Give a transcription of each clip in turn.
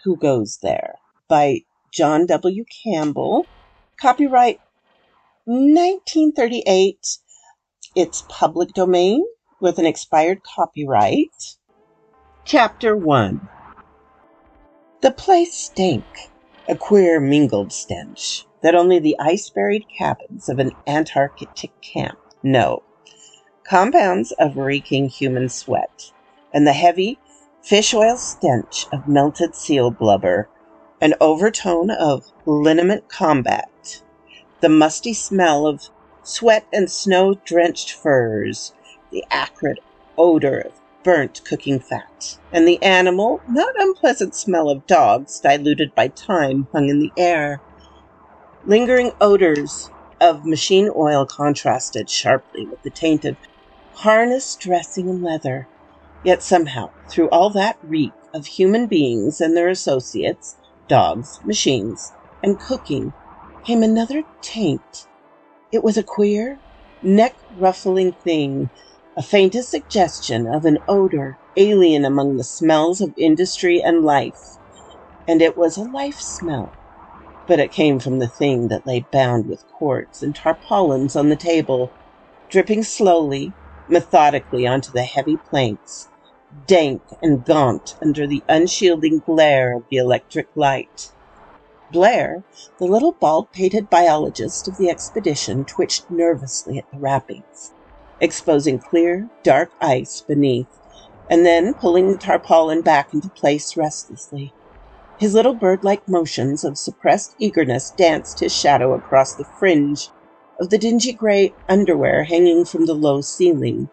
Who Goes There by John W. Campbell. Copyright 1938. It's public domain with an expired copyright. Chapter 1. The place stank, a queer mingled stench that only the ice-buried cabins of an Antarctic camp know. Compounds of reeking human sweat, and the heavy fish oil stench of melted seal blubber, an overtone of liniment combat, the musty smell of sweat and snow-drenched furs, the acrid odor of burnt cooking fat, and the animal, not unpleasant smell of dogs diluted by time hung in the air. Lingering odors of machine oil contrasted sharply with the taint of harness, dressing, and leather. Yet somehow, through all that reek of human beings and their associates, dogs, machines, and cooking, came another taint. It was a queer, neck-ruffling thing, a faintest suggestion of an odor alien among the smells of industry and life. And it was a life smell, but it came from the thing that lay bound with cords and tarpaulins on the table, dripping slowly, methodically onto the heavy planks, dank and gaunt under the unshielding glare of the electric light. Blair, the little bald-pated biologist of the expedition, twitched nervously at the wrappings, exposing clear, dark ice beneath, and then pulling the tarpaulin back into place restlessly. His little bird-like motions of suppressed eagerness danced his shadow across the fringe of the dingy gray underwear hanging from the low ceiling,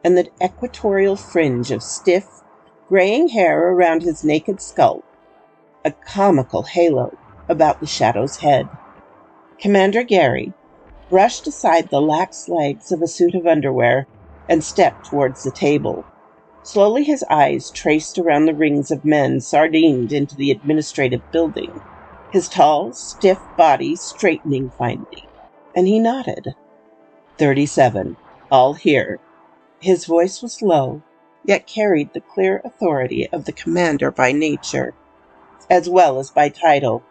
and the equatorial fringe of stiff, graying hair around his naked skull, a comical halo about the shadow's head. Commander Gary brushed aside the lax legs of a suit of underwear and stepped towards the table. Slowly his eyes traced around the rings of men sardined into the administrative building, his tall, stiff body straightening finally, and he nodded. 37, all here. His voice was low, yet carried the clear authority of the commander by nature, as well as by title.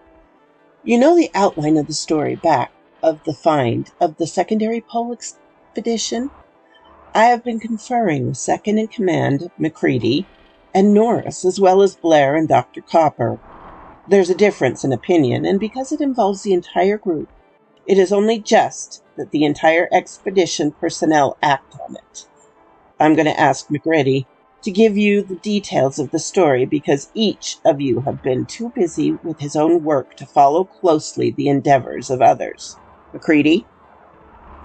You know the outline of the story back of the find of the secondary pole expedition? I have been conferring with second-in-command Macready and Norris, as well as Blair and Dr. Copper. There's a difference in opinion, and because it involves the entire group, it is only just that the entire expedition personnel act on it. I'm going to ask Macready to give you the details of the story because each of you have been too busy with his own work to follow closely the endeavors of others. Macready?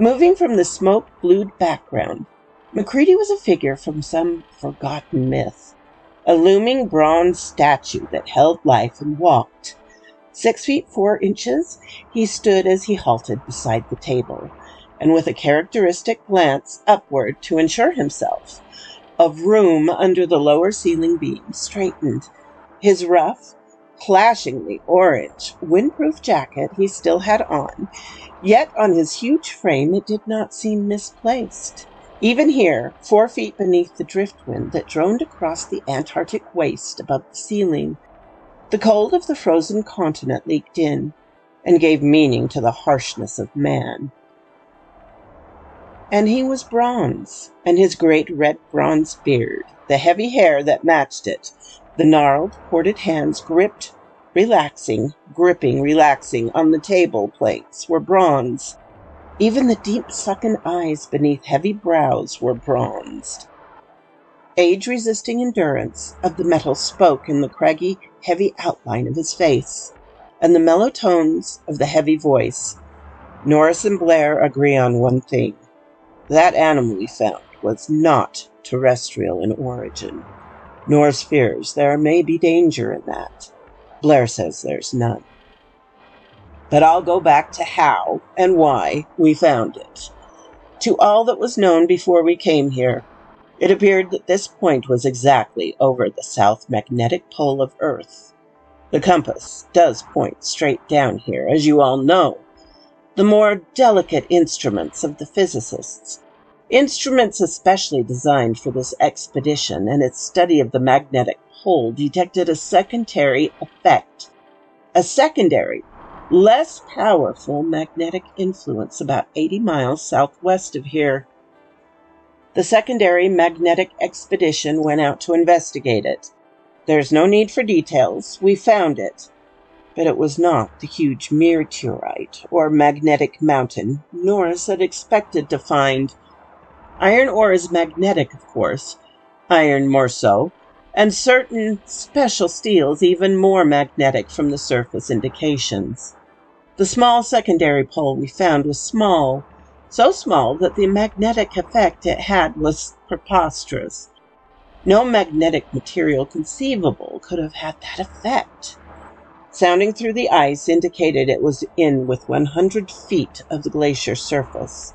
Moving from the smoke-blued background, Macready was a figure from some forgotten myth, a looming bronze statue that held life and walked. 6 feet 4 inches, he stood as he halted beside the table, and with a characteristic glance upward to ensure himself of room under the lower ceiling beam, straightened. His rough, clashingly orange, windproof jacket he still had on, yet on his huge frame it did not seem misplaced. Even here, 4 feet beneath the driftwind that droned across the Antarctic waste above the ceiling, the cold of the frozen continent leaked in and gave meaning to the harshness of man. And he was bronze, and his great red bronze beard, the heavy hair that matched it, the gnarled, corded hands gripping, relaxing on the table plates were bronze. Even the deep sunken eyes beneath heavy brows were bronzed. Age-resisting endurance of the metal spoke in the craggy, heavy outline of his face, and the mellow tones of the heavy voice. Norris and Blair agree on one thing. That animal we found was not terrestrial in origin. Norris fears there may be danger in that. Blair says there's none. But I'll go back to how and why we found it. To all that was known before we came here, it appeared that this point was exactly over the south magnetic pole of Earth. The compass does point straight down here, as you all know. The more delicate instruments of the physicists, instruments especially designed for this expedition and its study of the magnetic pole detected a secondary effect. A secondary, less powerful magnetic influence about 80 miles southwest of here. The secondary magnetic expedition went out to investigate it. There's no need for details. We found it. But it was not the huge meteorite or magnetic mountain Norris had expected to find. Iron ore is magnetic, of course. Iron more so, and certain special steels even more magnetic from the surface indications. The small secondary pole we found was small, so small that the magnetic effect it had was preposterous. No magnetic material conceivable could have had that effect. Sounding through the ice indicated it was in with 100 feet of the glacier surface.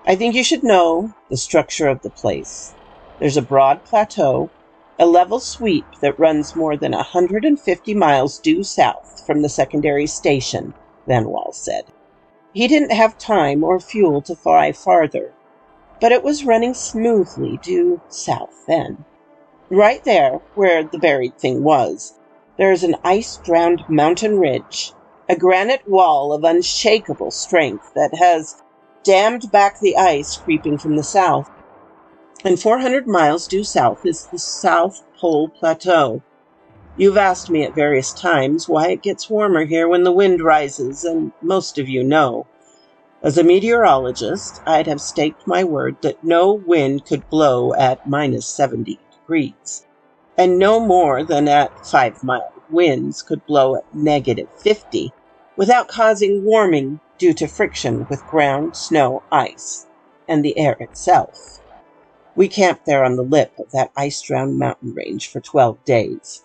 I think you should know the structure of the place. There's a broad plateau, a level sweep that runs more than 150 miles due south from the secondary station, Van Wall said. He didn't have time or fuel to fly farther, but it was running smoothly due south then. Right there, where the buried thing was, there is an ice-drowned mountain ridge, a granite wall of unshakable strength that has dammed back the ice creeping from the south. And 400 miles due south is the South Pole Plateau. You've asked me at various times why it gets warmer here when the wind rises, and most of you know. As a meteorologist, I'd have staked my word that no wind could blow at minus 70 degrees. And no more than at 5-mile winds could blow at negative 50 without causing warming due to friction with ground, snow, ice, and the air itself. We camped there on the lip of that ice-drowned mountain range for 12 days.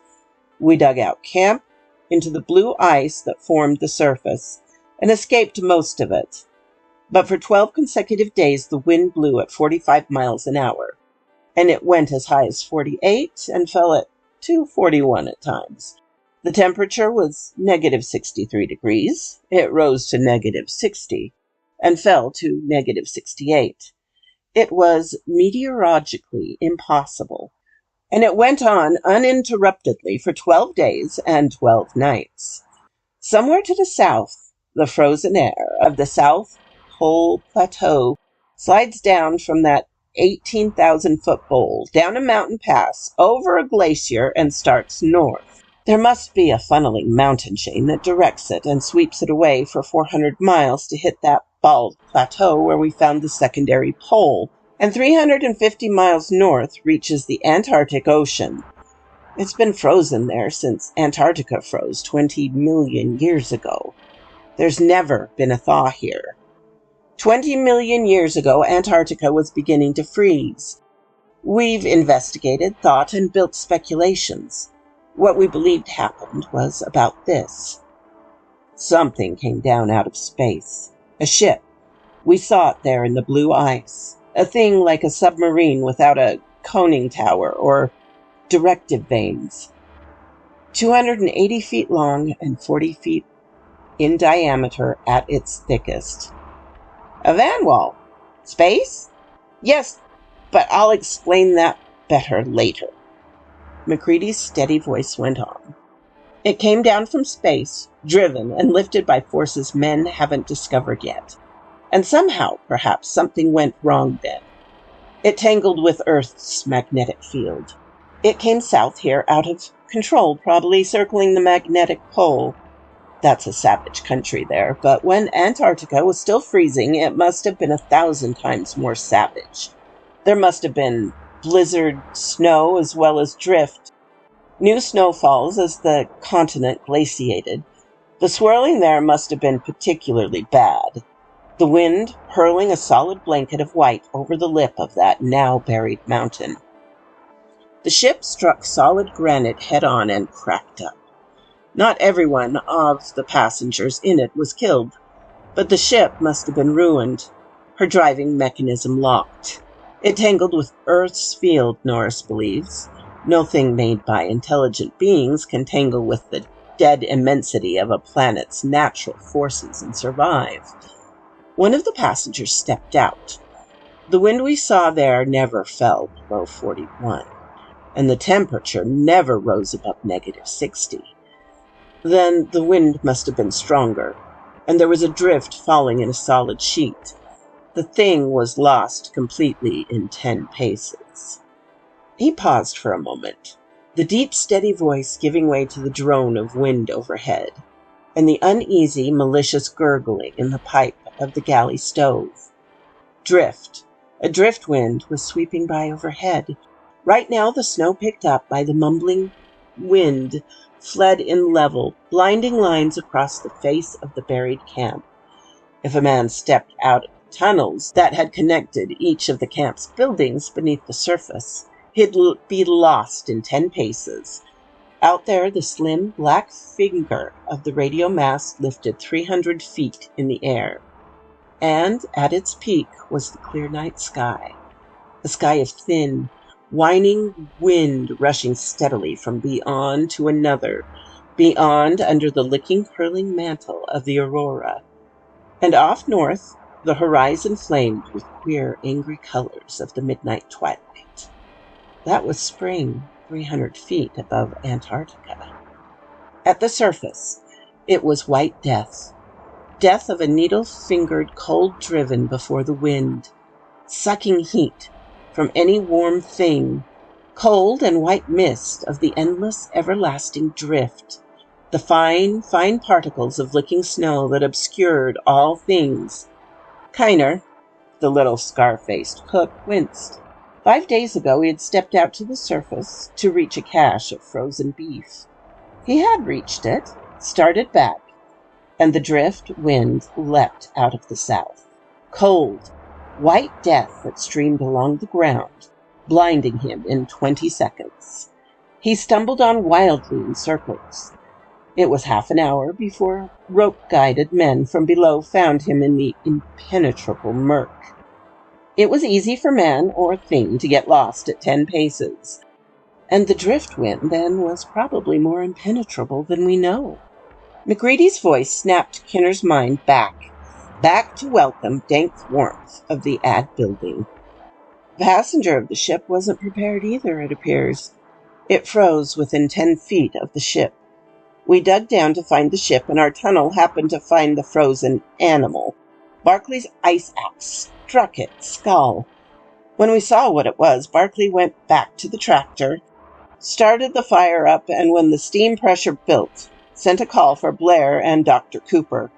We dug out camp into the blue ice that formed the surface and escaped most of it. But for 12 consecutive days the wind blew at 45 miles an hour. And it went as high as 48 and fell at 241 at times. The temperature was negative 63 degrees. It rose to negative 60 and fell to negative 68. It was meteorologically impossible, and it went on uninterruptedly for 12 days and 12 nights. Somewhere to the south, the frozen air of the South Pole Plateau slides down from that 18,000-foot bowl, down a mountain pass, over a glacier, and starts north. There must be a funneling mountain chain that directs it and sweeps it away for 400 miles to hit that bald plateau where we found the secondary pole, and 350 miles north reaches the Antarctic Ocean. It's been frozen there since Antarctica froze 20 million years ago. There's never been a thaw here. 20 million years ago, Antarctica was beginning to freeze. We've investigated, thought, and built speculations. What we believed happened was about this. Something came down out of space. A ship. We saw it there in the blue ice. A thing like a submarine without a conning tower or directive vanes. 280 feet long and 40 feet in diameter at its thickest. A Van Wall. Space? Yes, but I'll explain that better later. MacReady's steady voice went on. It came down from space, driven and lifted by forces men haven't discovered yet. And somehow, perhaps, something went wrong then. It tangled with Earth's magnetic field. It came south here out of control, probably circling the magnetic pole. That's a savage country there, but when Antarctica was still freezing, it must have been 1,000 times more savage. There must have been blizzard, snow, as well as drift. New snowfalls as the continent glaciated. The swirling there must have been particularly bad. The wind hurling a solid blanket of white over the lip of that now-buried mountain. The ship struck solid granite head-on and cracked up. Not everyone of the passengers in it was killed, but the ship must have been ruined, her driving mechanism locked. It tangled with Earth's field, Norris believes. No thing made by intelligent beings can tangle with the dead immensity of a planet's natural forces and survive. One of the passengers stepped out. The wind we saw there never fell below 41. and the temperature never rose above -60. Then the wind must have been stronger, and there was a drift falling in a solid sheet. The thing was lost completely in 10 paces. He paused for a moment, the deep, steady voice giving way to the drone of wind overhead, and the uneasy, malicious gurgling in the pipe of the galley stove. Drift. A drift wind was sweeping by overhead. Right now the snow picked up by the mumbling wind fled in level, blinding lines across the face of the buried camp. If a man stepped out of the tunnels that had connected each of the camp's buildings beneath the surface, he'd be lost in 10 paces. Out there, the slim, black finger of the radio mast lifted 300 feet in the air. And at its peak was the clear night sky, a sky of thin, whining wind rushing steadily from beyond to another, beyond under the licking, curling mantle of the aurora. And off north, the horizon flamed with queer, angry colors of the midnight twilight. That was spring, 300 feet above Antarctica. At the surface, it was white death. Death of a needle-fingered cold driven before the wind, sucking heat from any warm thing, cold and white mist of the endless, everlasting drift, the fine, fine particles of licking snow that obscured all things. Kiner, the little scar-faced cook, winced. 5 days ago he had stepped out to the surface to reach a cache of frozen beef. He had reached it, started back, and the drift wind leapt out of the south. Cold, white death that streamed along the ground, blinding him in 20 seconds. He stumbled on wildly in circles. It was half an hour before rope-guided men from below found him in the impenetrable murk. It was easy for man or thing to get lost at 10 paces, and the drift wind then was probably more impenetrable than we know. McGreedy's voice snapped Kinner's mind back to welcome dank warmth of the ad building. The passenger of the ship wasn't prepared either, it appears. It froze within 10 feet of the ship. We dug down to find the ship, and our tunnel happened to find the frozen animal. Barclay's ice axe struck its skull. When we saw what it was, Barclay went back to the tractor, started the fire up, and when the steam pressure built, sent a call for Blair and Dr. Cooper.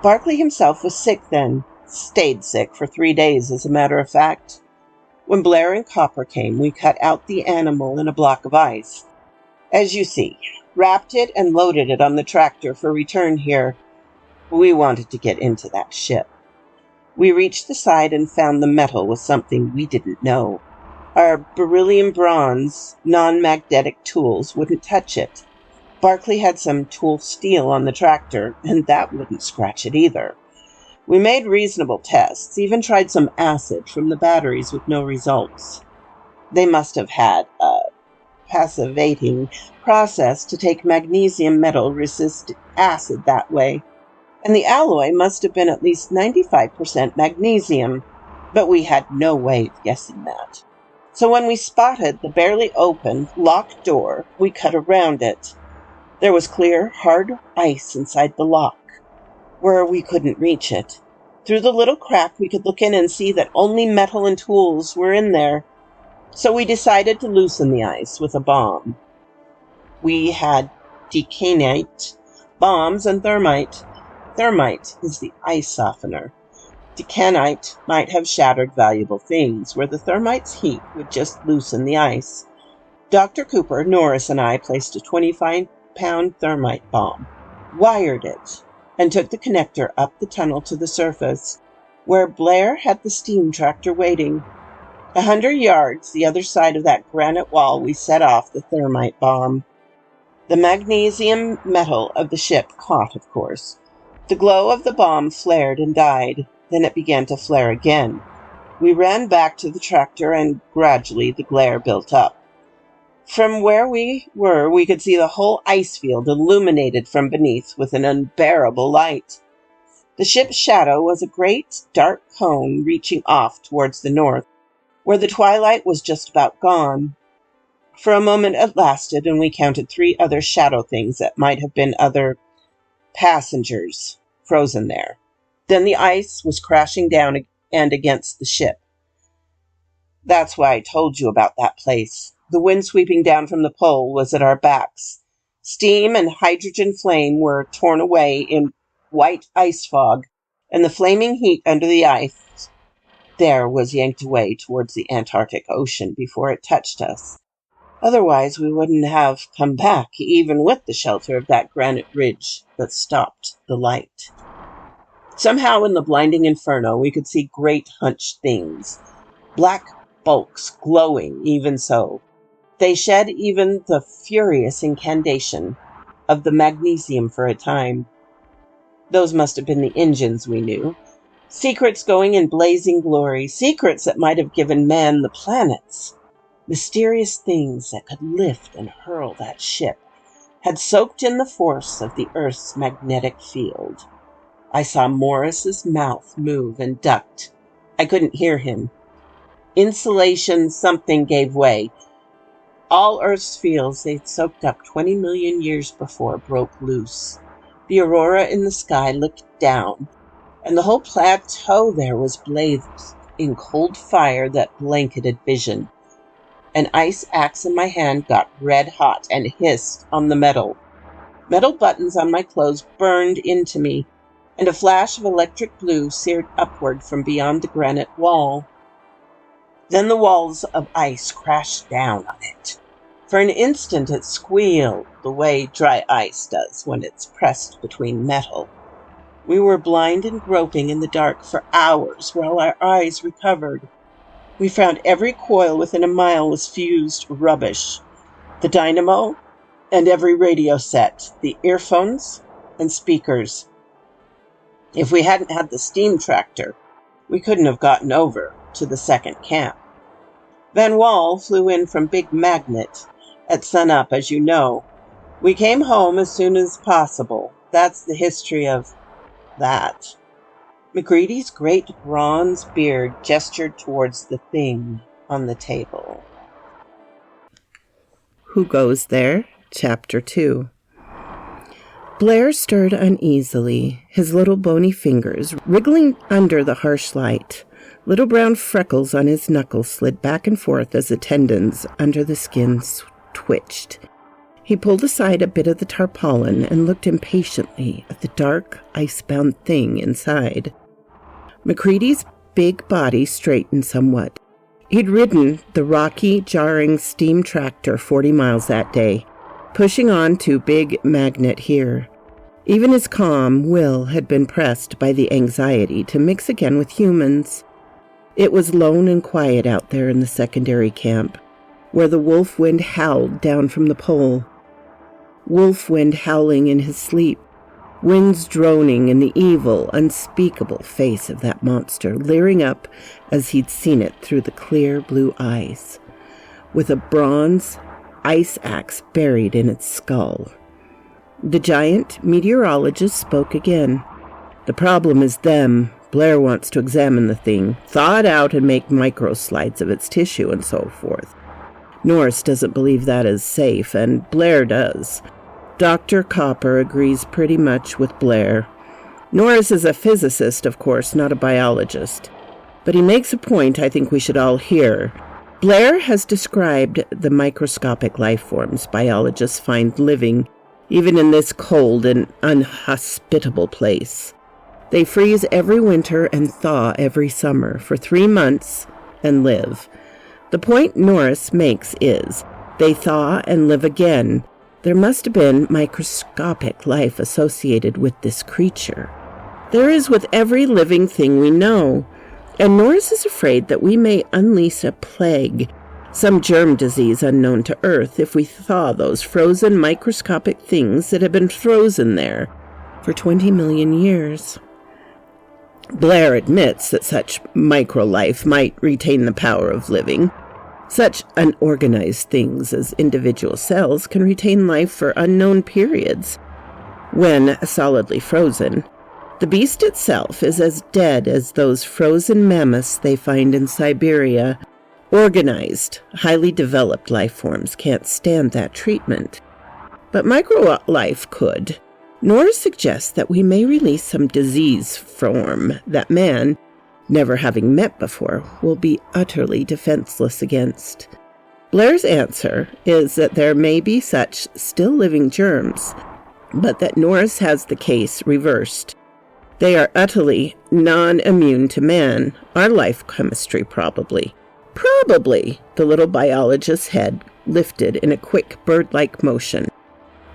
Barclay himself was sick then, stayed sick for 3 days, as a matter of fact. When Blair and Copper came, we cut out the animal in a block of ice. As you see, wrapped it and loaded it on the tractor for return here. We wanted to get into that ship. We reached the side and found the metal was something we didn't know. Our beryllium bronze, non-magnetic tools wouldn't touch it. Barclay had some tool steel on the tractor, and that wouldn't scratch it either. We made reasonable tests, even tried some acid from the batteries with no results. They must have had a passivating process to take magnesium metal resist acid that way, and the alloy must have been at least 95% magnesium, but we had no way of guessing that. So when we spotted the barely open, locked door, we cut around it. There was clear, hard ice inside the lock, where we couldn't reach it. Through the little crack, we could look in and see that only metal and tools were in there. So we decided to loosen the ice with a bomb. We had decanite, bombs, and thermite. Thermite is the ice softener. Decanite might have shattered valuable things, where the thermite's heat would just loosen the ice. Dr. Cooper, Norris, and I placed a 25-pound thermite bomb, wired it, and took the connector up the tunnel to the surface, where Blair had the steam tractor waiting. 100 yards the other side of that granite wall, we set off the thermite bomb. The magnesium metal of the ship caught, of course. The glow of the bomb flared and died. Then it began to flare again. We ran back to the tractor, and gradually the glare built up. From where we were, we could see the whole ice field illuminated from beneath with an unbearable light. The ship's shadow was a great, dark cone reaching off towards the north, where the twilight was just about gone. For a moment it lasted, and we counted 3 other shadow things that might have been other passengers frozen there. Then the ice was crashing down and against the ship. That's why I told you about that place. The wind sweeping down from the pole was at our backs. Steam and hydrogen flame were torn away in white ice fog, and the flaming heat under the ice there was yanked away towards the Antarctic Ocean before it touched us. Otherwise, we wouldn't have come back, even with the shelter of that granite ridge that stopped the light. Somehow in the blinding inferno, we could see great hunched things, black bulks glowing even so. They shed even the furious incantation of the magnesium for a time. Those must have been the engines, we knew. Secrets going in blazing glory, secrets that might have given man the planets. Mysterious things that could lift and hurl that ship had soaked in the force of the Earth's magnetic field. I saw Morris's mouth move and ducked. I couldn't hear him. Insulation something gave way. All Earth's fields they'd soaked up 20 million years before broke loose. The aurora in the sky looked down, and the whole plateau there was bathed in cold fire that blanketed vision. An ice axe in my hand got red hot and hissed on the metal. Metal buttons on my clothes burned into me, and a flash of electric blue seared upward from beyond the granite wall. Then the walls of ice crashed down on it. For an instant it squealed the way dry ice does when it's pressed between metal. We were blind and groping in the dark for hours while our eyes recovered. We found every coil within a mile was fused rubbish. The dynamo and every radio set, the earphones and speakers. If we hadn't had the steam tractor, we couldn't have gotten over to the second camp. Van Wall flew in from Big Magnet at sunup, as you know. We came home as soon as possible. That's the history of that. McCready's great bronze beard gestured towards the thing on the table. Who Goes There? Chapter 2. Blair stirred uneasily, his little bony fingers wriggling under the harsh light. Little brown freckles on his knuckles slid back and forth as the tendons under the skin twitched. He pulled aside a bit of the tarpaulin and looked impatiently at the dark, ice-bound thing inside. McCready's big body straightened somewhat. He'd ridden the rocky, jarring steam tractor 40 miles that day, pushing on to Big Magnet here. Even his calm will had been pressed by the anxiety to mix again with humans. It was lone and quiet out there in the secondary camp, where the wolf wind howled down from the pole. Wolf wind howling in his sleep, winds droning in the evil, unspeakable face of that monster, leering up as he'd seen it through the clear blue eyes, with a bronze ice axe buried in its skull. The giant meteorologist spoke again. "The problem is them. Blair wants to examine the thing, thaw it out and make microslides of its tissue and so forth. Norris doesn't believe that is safe, and Blair does. Dr. Copper agrees pretty much with Blair. Norris is a physicist, of course, not a biologist. But he makes a point I think we should all hear. Blair has described the microscopic life forms biologists find living, even in this cold and unhospitable place. They freeze every winter and thaw every summer for 3 months and live. The point Norris makes is, they thaw and live again. There must have been microscopic life associated with this creature. There is with every living thing we know, and Norris is afraid that we may unleash a plague, some germ disease unknown to Earth, if we thaw those frozen microscopic things that have been frozen there for 20 million years. Blair admits that such microlife might retain the power of living. Such unorganized things as individual cells can retain life for unknown periods. When solidly frozen, the beast itself is as dead as those frozen mammoths they find in Siberia, Organized, highly developed life forms can't stand that treatment. But micro-life could. Norris suggests that we may release some disease form that man, never having met before, will be utterly defenseless against. Blair's answer is that there may be such still living germs, but that Norris has the case reversed. They are utterly non-immune to man, our life chemistry probably. Probably, the little biologist's head lifted in a quick bird-like motion.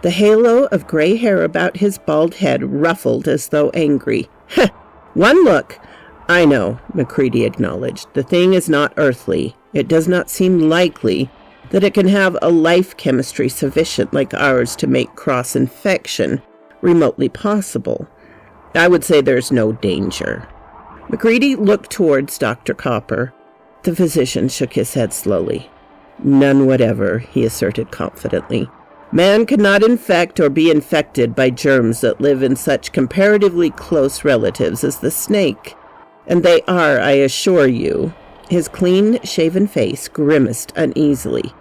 The halo of gray hair about his bald head ruffled as though angry. One look. I know, Macready acknowledged. The thing is not earthly. It does not seem likely that it can have a life chemistry sufficient like ours to make cross-infection remotely possible. I would say there's no danger. Macready looked towards Dr. Copper. The physician shook his head slowly. None whatever, he asserted confidently. Man cannot infect or be infected by germs that live in such comparatively close relatives as the snake. And they are, I assure you. His clean-shaven face grimaced uneasily.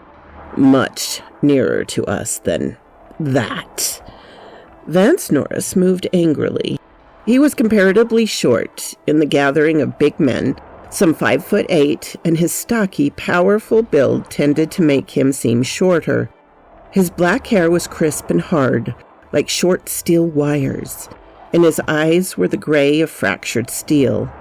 Much nearer to us than that. Vance Norris moved angrily. He was comparatively short in the gathering of big men, some 5'8", and his stocky, powerful build tended to make him seem shorter. His black hair was crisp and hard, like short steel wires, and his eyes were the gray of fractured steel.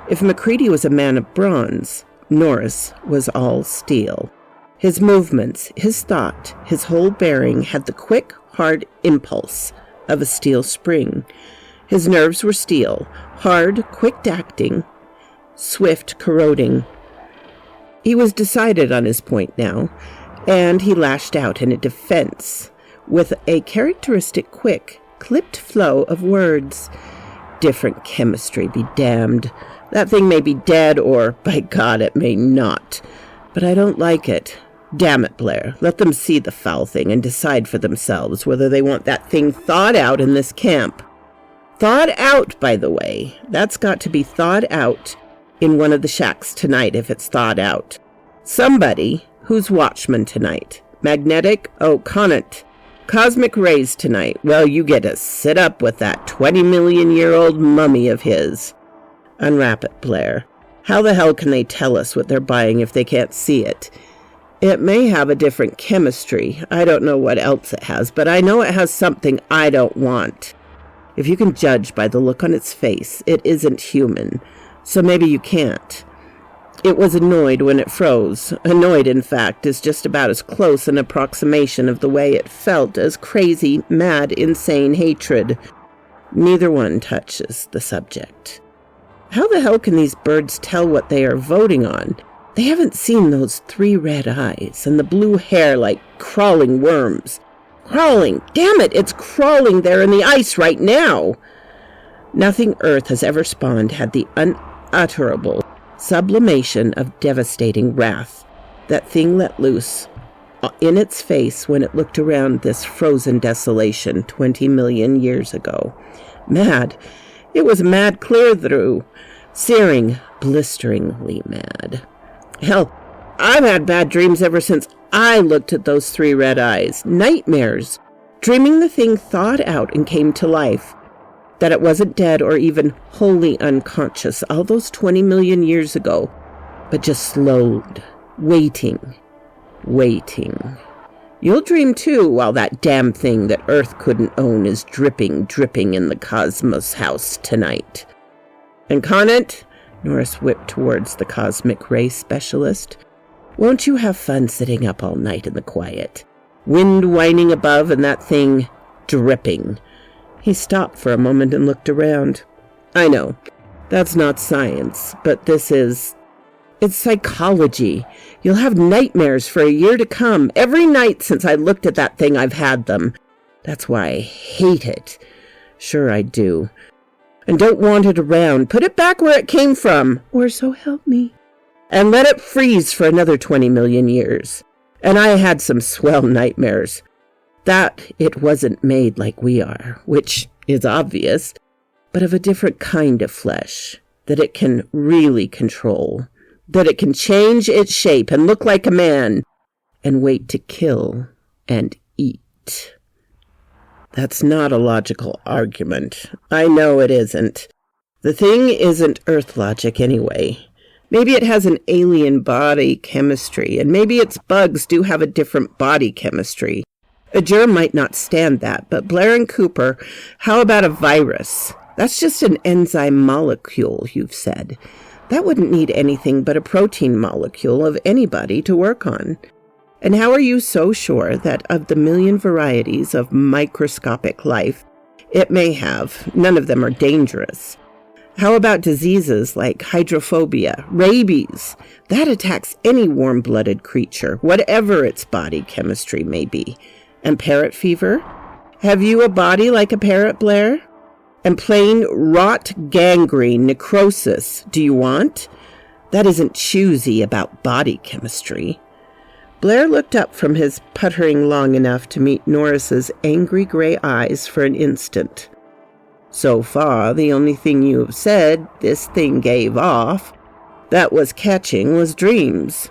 If Macready was a man of bronze, Norris was all steel. His movements, his thought, his whole bearing had the quick, hard impulse of a steel spring. His nerves were steel, hard, quick-acting, swift, corroding. He was decided on his point now, and he lashed out in a defense with a characteristic quick, clipped flow of words. Different chemistry be damned. That thing may be dead or, by God, it may not. But I don't like it. Damn it, Blair. Let them see the foul thing and decide for themselves whether they want that thing thawed out in this camp. Thawed out, by the way. That's got to be thawed out in one of the shacks tonight if it's thawed out. Somebody who's watchman tonight. Magnetic, Conant. Cosmic rays tonight. Well, you get to sit up with that 20-million-year-old mummy of his. Unwrap it, Blair. How the hell can they tell us what they're buying if they can't see it? It may have a different chemistry. I don't know what else it has, but I know it has something I don't want. If you can judge by the look on its face, it isn't human. So maybe you can't. It was annoyed when it froze. Annoyed, in fact, is just about as close an approximation of the way it felt as crazy, mad, insane hatred. Neither one touches the subject. How the hell can these birds tell what they are voting on? They haven't seen those 3 red eyes and the blue hair like crawling worms. Crawling! Damn it, it's crawling there in the ice right now! Nothing Earth has ever spawned had the unutterable sublimation of devastating wrath that thing let loose in its face when it looked around this frozen desolation 20 million years ago. Mad. It was mad clear through. Searing, blisteringly mad. Hell, I've had bad dreams ever since I looked at those 3 red eyes. Nightmares. Dreaming the thing thawed out and came to life. That it wasn't dead or even wholly unconscious all those 20 million years ago, but just slowed, waiting. You'll dream too while that damn thing that Earth couldn't own is dripping in the Cosmos house tonight. And Conant, Norris whipped towards the cosmic ray specialist, won't you have fun sitting up all night in the quiet? Wind whining above and that thing dripping. He stopped for a moment and looked around. I know, that's not science, but it's psychology. You'll have nightmares for a year to come. Every night since I looked at that thing, I've had them. That's why I hate it. Sure I do. And don't want it around. Put it back where it came from. Or so help me. And let it freeze for another 20 million years. And I had some swell nightmares. That it wasn't made like we are, which is obvious, but of a different kind of flesh that it can really control. that it can change its shape and look like a man and wait to kill and eat. That's not a logical argument. I know it isn't. The thing isn't Earth logic anyway. Maybe it has an alien body chemistry, and maybe its bugs do have a different body chemistry. A germ might not stand that, but Blair and Cooper, how about a virus? That's just an enzyme molecule, you've said. That wouldn't need anything but a protein molecule of anybody to work on. And how are you so sure that of the million varieties of microscopic life it may have, none of them are dangerous? How about diseases like hydrophobia, rabies? That attacks any warm-blooded creature, whatever its body chemistry may be. And parrot fever? Have you a body like a parrot, Blair? And plain rot gangrene necrosis, do you want? That isn't choosy about body chemistry. Blair looked up from his puttering long enough to meet Norris's angry gray eyes for an instant. So far, the only thing you have said this thing gave off that was catching was dreams.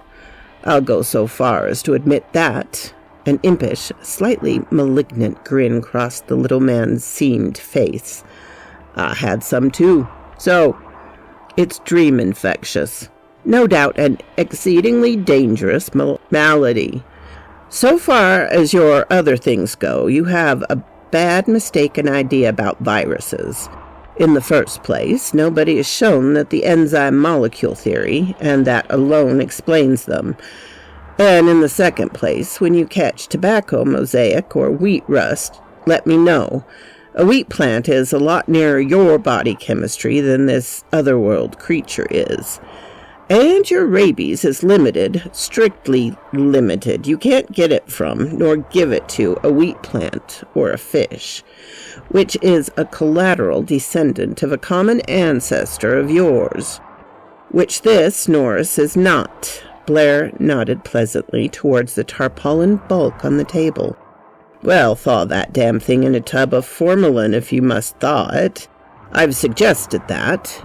I'll go so far as to admit that. An impish, slightly malignant grin crossed the little man's seamed face. I had some too. So, it's dream infectious. No doubt an exceedingly dangerous malady. So far as your other things go, you have a bad mistaken idea about viruses. In the first place, nobody has shown that the enzyme molecule theory, and that alone explains them. And in the second place, when you catch tobacco mosaic or wheat rust, let me know. A wheat plant is a lot nearer your body chemistry than this otherworld creature is. And your rabies is limited, strictly limited. You can't get it from, nor give it to, a wheat plant or a fish, which is a collateral descendant of a common ancestor of yours, which this, Norris, is not. Blair nodded pleasantly towards the tarpaulin bulk on the table. Well, thaw that damn thing in a tub of formalin if you must thaw it. I've suggested that.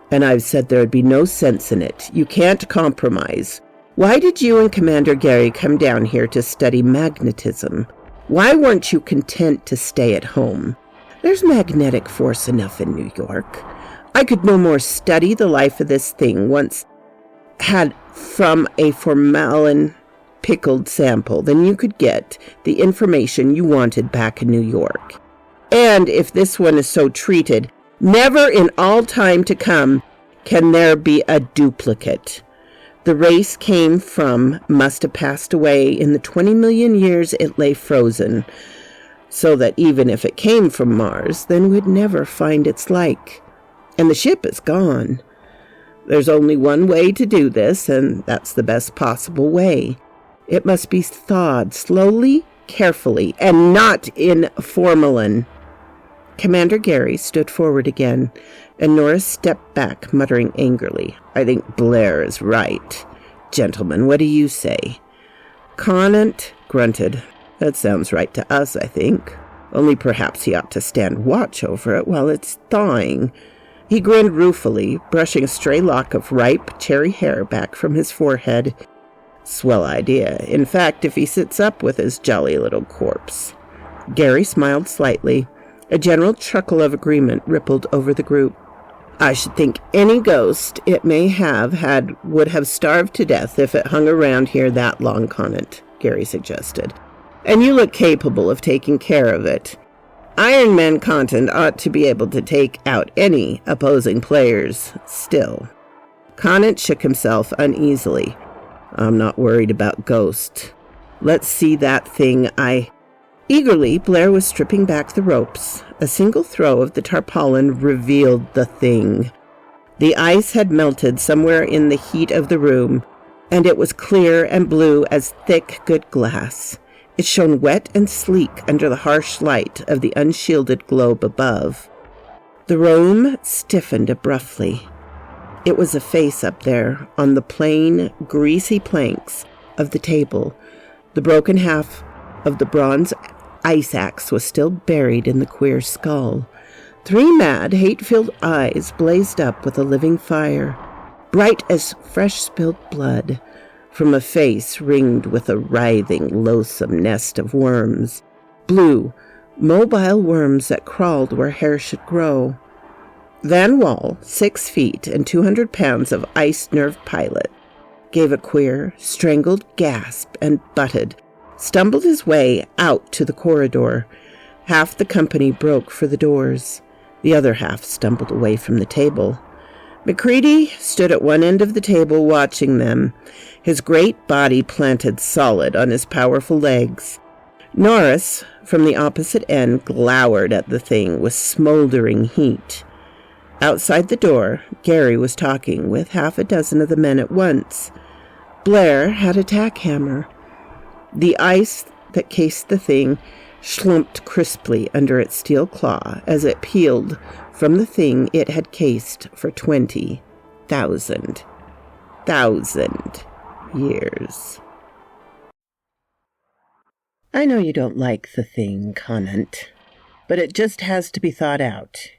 And I've said there'd be no sense in it. You can't compromise. Why did you and Commander Gary come down here to study magnetism? Why weren't you content to stay at home? There's magnetic force enough in New York. I could no more study the life of this thing once had from a formalin pickled sample than you could get the information you wanted back in New York. And if this one is so treated, never in all time to come can there be a duplicate. The race came from must have passed away in the 20 million years it lay frozen, so that even if it came from Mars, then we'd never find its like. And the ship is gone. There's only one way to do this, and that's the best possible way. It must be thawed slowly, carefully, and not in formalin. Commander Gary stood forward again, and Norris stepped back, muttering angrily. I think Blair is right. Gentlemen, what do you say? Conant grunted. That sounds right to us, I think. Only perhaps he ought to stand watch over it while it's thawing. He grinned ruefully, brushing a stray lock of ripe cherry hair back from his forehead. Swell idea. In fact, if he sits up with his jolly little corpse. Gary smiled slightly. A general chuckle of agreement rippled over the group. I should think any ghost it may have had would have starved to death if it hung around here that long, Conant, Gary suggested. And you look capable of taking care of it. Iron Man Conant ought to be able to take out any opposing players still. Conant shook himself uneasily. I'm not worried about ghosts. Let's see that thing Eagerly, Blair was stripping back the ropes. A single throw of the tarpaulin revealed the thing. The ice had melted somewhere in the heat of the room, and it was clear and blue as thick good glass. It shone wet and sleek under the harsh light of the unshielded globe above. The room stiffened abruptly. It was a face up there on the plain, greasy planks of the table. The broken half of the bronze ice axe was still buried in the queer skull. 3 mad, hate-filled eyes blazed up with a living fire. bright as fresh spilled blood, from a face ringed with a writhing, loathsome nest of worms. Blue, mobile worms that crawled where hair should grow. Van Wall, 6 feet and 200 pounds of ice-nerve pilot, gave a queer, strangled gasp and butted, stumbled his way out to the corridor. Half the company broke for the doors. The other half stumbled away from the table. McCready stood at one end of the table watching them, his great body planted solid on his powerful legs. Norris, from the opposite end, glowered at the thing with smoldering heat. Outside the door, Gary was talking with half a dozen of the men at once. Blair had a tack hammer. The ice that cased the thing slumped crisply under its steel claw as it peeled from the thing it had cased for 20,000 years. I know you don't like the thing, Conant, but it just has to be thought out.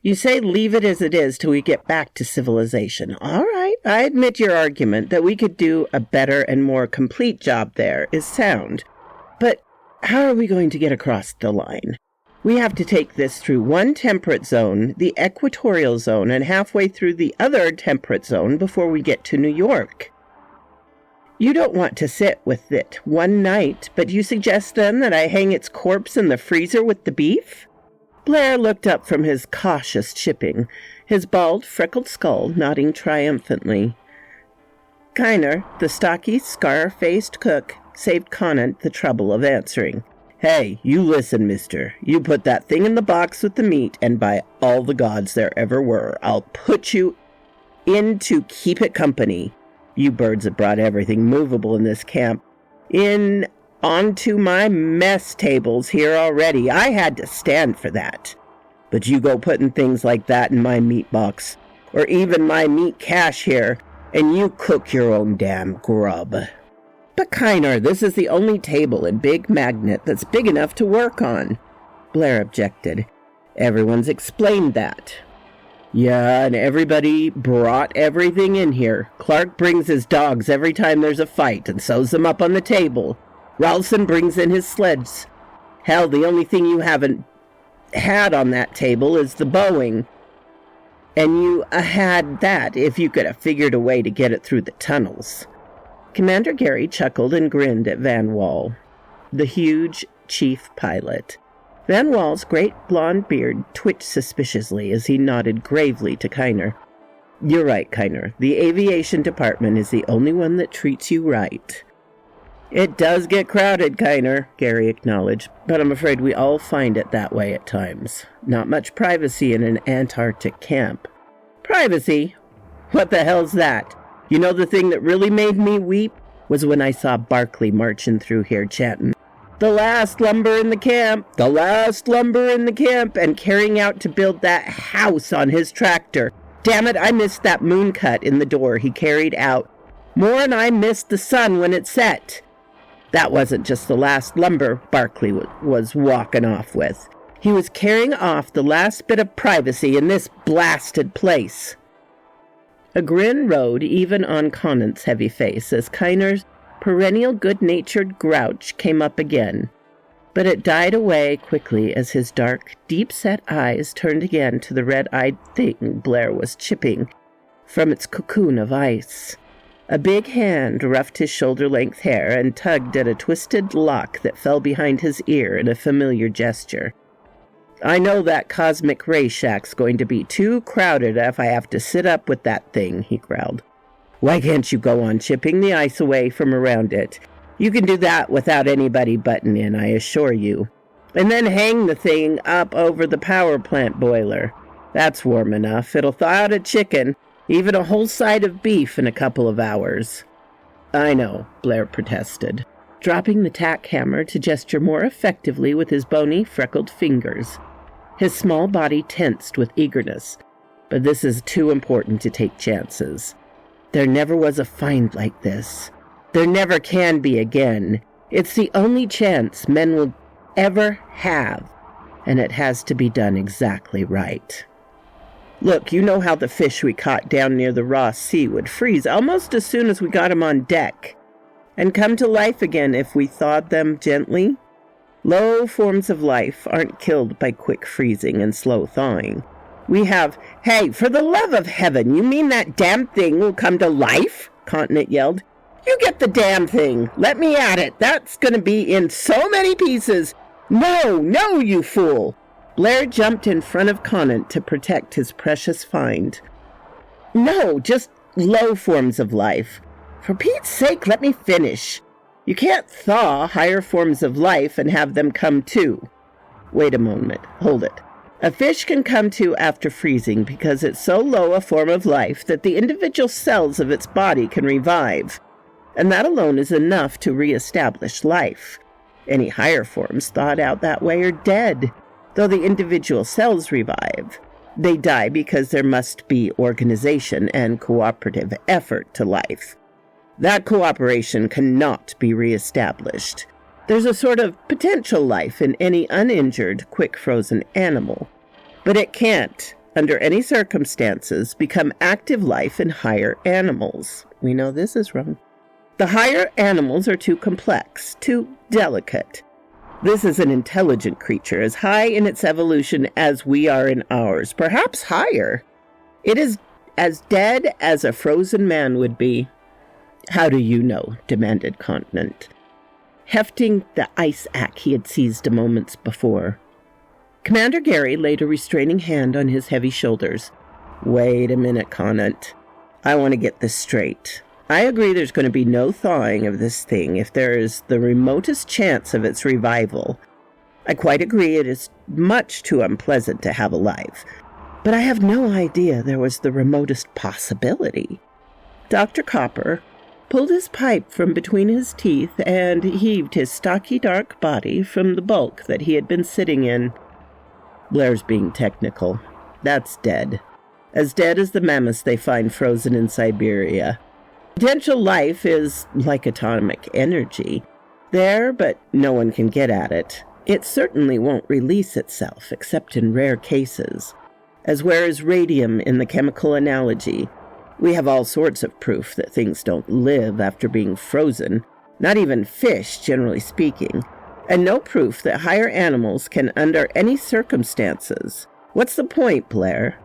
You say leave it as it is till we get back to civilization. All right, I admit your argument that we could do a better and more complete job there is sound. But how are we going to get across the line? We have to take this through one temperate zone, the equatorial zone, and halfway through the other temperate zone before we get to New York. You don't want to sit with it one night, but you suggest then that I hang its corpse in the freezer with the beef? Blair looked up from his cautious chipping, his bald, freckled skull nodding triumphantly. Kiner, the stocky, scar-faced cook, saved Conant the trouble of answering. Hey, you listen, mister. You put that thing in the box with the meat, and by all the gods there ever were, I'll put you in to keep it company. You birds have brought everything movable in this camp onto my mess tables here already. I had to stand for that. But you go putting things like that in my meat box, or even my meat cache here, and you cook your own damn grub. But Kiner, this is the only table in Big Magnet that's big enough to work on. Blair objected. Everyone's explained that. Yeah, and everybody brought everything in here. Clark brings his dogs every time there's a fight and sews them up on the table. Ralston brings in his sleds. Hell, the only thing you haven't had on that table is the Boeing. And you had that if you could have figured a way to get it through the tunnels. Commander Gary chuckled and grinned at Van Wall, the huge chief pilot. Van Wall's great blond beard twitched suspiciously as he nodded gravely to Kiner. You're right, Kiner. The aviation department is the only one that treats you right. It does get crowded, Kiner, Gary acknowledged, but I'm afraid we all find it that way at times. Not much privacy in an Antarctic camp. Privacy? What the hell's that? You know, the thing that really made me weep was when I saw Barkley marching through here chanting, "The last lumber in the camp! The last lumber in the camp!" and carrying out to build that house on his tractor. Damn it, I missed that moon cut in the door he carried out. More'n I missed the sun when it set. That wasn't just the last lumber Barkley was walking off with. He was carrying off the last bit of privacy in this blasted place. A grin rode even on Conant's heavy face as Kiner's perennial good-natured grouch came up again. But it died away quickly as his dark, deep-set eyes turned again to the red-eyed thing Blair was chipping from its cocoon of ice. A big hand roughed his shoulder-length hair and tugged at a twisted lock that fell behind his ear in a familiar gesture. I know that cosmic ray shack's going to be too crowded if I have to sit up with that thing, he growled. Why can't you go on chipping the ice away from around it? You can do that without anybody butting in, I assure you. And then hang the thing up over the power plant boiler. That's warm enough. It'll thaw out a chicken, even a whole side of beef in a couple of hours. I know, Blair protested, dropping the tack hammer to gesture more effectively with his bony, freckled fingers. His small body tensed with eagerness. But this is too important to take chances. There never was a find like this. There never can be again. It's the only chance men will ever have, and it has to be done exactly right. Look, you know how the fish we caught down near the Ross Sea would freeze almost as soon as we got 'em on deck, and come to life again if we thawed them gently? Low forms of life aren't killed by quick freezing and slow thawing. We have— "Hey, for the love of heaven, you mean that damn thing will come to life?" Continent yelled. "You get the damn thing. Let me at it. That's going to be in so many pieces." No, you fool." Blair jumped in front of Conant to protect his precious find. "No, just low forms of life. For Pete's sake, let me finish. You can't thaw higher forms of life and have them come to." "Wait a moment. Hold it. A fish can come to after freezing because it's so low a form of life that the individual cells of its body can revive, and that alone is enough to reestablish life. Any higher forms thawed out that way are dead, though the individual cells revive. They die because there must be organization and cooperative effort to life. That cooperation cannot be reestablished. There's a sort of potential life in any uninjured, quick-frozen animal, but it can't, under any circumstances, become active life in higher animals. We know this is wrong. The higher animals are too complex, too delicate. This is an intelligent creature, as high in its evolution as we are in ours, perhaps higher. It is as dead as a frozen man would be." "How do you know?" demanded Continent, hefting the ice axe he had seized a moment before. Commander Gary laid a restraining hand on his heavy shoulders. "Wait a minute, Conant. I want to get this straight. I agree there's going to be no thawing of this thing if there is the remotest chance of its revival. I quite agree it is much too unpleasant to have alive. But I have no idea there was the remotest possibility." Dr. Copper pulled his pipe from between his teeth and heaved his stocky dark body from the bulk that he had been sitting in. "Blair's being technical. That's dead. As dead as the mammoths they find frozen in Siberia. Potential life is like atomic energy. There, but no one can get at it. It certainly won't release itself, except in rare cases. As where is radium in the chemical analogy? We have all sorts of proof that things don't live after being frozen, not even fish, generally speaking, and no proof that higher animals can under any circumstances. What's the point, Blair?"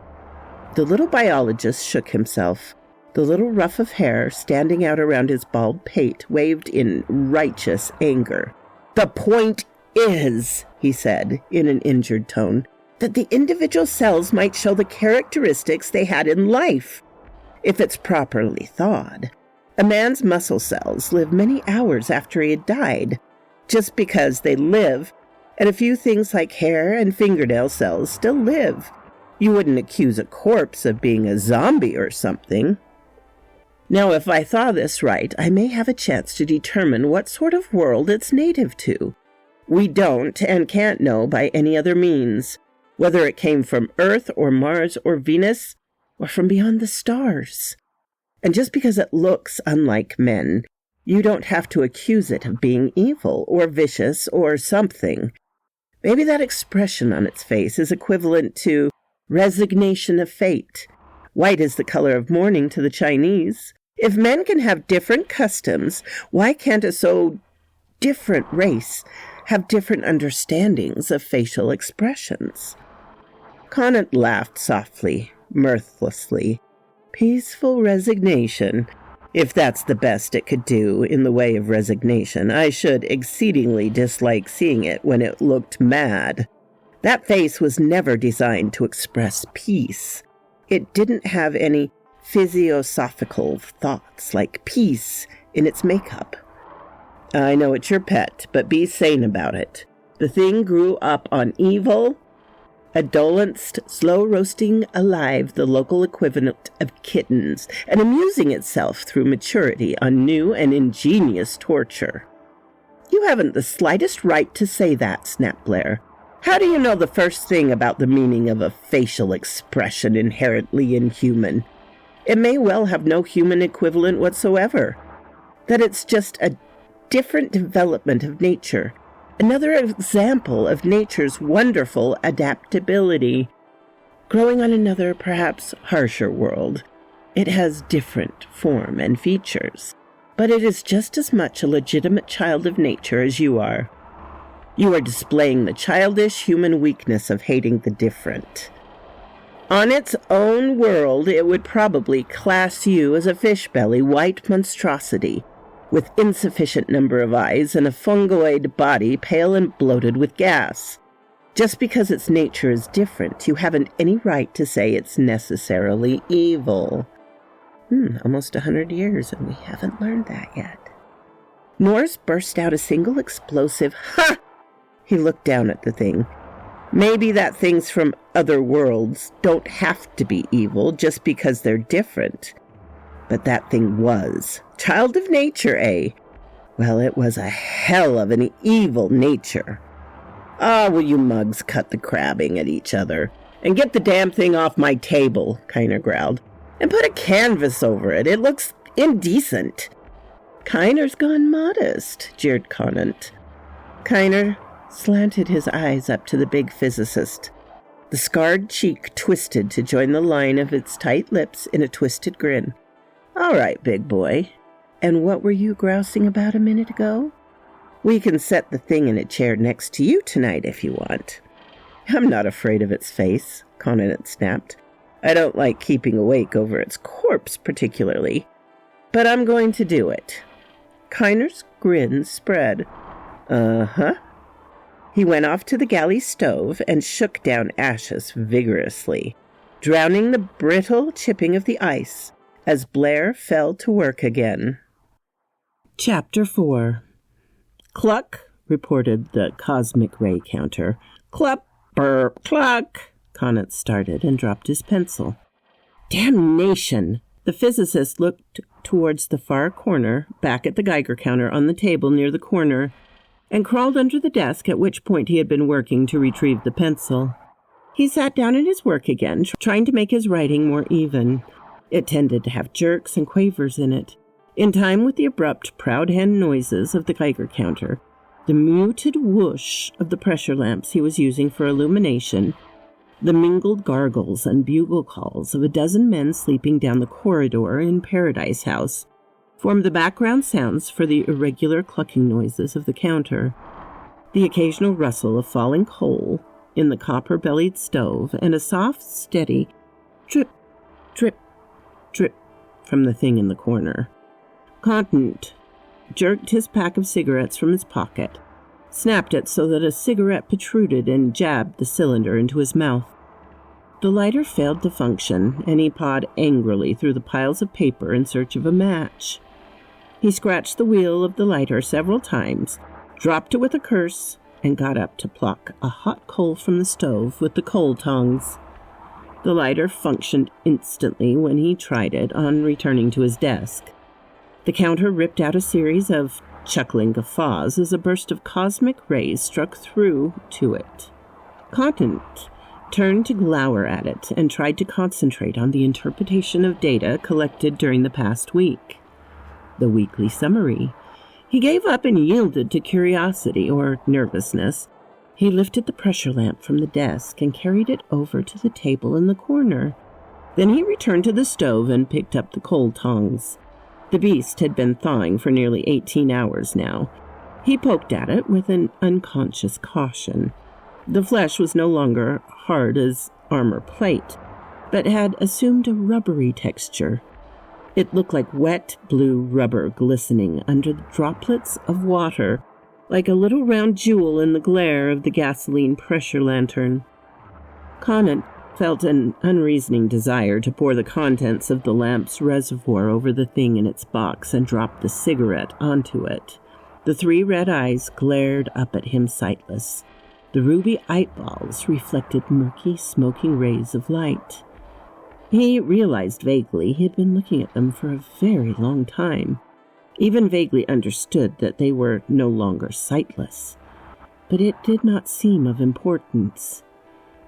The little biologist shook himself. The little ruff of hair standing out around his bald pate waved in righteous anger. "The point is," he said in an injured tone, "that the individual cells might show the characteristics they had in life, if it's properly thawed. A man's muscle cells live many hours after he had died. Just because they live, and a few things like hair and fingernail cells still live. You wouldn't accuse a corpse of being a zombie or something. Now, if I thaw this right, I may have a chance to determine what sort of world it's native to. We don't and can't know by any other means, whether it came from Earth or Mars or Venus, or from beyond the stars. And just because it looks unlike men, you don't have to accuse it of being evil or vicious or something. Maybe that expression on its face is equivalent to resignation of fate. White is the color of mourning to the Chinese. If men can have different customs, why can't a so different race have different understandings of facial expressions?" Conant laughed softly, mirthlessly. "Peaceful resignation. If that's the best it could do in the way of resignation, I should exceedingly dislike seeing it when it looked mad. That face was never designed to express peace. It didn't have any physiosophical thoughts like peace in its makeup. I know it's your pet, but be sane about it. The thing grew up on evil, adolesced, slow-roasting alive the local equivalent of kittens, and amusing itself through maturity on new and ingenious torture." "You haven't the slightest right to say that," snapped Blair. "How do you know the first thing about the meaning of a facial expression inherently inhuman? It may well have no human equivalent whatsoever. That it's just a different development of nature. Another example of nature's wonderful adaptability. growing on another, perhaps harsher world. It has different form and features, but it is just as much a legitimate child of nature as you are. You are displaying the childish human weakness of hating the different. On its own world, it would probably class you as a fish-belly white monstrosity, with insufficient number of eyes and a fungoid body pale and bloated with gas. Just because its nature is different, you haven't any right to say it's necessarily evil. Almost 100 years, and we haven't learned that yet. Norris burst out a single explosive, "Ha!" He looked down at the thing. Maybe that things from other worlds don't have to be evil just because they're different. But that thing was. Child of nature, eh? Well, it was a hell of an evil nature. Will you mugs cut the crabbing at each other and get the damn thing off my table, Kiner growled, and put a canvas over it. It looks indecent. Kiner's gone modest, jeered Conant. Kiner slanted his eyes up to the big physicist. The scarred cheek twisted to join the line of its tight lips in a twisted grin. All right, big boy. And what were you grousing about a minute ago? We can set the thing in a chair next to you tonight if you want. I'm not afraid of its face, Conant snapped. I don't like keeping awake over its corpse particularly, but I'm going to do it. Kiner's grin spread. Uh-huh. He went off to the galley stove and shook down ashes vigorously, drowning the brittle chipping of the ice as Blair fell to work again. Chapter 4. Cluck, reported the cosmic ray counter. Clup, burp, cluck. Conant started and dropped his pencil. Damnation! The physicist looked towards the far corner, back at the Geiger counter on the table near the corner, and crawled under the desk, at which point he had been working to retrieve the pencil. He sat down at his work again, trying to make his writing more even. It tended to have jerks and quavers in it, in time with the abrupt, proud hand noises of the Geiger counter, the muted whoosh of the pressure lamps he was using for illumination, the mingled gargles and bugle calls of a dozen men sleeping down the corridor in Paradise House formed the background sounds for the irregular clucking noises of the counter, the occasional rustle of falling coal in the copper-bellied stove, and a soft, steady drip, drip, drip from the thing in the corner. Conant jerked his pack of cigarettes from his pocket, snapped it so that a cigarette protruded, and jabbed the cylinder into his mouth. The lighter failed to function, and he pawed angrily through the piles of paper in search of a match. He scratched the wheel of the lighter several times, dropped it with a curse, and got up to pluck a hot coal from the stove with the coal tongs. The lighter functioned instantly when he tried it on returning to his desk. The counter ripped out a series of chuckling guffaws as a burst of cosmic rays struck through to it. Conant turned to glower at it and tried to concentrate on the interpretation of data collected during the past week. The weekly summary. He gave up and yielded to curiosity or nervousness. He lifted the pressure lamp from the desk and carried it over to the table in the corner. Then he returned to the stove and picked up the coal tongs. The beast had been thawing for nearly 18 hours now. He poked at it with an unconscious caution. The flesh was no longer hard as armor plate, but had assumed a rubbery texture. It looked like wet blue rubber glistening under the droplets of water, like a little round jewel in the glare of the gasoline pressure lantern. Conant felt an unreasoning desire to pour the contents of the lamp's reservoir over the thing in its box and drop the cigarette onto it. The 3 red eyes glared up at him sightless. The ruby eyeballs reflected murky, smoking rays of light. He realized vaguely he had been looking at them for a very long time, even vaguely understood that they were no longer sightless. But it did not seem of importance.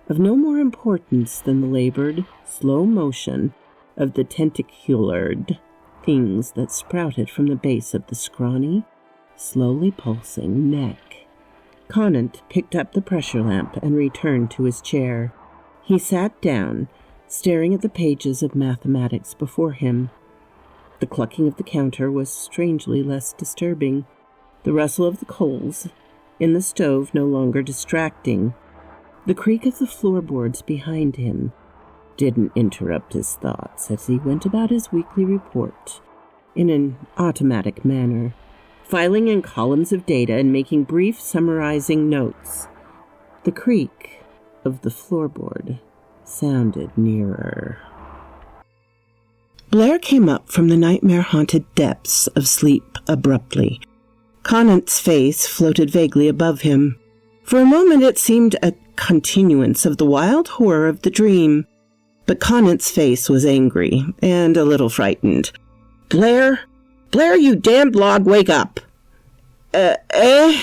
Of no more importance than the labored, slow motion of the tentaculared things that sprouted from the base of the scrawny, slowly pulsing neck. Conant picked up the pressure lamp and returned to his chair. He sat down, staring at the pages of mathematics before him. The clucking of the counter was strangely less disturbing, the rustle of the coals in the stove no longer distracting. The creak of the floorboards behind him didn't interrupt his thoughts as he went about his weekly report in an automatic manner, filing in columns of data and making brief summarizing notes. The creak of the floorboard sounded nearer. Blair came up from the nightmare-haunted depths of sleep abruptly. Conant's face floated vaguely above him. For a moment it seemed a continuance of the wild horror of the dream, but Conant's face was angry and a little frightened. Blair, you damned log, wake up! The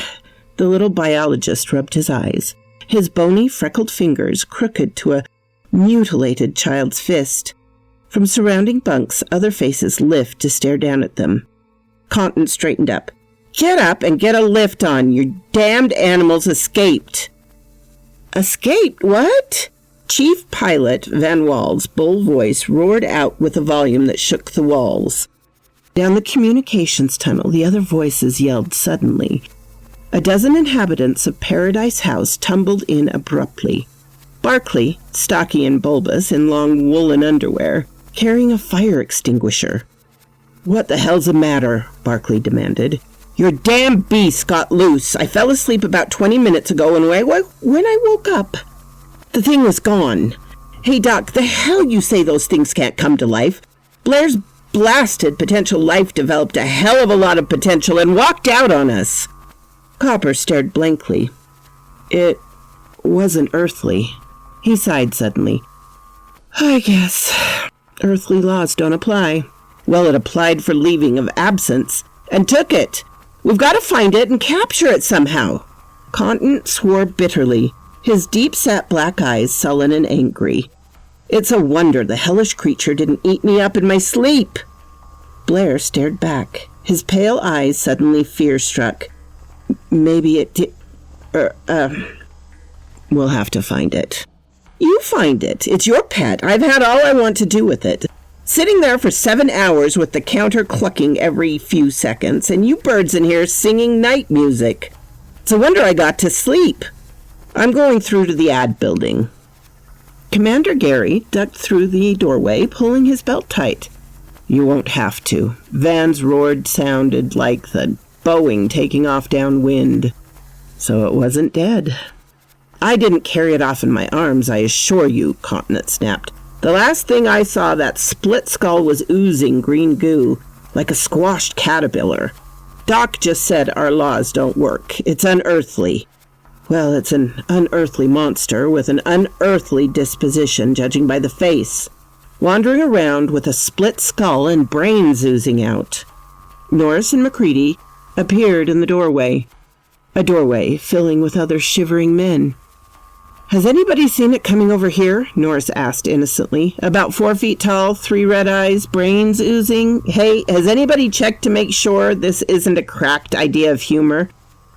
little biologist rubbed his eyes, his bony, freckled fingers crooked to a mutilated child's fist. From surrounding bunks, other faces lift to stare down at them. Conant straightened up. Get up and get a lift on. Your damned animals escaped. Escaped? What? Chief Pilot Van Wall's bull voice roared out with a volume that shook the walls. Down the communications tunnel, the other voices yelled suddenly. A dozen inhabitants of Paradise House tumbled in abruptly. Barclay, stocky and bulbous in long woolen underwear, carrying a fire extinguisher. What the hell's the matter? Barclay demanded. Your damn beast got loose. I fell asleep about 20 minutes ago, and when I woke up, the thing was gone. Hey, Doc, the hell you say those things can't come to life? Blair's blasted potential life developed a hell of a lot of potential and walked out on us. Copper stared blankly. It wasn't earthly. He sighed suddenly. I guess earthly laws don't apply. Well, it applied for leaving of absence, and took it. We've got to find it and capture it somehow. Conant swore bitterly, his deep-set black eyes sullen and angry. It's a wonder the hellish creature didn't eat me up in my sleep. Blair stared back, his pale eyes suddenly fear-struck. Maybe it did... We'll have to find it. You find it. It's your pet. I've had all I want to do with it. Sitting there for 7 hours with the counter clucking every few seconds, and you birds in here singing night music. It's a wonder I got to sleep. I'm going through to the ad building. Commander Gary ducked through the doorway, pulling his belt tight. You won't have to. Van's roared sounded like the Boeing taking off downwind. So it wasn't dead. I didn't carry it off in my arms, I assure you, Conant snapped. The last thing I saw, that split skull was oozing green goo, like a squashed caterpillar. Doc just said our laws don't work. It's unearthly. Well, it's an unearthly monster with an unearthly disposition, judging by the face. Wandering around with a split skull and brains oozing out. Norris and McCready appeared in the doorway. A doorway filling with other shivering men. Has anybody seen it coming over here? Norris asked innocently. About 4 feet tall, 3 red eyes, brains oozing. Hey, has anybody checked to make sure this isn't a cracked idea of humor?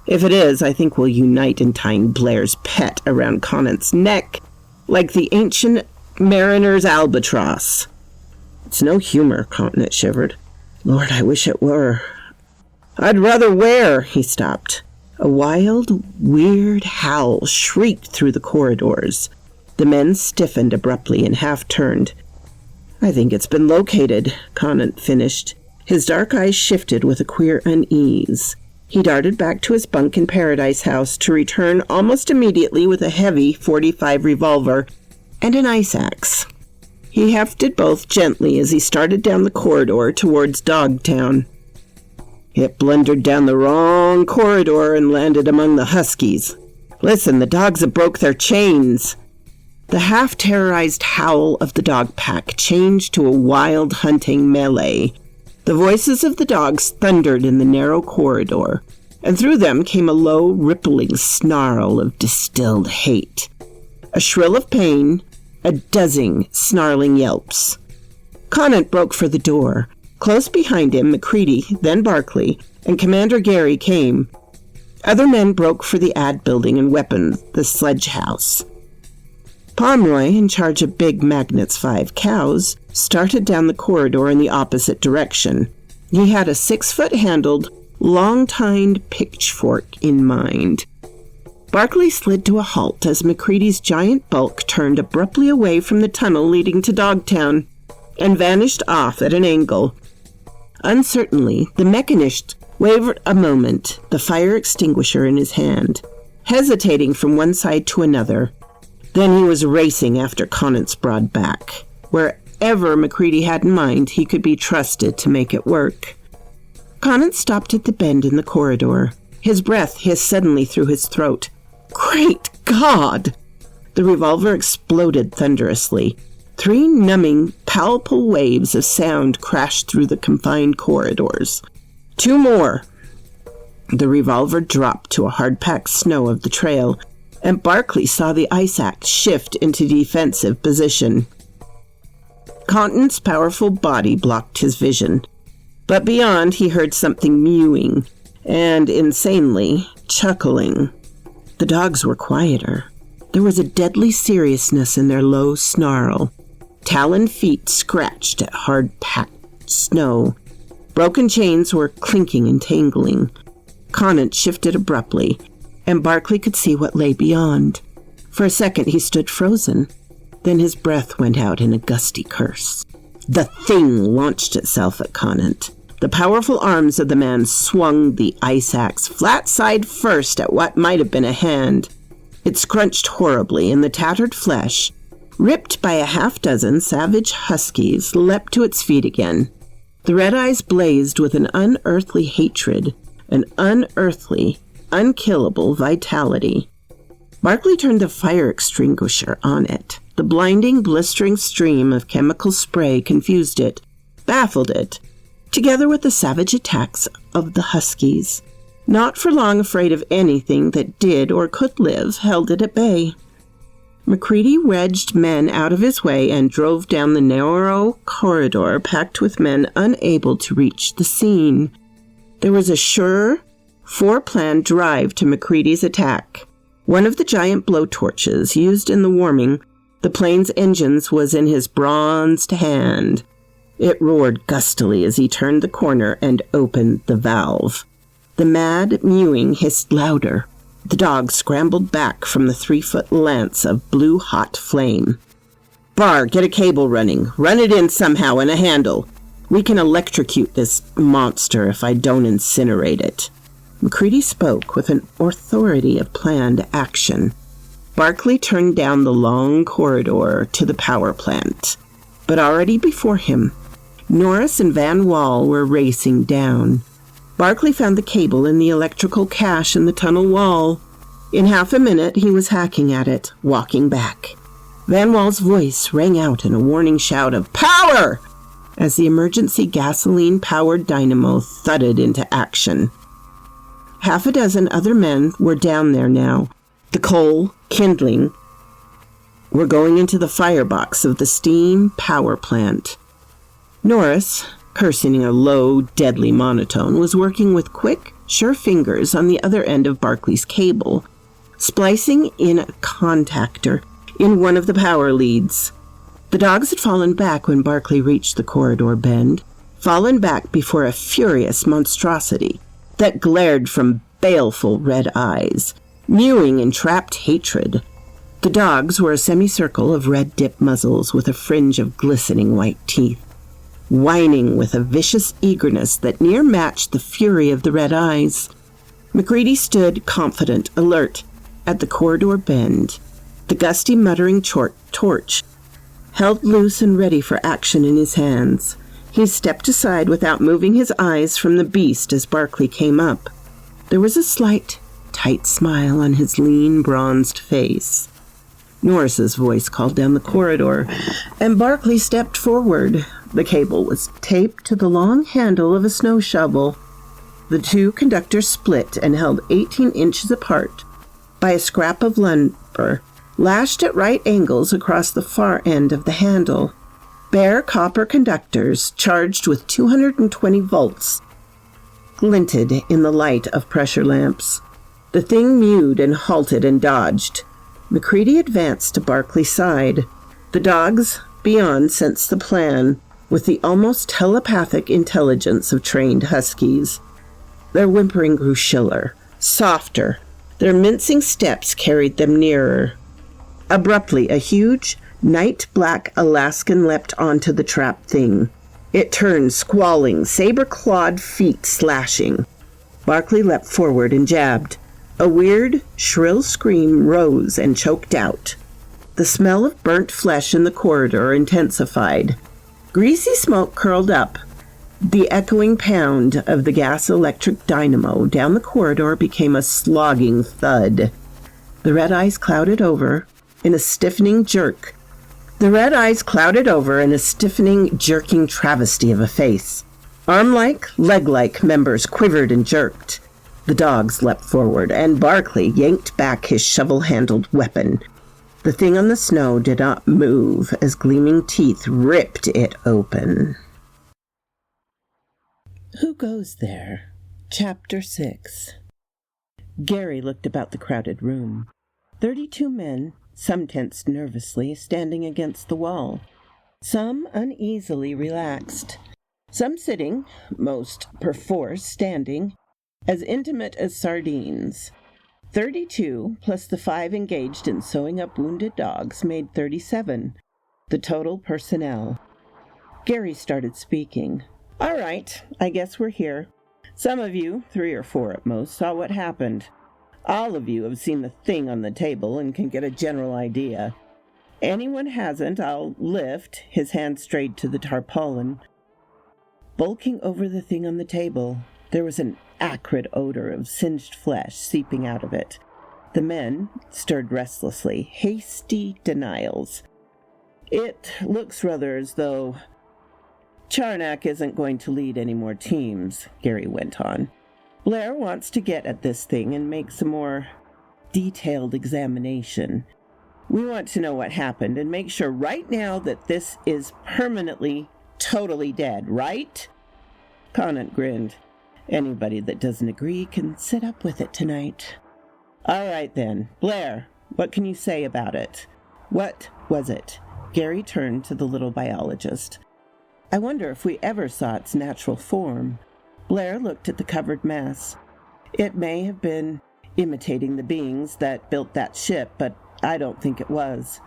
If it is, I think we'll unite in tying Blair's pet around Conant's neck, like the ancient mariner's albatross. It's no humor, Conant shivered. Lord, I wish it were. I'd rather wear, he stopped. A wild, weird howl shrieked through the corridors. The men stiffened abruptly and half-turned. I think it's been located, Conant finished. His dark eyes shifted with a queer unease. He darted back to his bunk in Paradise House to return almost immediately with a heavy .45 revolver and an ice axe. He hefted both gently as he started down the corridor towards Dogtown. It blundered down the wrong corridor and landed among the huskies. Listen, the dogs have broke their chains. The half-terrorized howl of the dog pack changed to a wild hunting melee. The voices of the dogs thundered in the narrow corridor, and through them came a low, rippling snarl of distilled hate. A shrill of pain, a dozen snarling yelps. Conant broke for the door. Close behind him, McCready, then Barclay, and Commander Gary came. Other men broke for the ad building and weaponed the sledge house. Pomeroy, in charge of Big Magnet's 5 cows, started down the corridor in the opposite direction. He had a 6-foot-handled, long-tined pitchfork in mind. Barkley slid to a halt as MacCready's giant bulk turned abruptly away from the tunnel leading to Dogtown and vanished off at an angle. Uncertainly, the mechanist wavered a moment, the fire extinguisher in his hand, hesitating from one side to another. Then he was racing after Conant's broad back. Wherever MacCready had in mind, he could be trusted to make it work. Conant stopped at the bend in the corridor. His breath hissed suddenly through his throat. Great God! The revolver exploded thunderously. 3 numbing, palpable waves of sound crashed through the confined corridors. 2 more. The revolver dropped to a hard-packed snow of the trail, and Barkley saw the ice axe shift into defensive position. Conant's powerful body blocked his vision, but beyond he heard something mewing and, insanely, chuckling. The dogs were quieter. There was a deadly seriousness in their low snarl. Taloned feet scratched at hard-packed snow. Broken chains were clinking and tangling. Conant shifted abruptly, and Barkley could see what lay beyond. For a second he stood frozen. Then his breath went out in a gusty curse. The thing launched itself at Conant. The powerful arms of the man swung the ice axe flat side first at what might have been a hand. It scrunched horribly, and the tattered flesh, ripped by a half-dozen savage huskies, leapt to its feet again. The red eyes blazed with an unearthly hatred, an unearthly, unkillable vitality. Barkley turned the fire extinguisher on it. The blinding, blistering stream of chemical spray confused it, baffled it, together with the savage attacks of the huskies. Not for long afraid of anything that did or could live, held it at bay. MacCready wedged men out of his way and drove down the narrow corridor packed with men unable to reach the scene. There was a sure, foreplanned drive to MacCready's attack. One of the giant blowtorches used in the warming the plane's engines was in his bronzed hand. It roared gustily as he turned the corner and opened the valve. The mad mewing hissed louder. The dog scrambled back from the 3-foot lance of blue-hot flame. Bar, get a cable running. Run it in somehow in a handle. We can electrocute this monster if I don't incinerate it. MacCready spoke with an authority of planned action. Barkley turned down the long corridor to the power plant, but already before him, Norris and Van Wall were racing down. Barkley found the cable in the electrical cache in the tunnel wall. In half a minute, he was hacking at it, walking back. Van Wall's voice rang out in a warning shout of "Power!" as the emergency gasoline-powered dynamo thudded into action. Half a dozen other men were down there now. The coal, kindling, were going into the firebox of the steam power plant. Norris, cursing in a low, deadly monotone, was working with quick, sure fingers on the other end of Barkley's cable, splicing in a contactor in one of the power leads. The dogs had fallen back when Barkley reached the corridor bend, fallen back before a furious monstrosity that glared from baleful red eyes, mewing in trapped hatred. The dogs were a semicircle of red-dipped muzzles with a fringe of glistening white teeth, whining with a vicious eagerness that near matched the fury of the red eyes. MacCready stood confident, alert, at the corridor bend, the gusty muttering torch held loose and ready for action in his hands. He stepped aside without moving his eyes from the beast as Barkley came up. There was a slight, tight smile on his lean, bronzed face. Norris's voice called down the corridor, and Barkley stepped forward. The cable was taped to the long handle of a snow shovel. The 2 conductors split and held 18 inches apart by a scrap of lumber, lashed at right angles across the far end of the handle. Bare copper conductors, charged with 220 volts, glinted in the light of pressure lamps. The thing mewed and halted and dodged. McCready advanced to Barclay's side. The dogs beyond sensed the plan with the almost telepathic intelligence of trained huskies. Their whimpering grew shriller, softer. Their mincing steps carried them nearer. Abruptly, a huge, night-black Alaskan leapt onto the trapped thing. It turned, squalling, saber-clawed feet slashing. Barclay leapt forward and jabbed. A weird, shrill scream rose and choked out. The smell of burnt flesh in the corridor intensified. Greasy smoke curled up. The echoing pound of the gas-electric dynamo down the corridor became a slogging thud. The red eyes clouded over in a stiffening, jerking travesty of a face. Arm-like, leg-like members quivered and jerked. The dogs leapt forward, and Barclay yanked back his shovel-handled weapon. The thing on the snow did not move as gleaming teeth ripped it open. Who goes there? Chapter 6. Gary looked about the crowded room. 32 men, some tensed nervously, standing against the wall. Some uneasily relaxed. Some sitting, most perforce standing, as intimate as sardines. 32, plus the 5 engaged in sewing up wounded dogs, made 37, the total personnel. Gary started speaking. "All right, I guess we're here. Some of you, 3 or 4 at most, saw what happened. All of you have seen the thing on the table and can get a general idea. Anyone hasn't, I'll lift," his hand strayed to the tarpaulin. Bulking over the thing on the table, there was an acrid odor of singed flesh seeping out of it. The men stirred restlessly, hasty denials. "It looks rather as though Charnock isn't going to lead any more teams," Gary went on. "Blair wants to get at this thing and make some more detailed examination. We want to know what happened and make sure right now that this is permanently, totally dead, right?" Conant grinned. "Anybody that doesn't agree can sit up with it tonight." "All right then. Blair, what can you say about it? What was it?" Gary turned to the little biologist. "I wonder if we ever saw its natural form." Blair looked at the covered mass. "It may have been imitating the beings that built that ship, but I don't think it was.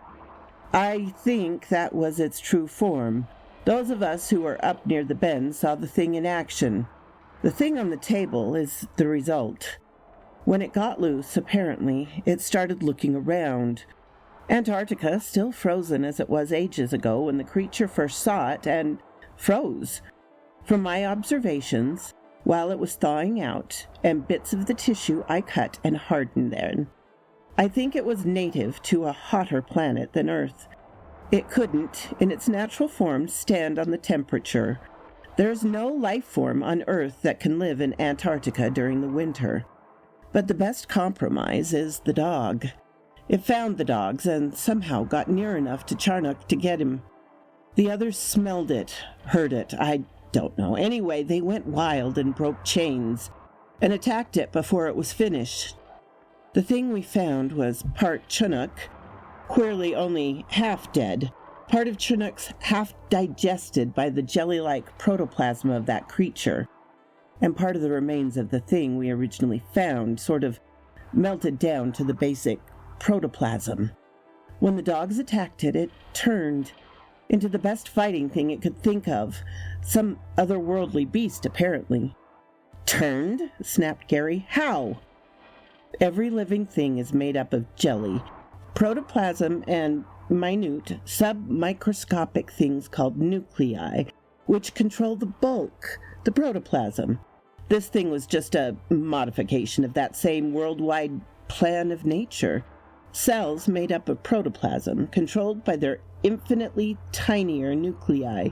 I think that was its true form. Those of us who were up near the bend saw the thing in action. The thing on the table is the result. When it got loose, apparently, it started looking around. Antarctica, still frozen as it was ages ago when the creature first saw it, and froze. From my observations, while it was thawing out, and bits of the tissue I cut and hardened then, I think it was native to a hotter planet than Earth. It couldn't, in its natural form, stand on the temperature. There's no life form on Earth that can live in Antarctica during the winter. But the best compromise is the dog. It found the dogs and somehow got near enough to Charnock to get him. The others smelled it, heard it, I don't know. Anyway, they went wild and broke chains and attacked it before it was finished. The thing we found was part Chinook, queerly only half dead. Part of Chinook's half digested by the jelly-like protoplasm of that creature, and part of the remains of the thing we originally found sort of melted down to the basic protoplasm. When the dogs attacked it, it turned into the best fighting thing it could think of, some otherworldly beast, apparently." "Turned?" snapped Gary. "How?" "Every living thing is made up of jelly, protoplasm, and minute, submicroscopic things called nuclei, which control the bulk, the protoplasm. This thing was just a modification of that same worldwide plan of nature. Cells made up of protoplasm, controlled by their infinitely tinier nuclei.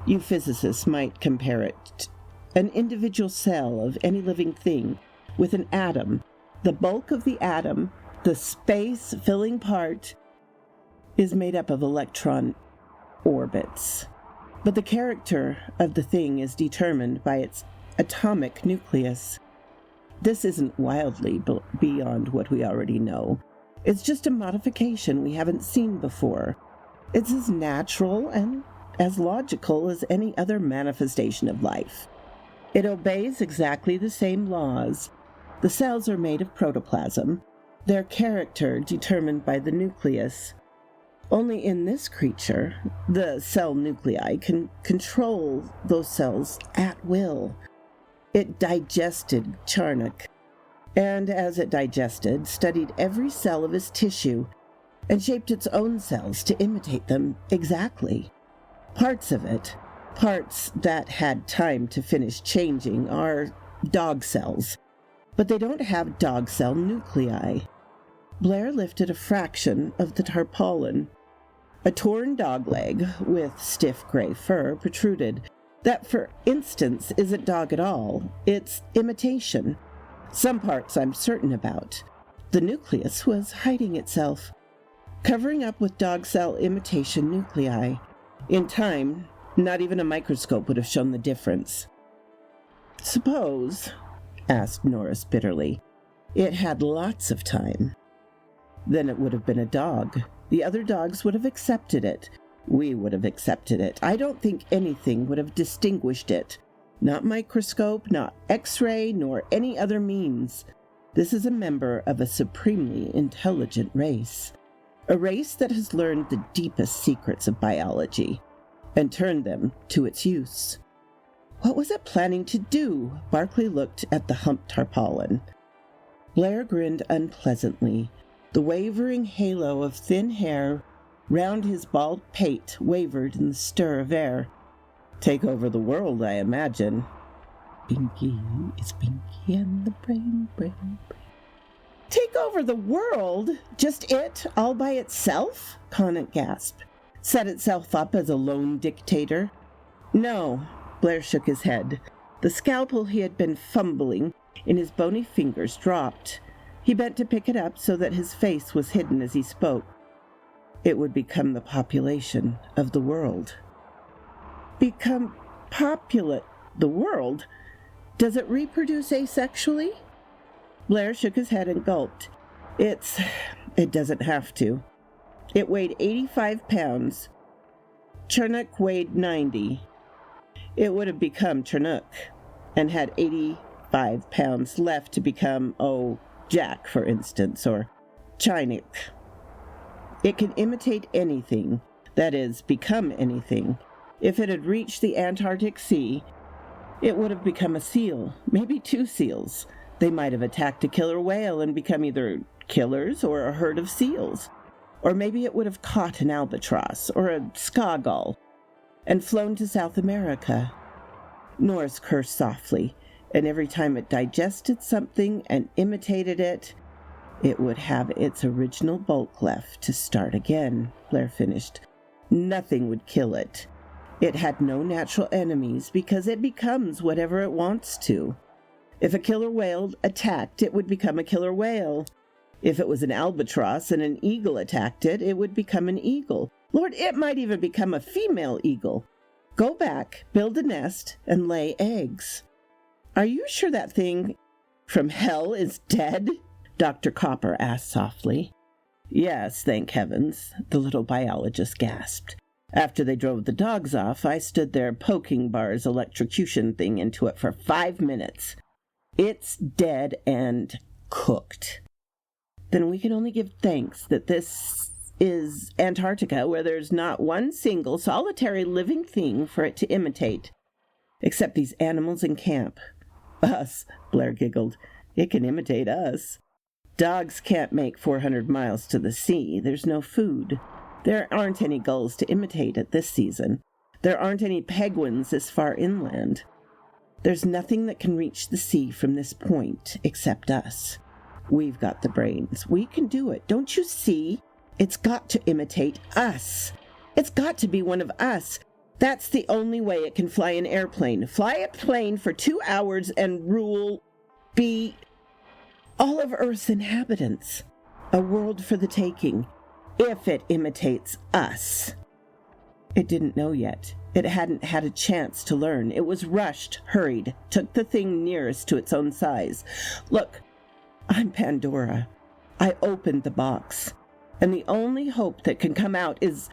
You physicists might compare it to an individual cell of any living thing with an atom. The bulk of the atom, the space-filling part, is made up of electron orbits. But the character of the thing is determined by its atomic nucleus. This isn't wildly beyond what we already know. It's just a modification we haven't seen before. It's as natural and as logical as any other manifestation of life. It obeys exactly the same laws. The cells are made of protoplasm, their character determined by the nucleus. Only in this creature, the cell nuclei can control those cells at will. It digested Charnock, and as it digested, studied every cell of his tissue and shaped its own cells to imitate them exactly. Parts of it, parts that had time to finish changing, are dog cells, but they don't have dog cell nuclei. Blair lifted a fraction of the tarpaulin. A torn dog leg with stiff gray fur protruded. That, for instance, isn't dog at all. It's imitation. Some parts I'm certain about. The nucleus was hiding itself, covering up with dog cell imitation nuclei. In time, not even a microscope would have shown the difference. Suppose, asked Norris bitterly, it had lots of time. Then it would have been a dog. The other dogs would have accepted it. We would have accepted it. I don't think anything would have distinguished it. Not microscope, not X-ray, nor any other means. This is a member of a supremely intelligent race. A race that has learned the deepest secrets of biology and turned them to its use. What was it planning to do? Barclay looked at the humped tarpaulin. Blair grinned unpleasantly. The wavering halo of thin hair round his bald pate wavered in the stir of air. Take over the world, I imagine. Pinky is Pinky and the brain. Take over the world? Just it, all by itself? Conant gasped. Set itself up as a lone dictator? No, Blair shook his head. The scalpel he had been fumbling in his bony fingers dropped. He bent to pick it up so that his face was hidden as he spoke. It would become the population of the world. Become populate the world? Does it reproduce asexually? Blair shook his head and gulped. It doesn't have to. It weighed 85 pounds. Charnock weighed 90. It would have become Charnock and had 85 pounds left to become, Jack, for instance, or Chinik. It can imitate anything, that is, become anything. If it had reached the Antarctic Sea, it would have become a seal, maybe 2 seals. They might have attacked a killer whale and become either killers or a herd of seals. Or maybe it would have caught an albatross or a ska gull and flown to South America. Norris cursed softly, and every time it digested something and imitated it, it would have its original bulk left to start again, Blair finished. Nothing would kill it. It had no natural enemies because it becomes whatever it wants to. If a killer whale attacked, it would become a killer whale. If it was an albatross and an eagle attacked it, it would become an eagle. Lord, it might even become a female eagle. Go back, build a nest, and lay eggs. Are you sure that thing from hell is dead? Dr. Copper asked softly. Yes, thank heavens, the little biologist gasped. After they drove the dogs off, I stood there poking Barr's electrocution thing into it for 5 minutes. It's dead and cooked. Then we can only give thanks that this is Antarctica, where there's not one single solitary living thing for it to imitate, except these animals in camp. Us, Blair giggled. It can imitate us. Dogs can't make 400 miles to the sea. There's no food. There aren't any gulls to imitate at this season. There aren't any penguins this far inland. There's nothing that can reach the sea from this point except us. We've got the brains. We can do it. Don't you see? It's got to imitate us. It's got to be one of us. That's the only way it can fly an airplane. Fly a plane for 2 hours and be all of Earth's inhabitants. A world for the taking, if it imitates us. It didn't know yet. It hadn't had a chance to learn. It was rushed, hurried, took the thing nearest to its own size. Look, I'm Pandora. I opened the box, and the only hope that can come out is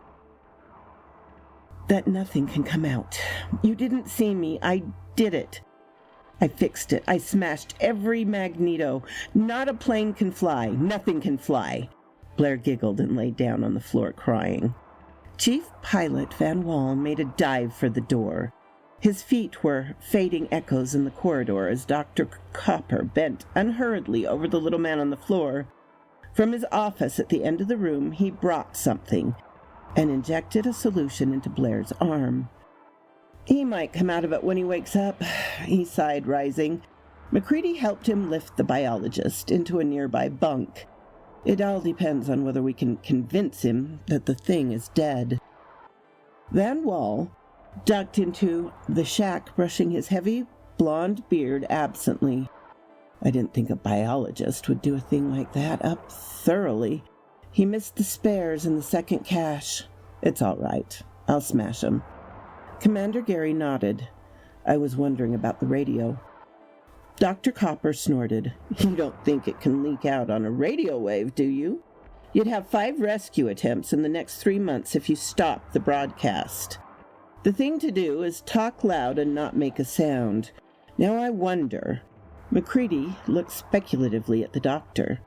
that nothing can come out. You didn't see me. I did it. I fixed it. I smashed every magneto. Not a plane can fly. Nothing can fly. Blair giggled and lay down on the floor crying. Chief Pilot Van Wall made a dive for the door. His feet were fading echoes in the corridor as Dr. Copper bent unhurriedly over the little man on the floor. From his office at the end of the room, he brought something and injected a solution into Blair's arm. He might come out of it when he wakes up, he sighed, rising. McCready helped him lift the biologist into a nearby bunk. It all depends on whether we can convince him that the thing is dead. Van Wall ducked into the shack, brushing his heavy blonde beard absently. I didn't think a biologist would do a thing like that up thoroughly. He missed the spares in the second cache. It's all right. I'll smash 'em. Commander Gary nodded. I was wondering about the radio. Dr. Copper snorted. You don't think it can leak out on a radio wave, do you? You'd have 5 rescue attempts in the next 3 months if you stopped the broadcast. The thing to do is talk loud and not make a sound. Now I wonder. McCready looked speculatively at the doctor.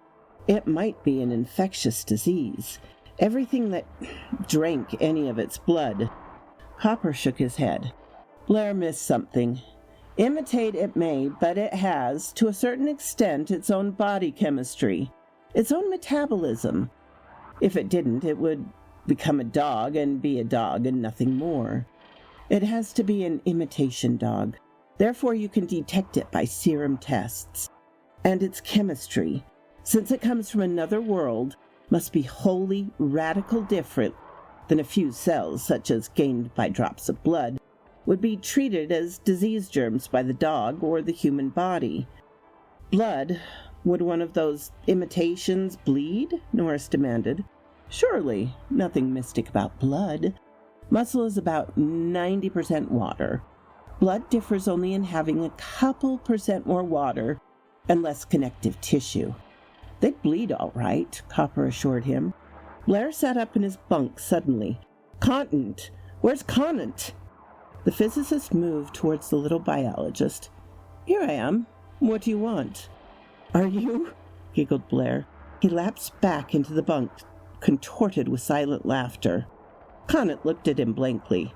It might be an infectious disease. Everything that drank any of its blood. Copper shook his head. Blair missed something. Imitate it may, but it has, to a certain extent, its own body chemistry, its own metabolism. If it didn't, it would become a dog and be a dog and nothing more. It has to be an imitation dog. Therefore, you can detect it by serum tests. And its chemistry, since it comes from another world, must be wholly radical different than a few cells, such as gained by drops of blood, would be treated as disease germs by the dog or the human body. Blood? Would one of those imitations bleed? Norris demanded. Surely, nothing mystic about blood. Muscle is about 90% water. Blood differs only in having a couple percent more water and less connective tissue. They'd bleed all right, Copper assured him. Blair sat up in his bunk suddenly. Conant! Where's Conant? The physicist moved towards the little biologist. Here I am. What do you want? Are you? Giggled Blair. He lapsed back into the bunk, contorted with silent laughter. Conant looked at him blankly.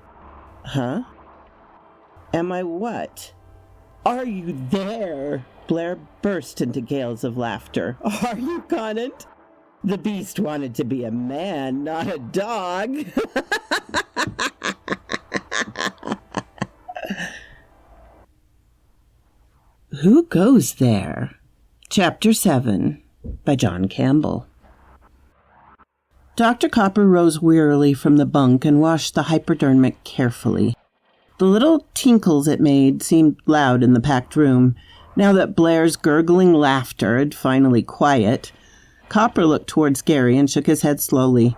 Huh? Am I what? Are you there? Blair burst into gales of laughter. Are you, Conant? The beast wanted to be a man, not a dog. Who Goes There? Chapter 7 by John Campbell. Dr. Copper rose wearily from the bunk and washed the hypodermic carefully. The little tinkles it made seemed loud in the packed room. Now that Blair's gurgling laughter had finally quiet, Copper looked towards Gary and shook his head slowly.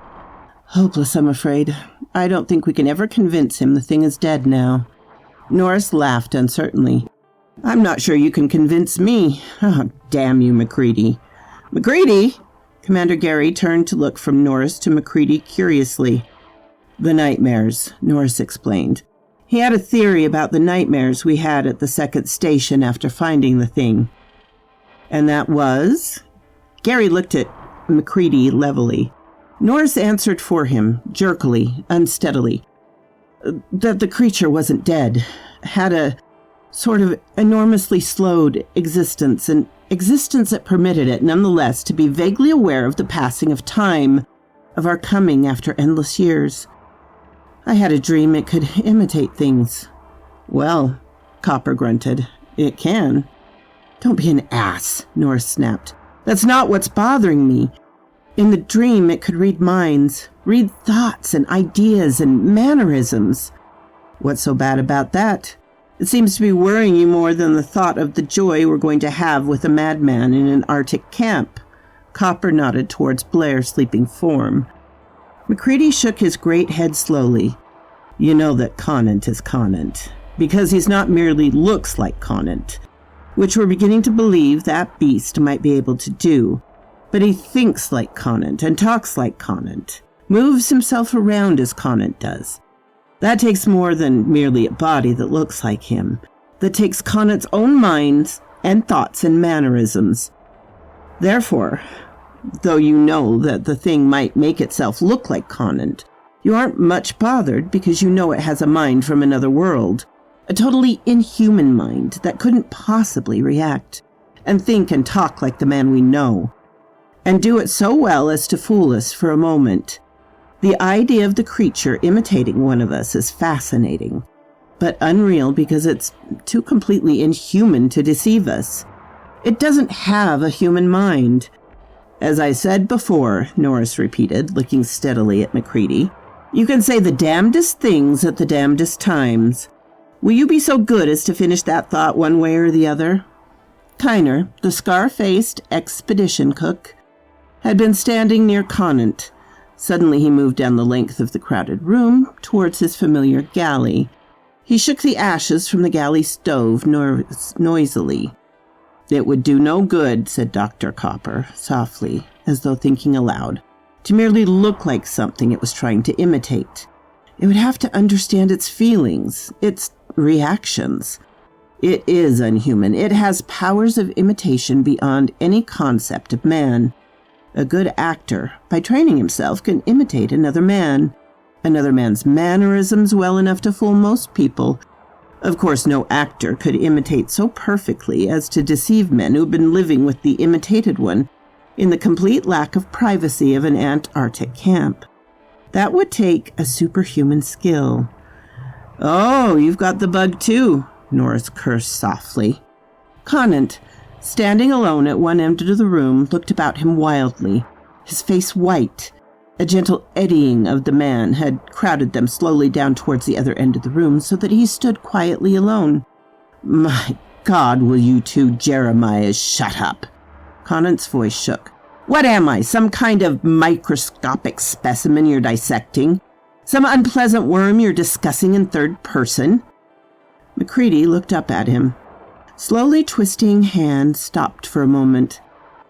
Hopeless, I'm afraid. I don't think we can ever convince him the thing is dead now. Norris laughed uncertainly. I'm not sure you can convince me. Oh, damn you, McCready. McCready? Commander Gary turned to look from Norris to McCready curiously. The nightmares, Norris explained. He had a theory about the nightmares we had at the second station after finding the thing. And that was? Gary looked at McCready levelly. Norris answered for him, jerkily, unsteadily. That the creature wasn't dead. Had a sort of enormously slowed existence, an existence that permitted it, nonetheless, to be vaguely aware of the passing of time, of our coming after endless years. I had a dream it could imitate things. Well, Copper grunted, it can. Don't be an ass, Norris snapped. That's not what's bothering me. In the dream, it could read minds, read thoughts and ideas and mannerisms. What's so bad about that? It seems to be worrying you more than the thought of the joy we're going to have with a madman in an Arctic camp. Copper nodded towards Blair's sleeping form. McCready shook his great head slowly. You know that Conant is Conant, because he's not merely looks like Conant, which we're beginning to believe that beast might be able to do. but he thinks like Conant and talks like Conant, moves himself around as Conant does. That takes more than merely a body that looks like him. That takes Conant's own minds and thoughts and mannerisms. Therefore, though you know that the thing might make itself look like Conant, you aren't much bothered because you know it has a mind from another world, a totally inhuman mind that couldn't possibly react and think and talk like the man we know, and do it so well as to fool us for a moment. The idea of the creature imitating one of us is fascinating, but unreal because it's too completely inhuman to deceive us. It doesn't have a human mind. As I said before, Norris repeated, looking steadily at Macready, you can say the damnedest things at the damnedest times. Will you be so good as to finish that thought one way or the other? Kiner, the scar-faced expedition cook, had been standing near Conant. Suddenly he moved down the length of the crowded room towards his familiar galley. He shook the ashes from the galley stove noisily. It would do no good, said Dr. Copper, softly, as though thinking aloud, to merely look like something it was trying to imitate. It would have to understand its feelings, its reactions. It is unhuman. It has powers of imitation beyond any concept of man. A good actor, by training himself, can imitate another man's mannerisms well enough to fool most people. Of course, no actor could imitate so perfectly as to deceive men who've been living with the imitated one in the complete lack of privacy of an Antarctic camp. That would take a superhuman skill. Oh, you've got the bug too, Norris cursed softly. Conant, standing alone at one end of the room, looked about him wildly, his face white. A gentle eddying of the man had crowded them slowly down towards the other end of the room so that he stood quietly alone. My God, will you two Jeremiahs shut up? Conant's voice shook. What am I, some kind of microscopic specimen you're dissecting? Some unpleasant worm you're discussing in third person? Macready looked up at him. Slowly twisting hand stopped for a moment.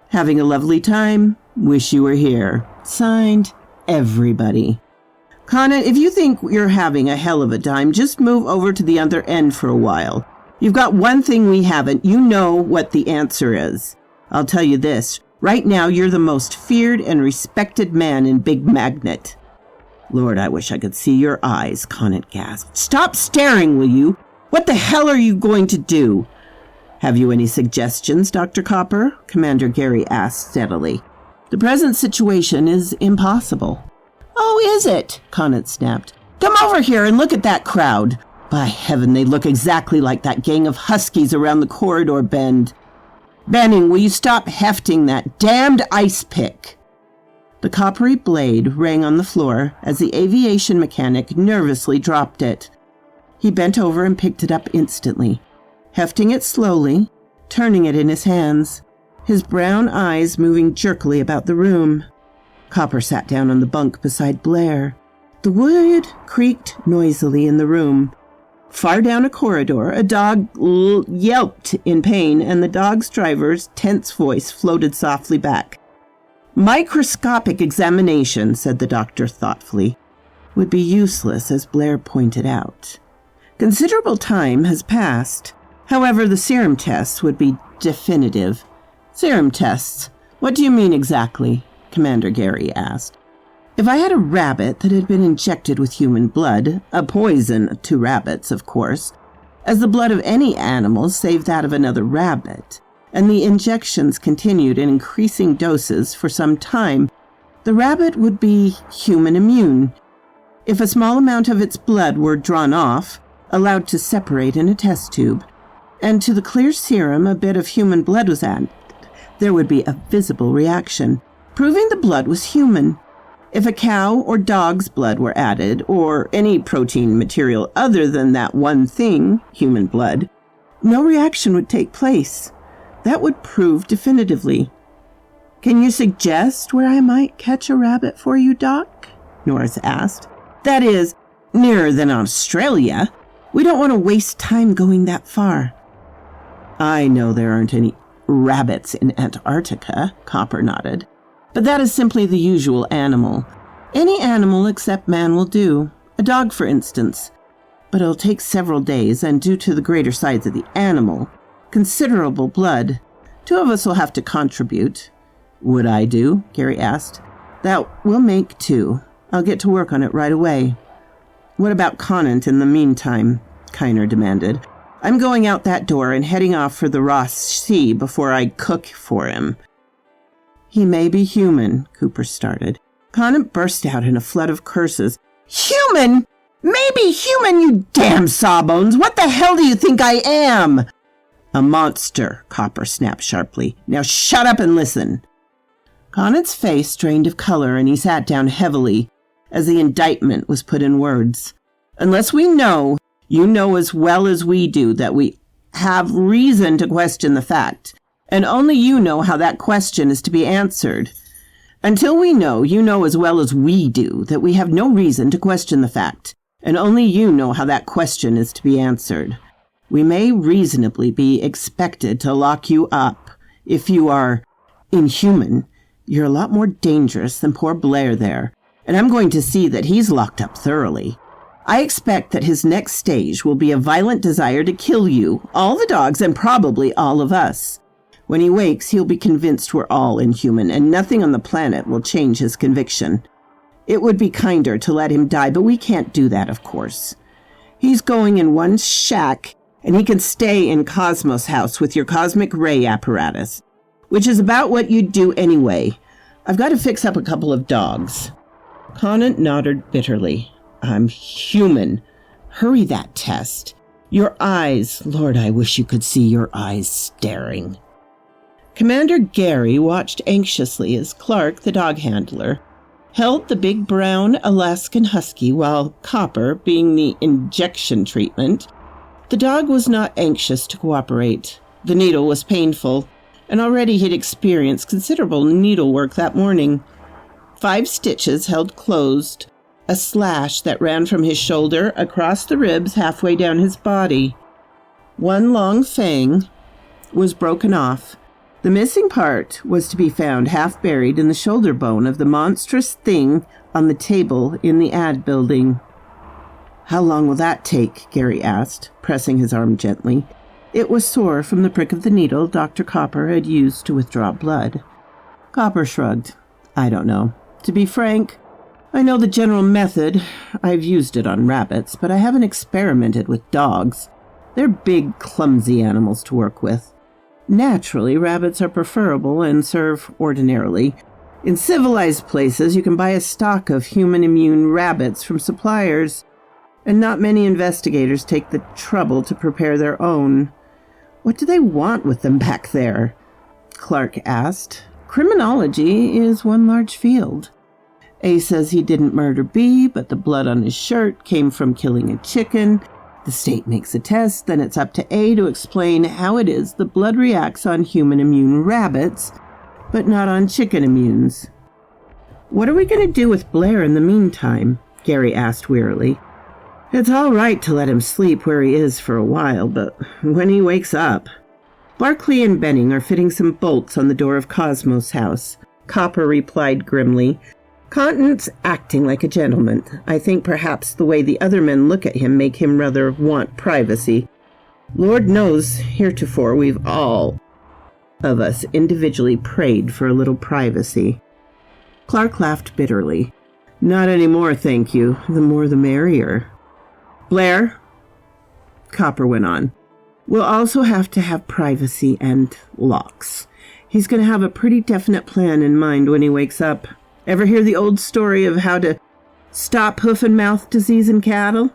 Having a lovely time. Wish you were here. Signed, everybody. Conant, if you think you're having a hell of a time, just move over to the other end for a while. You've got one thing we haven't. You know what the answer is. I'll tell you this. Right now, you're the most feared and respected man in Big Magnet. Lord, I wish I could see your eyes, Conant gasped. Stop staring, will you? What the hell are you going to do? Have you any suggestions, Dr. Copper? Commander Gary asked steadily. The present situation is impossible. Oh, is it? Conant snapped. Come over here and look at that crowd. By heaven, they look exactly like that gang of huskies around the corridor bend. Banning, will you stop hefting that damned ice pick? The coppery blade rang on the floor as the aviation mechanic nervously dropped it. He bent over and picked it up instantly, hefting it slowly, turning it in his hands, his brown eyes moving jerkily about the room. Copper sat down on the bunk beside Blair. The wood creaked noisily in the room. Far down a corridor, a dog yelped in pain, and the dog's driver's tense voice floated softly back. Microscopic examination, said the doctor thoughtfully, would be useless, as Blair pointed out. Considerable time has passed. However, the serum tests would be definitive. Serum tests? What do you mean exactly? Commander Gary asked. If I had a rabbit that had been injected with human blood, a poison to rabbits, of course, as the blood of any animal save that of another rabbit, and the injections continued in increasing doses for some time, the rabbit would be human immune. If a small amount of its blood were drawn off, allowed to separate in a test tube, and to the clear serum a bit of human blood was added, there would be a visible reaction, proving the blood was human. If a cow or dog's blood were added, or any protein material other than that one thing, human blood, no reaction would take place. That would prove definitively. Can you suggest where I might catch a rabbit for you, Doc? Norris asked. That is, nearer than Australia. We don't want to waste time going that far. I know there aren't any rabbits in Antarctica, Copper nodded. But that is simply the usual animal. Any animal except man will do. A dog, for instance. But it'll take several days, and due to the greater size of the animal, considerable blood. 2 of us will have to contribute. Would I do? Gary asked. That will make 2. I'll get to work on it right away. What about Conant in the meantime? Kiner demanded. I'm going out that door and heading off for the Ross Sea before I cook for him. He may be human, Cooper started. Conant burst out in a flood of curses. Human? Maybe human, you damn sawbones! What the hell do you think I am? A monster, Copper snapped sharply. Now shut up and listen. Conant's face drained of color, and he sat down heavily as the indictment was put in words. Unless we know, you know as well as we do, that we have reason to question the fact, and only you know how that question is to be answered. Until we know, you know as well as we do, that we have no reason to question the fact, and only you know how that question is to be answered. We may reasonably be expected to lock you up. If you are inhuman, you're a lot more dangerous than poor Blair there, and I'm going to see that he's locked up thoroughly. I expect that his next stage will be a violent desire to kill you, all the dogs, and probably all of us. When he wakes, he'll be convinced we're all inhuman, and nothing on the planet will change his conviction. It would be kinder to let him die, but we can't do that, of course. He's going in one shack, and he can stay in Cosmos House with your cosmic ray apparatus, which is about what you'd do anyway. I've got to fix up a couple of dogs. Conant nodded bitterly. I'm human. Hurry that test. Your eyes, Lord, I wish you could see your eyes staring. Commander Gary watched anxiously as Clark, the dog handler, held the big brown Alaskan husky while Copper, being the injection treatment. The dog was not anxious to cooperate. The needle was painful, and already he'd experienced considerable needlework that morning. 5 stitches held closed, a slash that ran from his shoulder across the ribs halfway down his body. 1 long fang was broken off. The missing part was to be found half buried in the shoulder bone of the monstrous thing on the table in the ad building. How long will that take? Gary asked, pressing his arm gently. It was sore from the prick of the needle Dr. Copper had used to withdraw blood. Copper shrugged. I don't know. To be frank, I know the general method. I've used it on rabbits, but I haven't experimented with dogs. They're big, clumsy animals to work with. Naturally, rabbits are preferable and serve ordinarily. In civilized places, you can buy a stock of human immune rabbits from suppliers, and not many investigators take the trouble to prepare their own. What do they want with them back there? Clark asked. Criminology is one large field. A says he didn't murder B, but the blood on his shirt came from killing a chicken. The state makes a test, then it's up to A to explain how it is the blood reacts on human immune rabbits, but not on chicken immunes. What are we going to do with Blair in the meantime? Gary asked wearily. It's all right to let him sleep where he is for a while, but when he wakes up... Barclay and Benning are fitting some bolts on the door of Cosmos House, Copper replied grimly. Conant's acting like a gentleman. I think perhaps the way the other men look at him make him rather want privacy. Lord knows, heretofore we've all of us individually prayed for a little privacy. Clark laughed bitterly. Not any more, thank you. The more the merrier. Blair, Copper went on, we'll also have to have privacy and locks. He's going to have a pretty definite plan in mind when he wakes up. Ever hear the old story of how to stop hoof and mouth disease in cattle?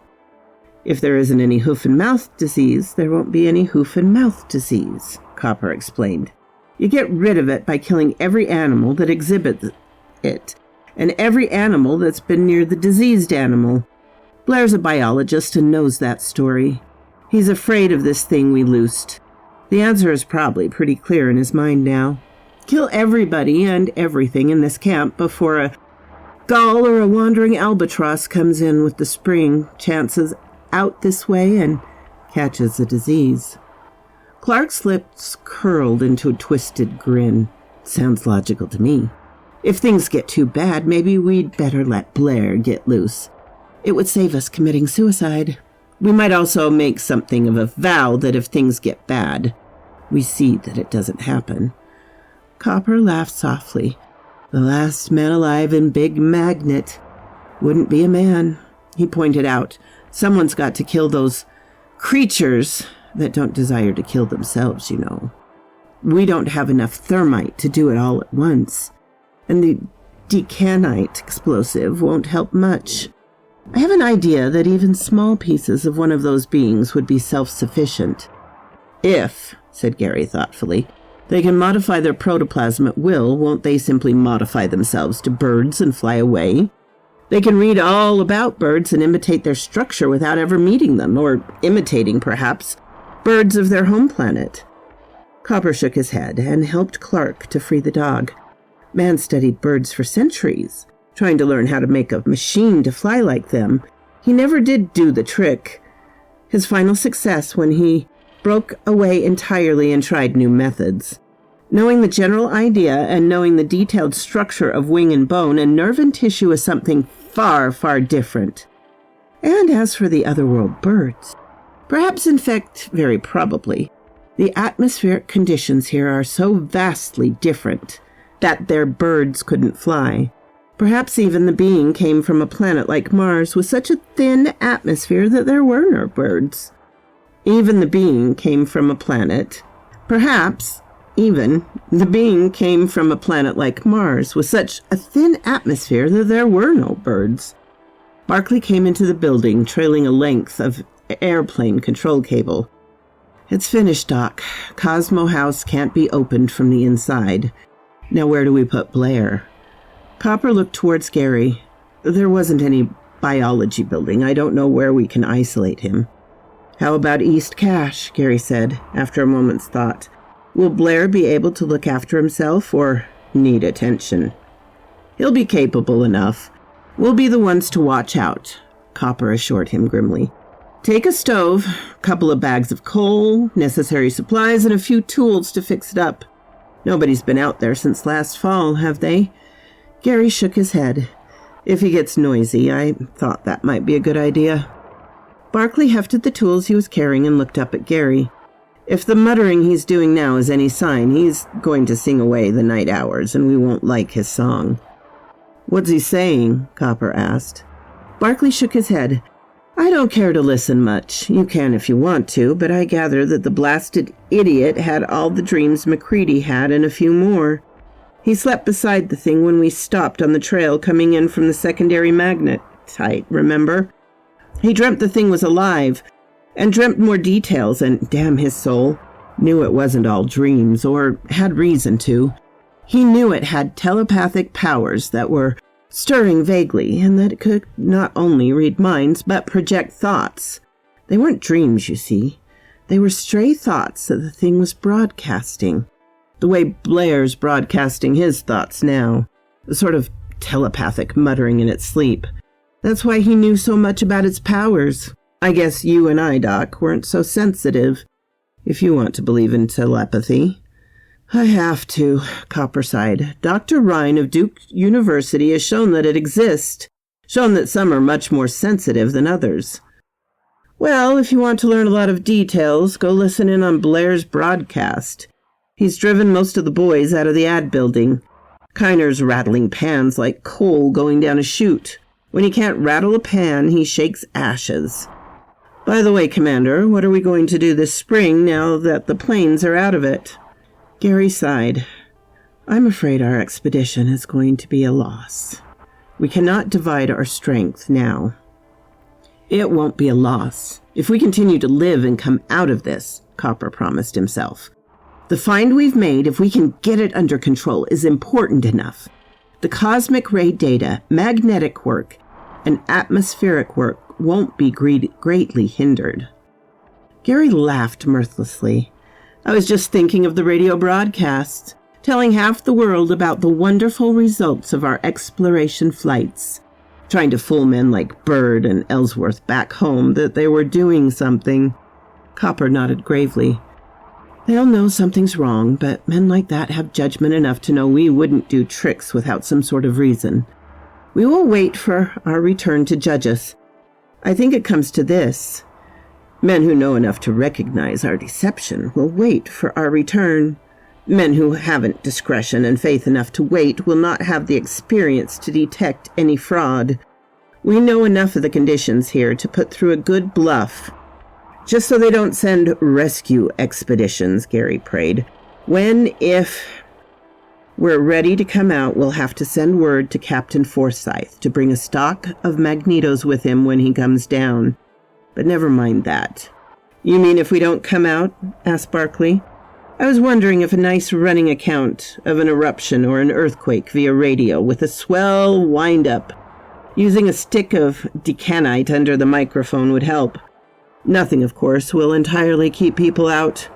If there isn't any hoof and mouth disease, there won't be any hoof and mouth disease, Copper explained. You get rid of it by killing every animal that exhibits it, and every animal that's been near the diseased animal. Blair's a biologist and knows that story. He's afraid of this thing we loosed. The answer is probably pretty clear in his mind now. Kill everybody and everything in this camp before a gull or a wandering albatross comes in with the spring, chances out this way, and catches the disease. Clark's lips curled into a twisted grin. Sounds logical to me. If things get too bad, maybe we'd better let Blair get loose. It would save us committing suicide. We might also make something of a vow that if things get bad, we see that it doesn't happen. Copper laughed softly. The last man alive in Big Magnet wouldn't be a man, he pointed out. Someone's got to kill those creatures that don't desire to kill themselves, you know. We don't have enough thermite to do it all at once, and the decanite explosive won't help much. I have an idea that even small pieces of one of those beings would be self-sufficient. If, said Gary thoughtfully, they can modify their protoplasm at will, won't they simply modify themselves to birds and fly away? They can read all about birds and imitate their structure without ever meeting them, or imitating, perhaps, birds of their home planet. Copper shook his head and helped Clark to free the dog. Man studied birds for centuries, trying to learn how to make a machine to fly like them. He never did do the trick. His final success when he broke away entirely and tried new methods. Knowing the general idea and knowing the detailed structure of wing and bone and nerve and tissue is something far, far different. And as for the otherworld birds, perhaps, in fact, very probably, the atmospheric conditions here are so vastly different that their birds couldn't fly. Perhaps even the being came from a planet like Mars with such a thin atmosphere that there were no birds. Even the being came from a planet. Perhaps even the being came from a planet like Mars with such a thin atmosphere that there were no birds. Barkley came into the building, trailing a length of airplane control cable. It's finished, Doc. Cosmo House can't be opened from the inside. Now where do we put Blair? Copper looked towards Gary. There wasn't any biology building. I don't know where we can isolate him. How about East Cache? Gary said, after a moment's thought. Will Blair be able to look after himself or need attention? He'll be capable enough. We'll be the ones to watch out, Copper assured him grimly. Take a stove, a couple of bags of coal, necessary supplies, and a few tools to fix it up. Nobody's been out there since last fall, have they? Gary shook his head. If he gets noisy, I thought that might be a good idea. Barkley hefted the tools he was carrying and looked up at Gary. If the muttering he's doing now is any sign, he's going to sing away the night hours, and we won't like his song. What's he saying? Copper asked. Barkley shook his head. I don't care to listen much. You can if you want to, but I gather that the blasted idiot had all the dreams McCready had and a few more. He slept beside the thing when we stopped on the trail coming in from the secondary magnetite, remember? He dreamt the thing was alive, and dreamt more details, and damn his soul, knew it wasn't all dreams, or had reason to. He knew it had telepathic powers that were stirring vaguely, and that it could not only read minds, but project thoughts. They weren't dreams, you see. They were stray thoughts that the thing was broadcasting. The way Blair's broadcasting his thoughts now. A sort of telepathic muttering in its sleep. That's why he knew so much about its powers. I guess you and I, Doc, weren't so sensitive, if you want to believe in telepathy. I have to, Copper sighed. Dr. Rhine of Duke University has shown that it exists, shown that some are much more sensitive than others. Well, if you want to learn a lot of details, go listen in on Blair's broadcast. He's driven most of the boys out of the ad building. Kiner's rattling pans like coal going down a chute. When he can't rattle a pan, he shakes ashes. By the way, Commander, what are we going to do this spring now that the planes are out of it? Gary sighed. I'm afraid our expedition is going to be a loss. We cannot divide our strength now. It won't be a loss. If we continue to live and come out of this, Copper promised himself. The find we've made, if we can get it under control, is important enough. The cosmic ray data, magnetic work, and atmospheric work won't be greatly hindered. Gary laughed mirthlessly. I was just thinking of the radio broadcasts, telling half the world about the wonderful results of our exploration flights, trying to fool men like Bird and Ellsworth back home that they were doing something. Copper nodded gravely. They'll know something's wrong, but men like that have judgment enough to know we wouldn't do tricks without some sort of reason. We will wait for our return to judge us. I think it comes to this. Men who know enough to recognize our deception will wait for our return. Men who haven't discretion and faith enough to wait will not have the experience to detect any fraud. We know enough of the conditions here to put through a good bluff. Just so they don't send rescue expeditions, Gary prayed. If we're ready to come out, we'll have to send word to Captain Forsyth to bring a stock of magnetos with him when he comes down. But never mind that. You mean if we don't come out? Asked Barclay. I was wondering if a nice running account of an eruption or an earthquake via radio with a swell wind-up using a stick of decanite under the microphone would help. Nothing, of course, will entirely keep people out.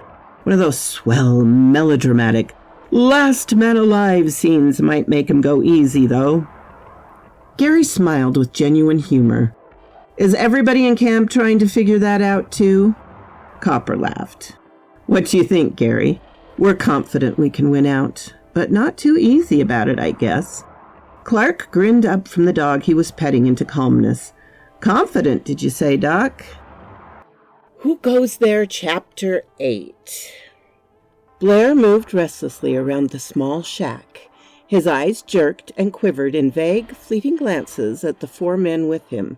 One of those swell, melodramatic, last man alive scenes might make 'em go easy, though. Gary smiled with genuine humor. Is everybody in camp trying to figure that out, too? Copper laughed. What do you think, Gary? We're confident we can win out, but not too easy about it, I guess. Clark grinned up from the dog he was petting into calmness. Confident, did you say, Doc? Who Goes There, Chapter 8. Blair moved restlessly around the small shack. His eyes jerked and quivered in vague, fleeting glances at the 4 men with him.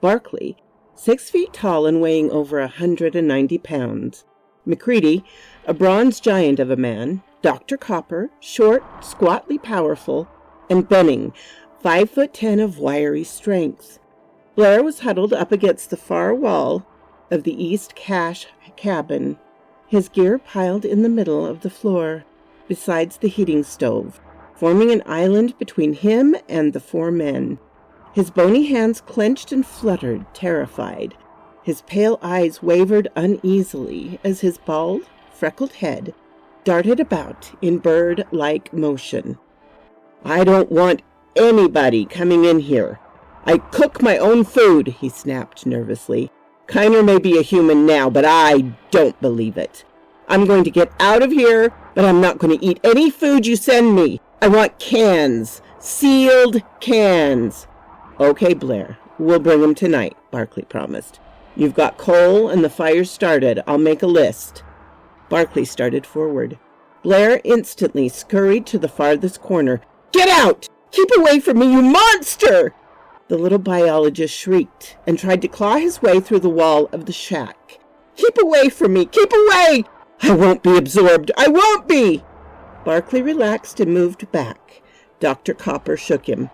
Barclay, 6 feet tall and weighing over 190 pounds. McCready, a bronze giant of a man. Dr. Copper, short, squatly powerful. And Benning, 5'10" of wiry strength. Blair was huddled up against the far wall of the East Cache cabin, his gear piled in the middle of the floor, besides the heating stove, forming an island between him and the 4 men. His bony hands clenched and fluttered, terrified. His pale eyes wavered uneasily as his bald, freckled head darted about in bird-like motion. I don't want anybody coming in here. I cook my own food, he snapped nervously. Kiner may be a human now, but I don't believe it. I'm going to get out of here, but I'm not going to eat any food you send me. I want cans. Sealed cans. Okay, Blair. We'll bring them tonight, Barclay promised. You've got coal and the fire's started. I'll make a list. Barclay started forward. Blair instantly scurried to the farthest corner. Get out! Keep away from me, you monster! The little biologist shrieked and tried to claw his way through the wall of the shack. Keep away from me! Keep away! I won't be absorbed! I won't be! Barclay relaxed and moved back. Dr. Copper shook him.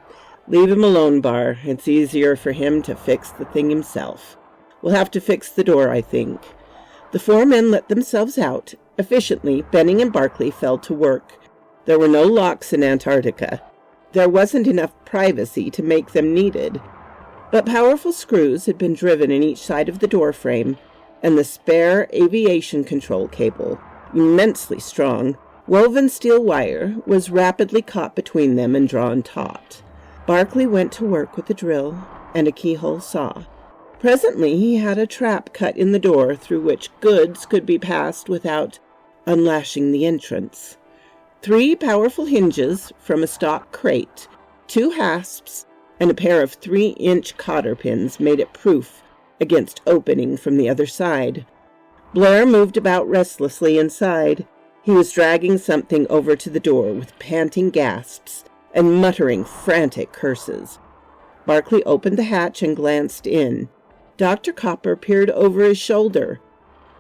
Leave him alone, Bar. It's easier for him to fix the thing himself. We'll have to fix the door, I think. The 4 men let themselves out. Efficiently, Benning and Barclay fell to work. There were no locks in Antarctica. There wasn't enough privacy to make them needed. But powerful screws had been driven in each side of the door frame, and the spare aviation control cable, immensely strong, woven steel wire, was rapidly caught between them and drawn taut. Barclay went to work with a drill and a keyhole saw. Presently he had a trap cut in the door through which goods could be passed without unlashing the entrance. 3 powerful hinges from a stock crate, 2 hasps, and a pair of 3-inch cotter pins made it proof against opening from the other side. Blair moved about restlessly inside. He was dragging something over to the door with panting gasps and muttering frantic curses. Barclay opened the hatch and glanced in. Dr. Copper peered over his shoulder.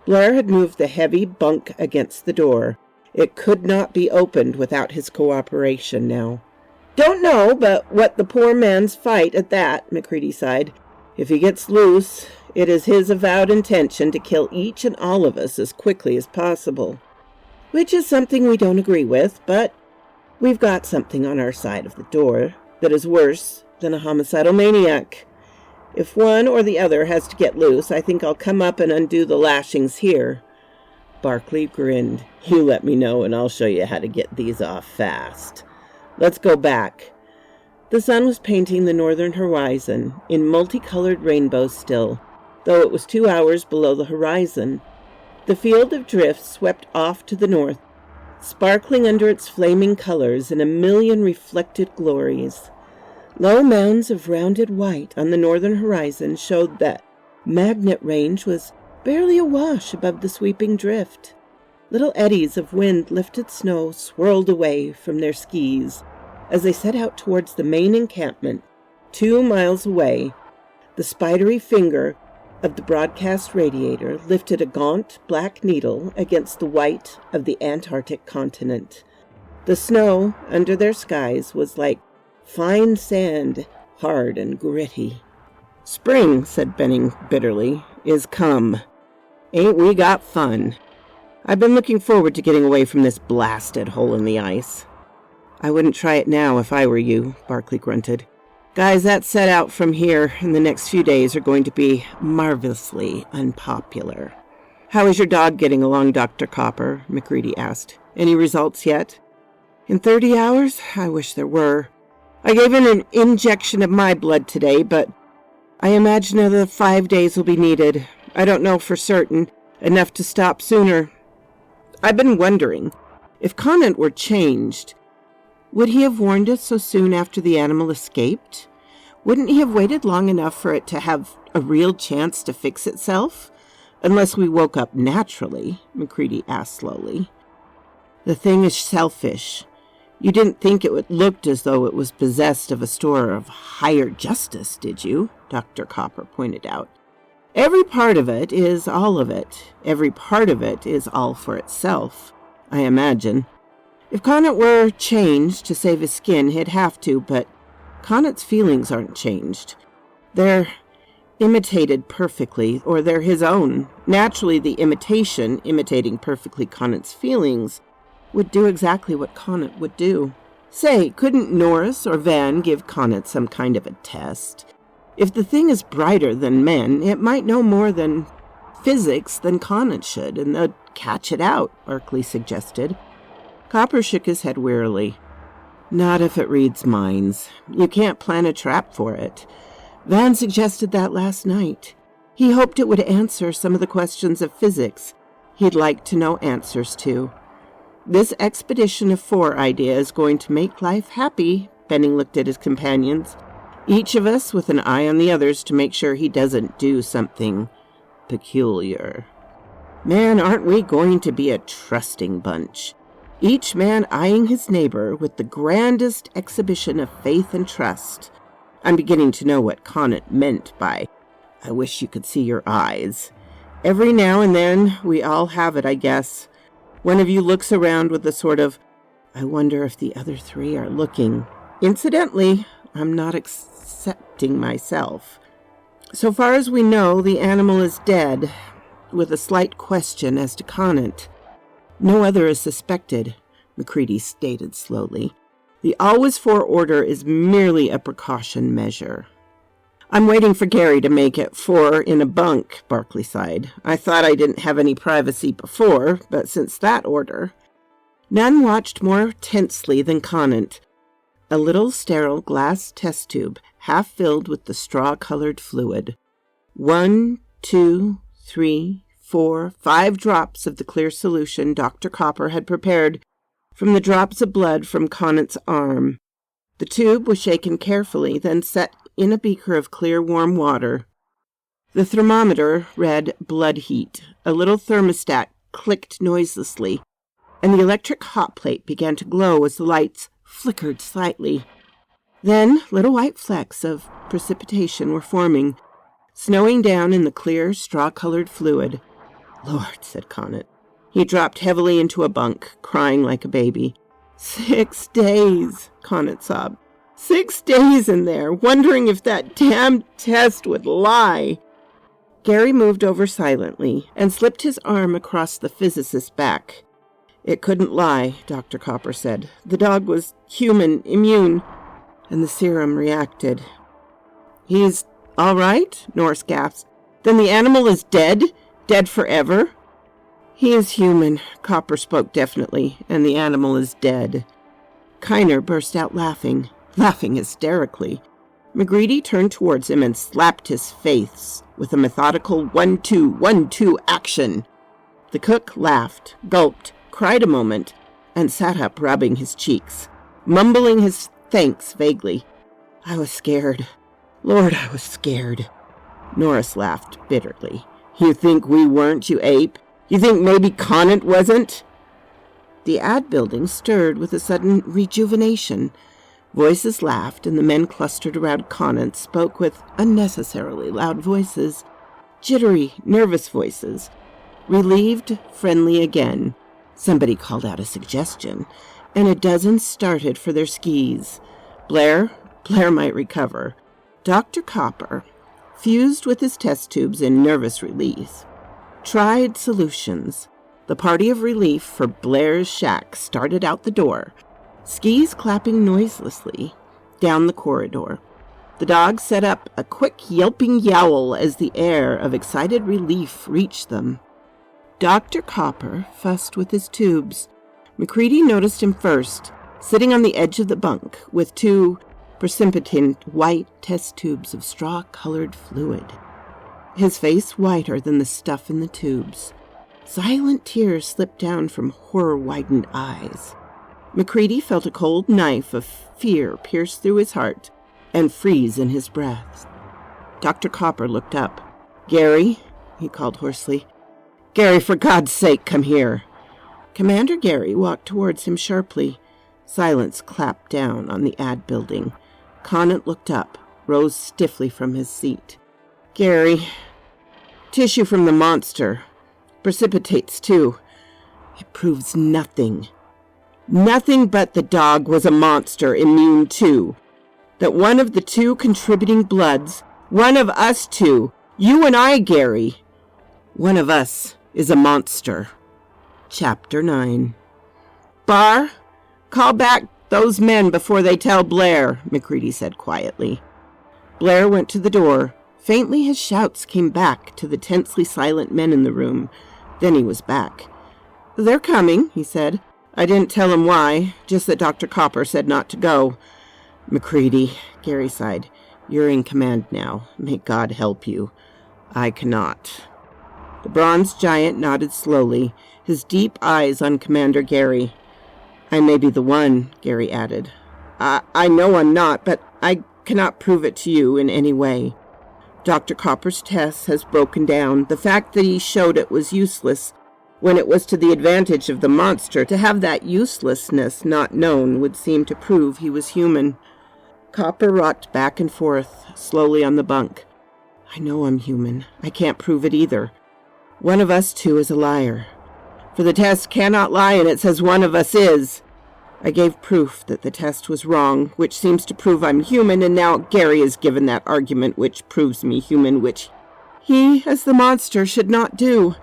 Blair had moved the heavy bunk against the door. It could not be opened without his cooperation now. Don't know but what the poor man's fight at that, McCready sighed. If he gets loose, it is his avowed intention to kill each and all of us as quickly as possible. Which is something we don't agree with, but we've got something on our side of the door that is worse than a homicidal maniac. If one or the other has to get loose, I think I'll come up and undo the lashings here. Barclay grinned. You let me know and I'll show you how to get these off fast. Let's go back. The sun was painting the northern horizon in multicolored rainbows still, though it was 2 hours below the horizon. The field of drift swept off to the north, sparkling under its flaming colors in a million reflected glories. Low mounds of rounded white on the northern horizon showed that Magnet Range was barely awash above the sweeping drift. Little eddies of wind-lifted snow swirled away from their skis as they set out towards the main encampment, 2 miles away. The spidery finger of the broadcast radiator lifted a gaunt black needle against the white of the Antarctic continent. The snow under their skies was like fine sand, hard and gritty. "Spring," said Benning bitterly, "is come. Ain't we got fun? I've been looking forward to getting away from this blasted hole in the ice." "I wouldn't try it now if I were you," Barkley grunted. "Guys that set out from here in the next few days are going to be marvelously unpopular." "How is your dog getting along, Dr. Copper?" McCready asked. "Any results yet?" "In 30 hours? I wish there were. I gave him an injection of my blood today, but I imagine another 5 days will be needed. I don't know for certain, enough to stop sooner. I've been wondering, if Conant were changed, would he have warned us so soon after the animal escaped? Wouldn't he have waited long enough for it to have a real chance to fix itself? Unless we woke up naturally, McCready asked slowly. "The thing is selfish. You didn't think it looked as though it was possessed of a store of higher justice, did you?" Dr. Copper pointed out. "Every part of it is all of it. Every part of it is all for itself, I imagine. If Conant were changed to save his skin, he'd have to, but Conant's feelings aren't changed. They're imitated perfectly, or they're his own. Naturally, the imitation, imitating perfectly Conant's feelings, would do exactly what Conant would do. Say, couldn't Norris or Van give Conant some kind of a test? If the thing is brighter than men, it might know more than physics than Conant should, and they'd catch it out," Barkley suggested. Copper shook his head wearily. "Not if it reads minds. You can't plan a trap for it. Van suggested that last night. He hoped it would answer some of the questions of physics he'd like to know answers to. This expedition of 4 idea is going to make life happy." Benning looked at his companions, each of us with an eye on the others to make sure he doesn't do something peculiar. "Man, aren't we going to be a trusting bunch? Each man eyeing his neighbor with the grandest exhibition of faith and trust. I'm beginning to know what Conant meant by, 'I wish you could see your eyes.' Every now and then we all have it, I guess. One of you looks around with a sort of, 'I wonder if the other 3 are looking.' Incidentally, I'm not accepting myself. So far as we know, the animal is dead, with a slight question as to Conant. No other is suspected," McCready stated slowly. "The always-for order is merely a precaution measure." "I'm waiting for Gary to make it 4 in a bunk," Barkley sighed. "I thought I didn't have any privacy before, but since that order..." None watched more tensely than Conant. A little sterile glass test tube, half filled with the straw-colored fluid. 1, 2, 3, 4, 5 drops of the clear solution Dr. Copper had prepared from the drops of blood from Conant's arm. The tube was shaken carefully, then set in a beaker of clear, warm water. The thermometer read blood heat. A little thermostat clicked noiselessly, and the electric hot plate began to glow as the lights flickered slightly. Then little white flecks of precipitation were forming, snowing down in the clear, straw-colored fluid. "Lord," said Conant. He dropped heavily into a bunk, crying like a baby. 6 days, Conant sobbed. 6 days in there, wondering if that damned test would lie. Gary moved over silently and slipped his arm across the physicist's back. "It couldn't lie," Dr. Copper said. "The dog was human, immune, and the serum reacted." "He's all right?" Norris gasped. "Then the animal is dead? Dead forever?" "He is human," Copper spoke definitely, "and the animal is dead." Kiner burst out laughing hysterically. McGreedy turned towards him and slapped his face with a methodical 1-2, 1-2 action. The cook laughed, gulped, cried a moment, and sat up rubbing his cheeks, mumbling his thanks vaguely. I was scared. Lord, I was scared. Norris laughed bitterly. You think we weren't, you ape? You think maybe Conant wasn't? The ad building stirred with a sudden rejuvenation. Voices laughed, and the men clustered around Conant spoke with unnecessarily loud voices, jittery, nervous voices. Relieved, friendly again. Somebody called out a suggestion, and a dozen started for their skis. Blair might recover. Dr. Copper, fused with his test tubes in nervous relief, tried solutions. The party of relief for Blair's shack started out the door, skis clapping noiselessly down the corridor. The dog set up a quick yelping yowl as the air of excited relief reached them. Dr. Copper fussed with his tubes. McCready noticed him first, sitting on the edge of the bunk with two precipitant white test tubes of straw-colored fluid, his face whiter than the stuff in the tubes. Silent tears slipped down from horror-widened eyes. McCready felt a cold knife of fear pierce through his heart and freeze in his breath. Dr. Copper looked up. Gary, he called hoarsely. Gary, for God's sake, come here. Commander Gary walked towards him sharply. Silence clapped down on the ad building. Conant looked up, rose stiffly from his seat. Gary, tissue from the monster. Precipitates, too. It proves nothing. Nothing but the dog was a monster immune too. That one of the two contributing bloods, one of us two, you and I, Gary, one of us is a monster. Chapter 9. Barr, call back those men before they tell Blair, McCready said quietly. Blair went to the door. Faintly his shouts came back to the tensely silent men in the room. Then he was back. They're coming, he said. I didn't tell him why, just that Dr. Copper said not to go. McCready, Gary sighed, you're in command now. May God help you. I cannot. The bronze giant nodded slowly, his deep eyes on Commander Gary. I may be the one, Gary added. I know I'm not, but I cannot prove it to you in any way. Dr. Copper's test has broken down. The fact that he showed it was useless when it was to the advantage of the monster. To have that uselessness not known would seem to prove he was human. Copper rocked back and forth, slowly on the bunk. I know I'm human. I can't prove it either. One of us two is a liar. For the test cannot lie, and it says one of us is. I gave proof that the test was wrong, which seems to prove I'm human, and now Gary has given that argument which proves me human, which he, as the monster, should not do.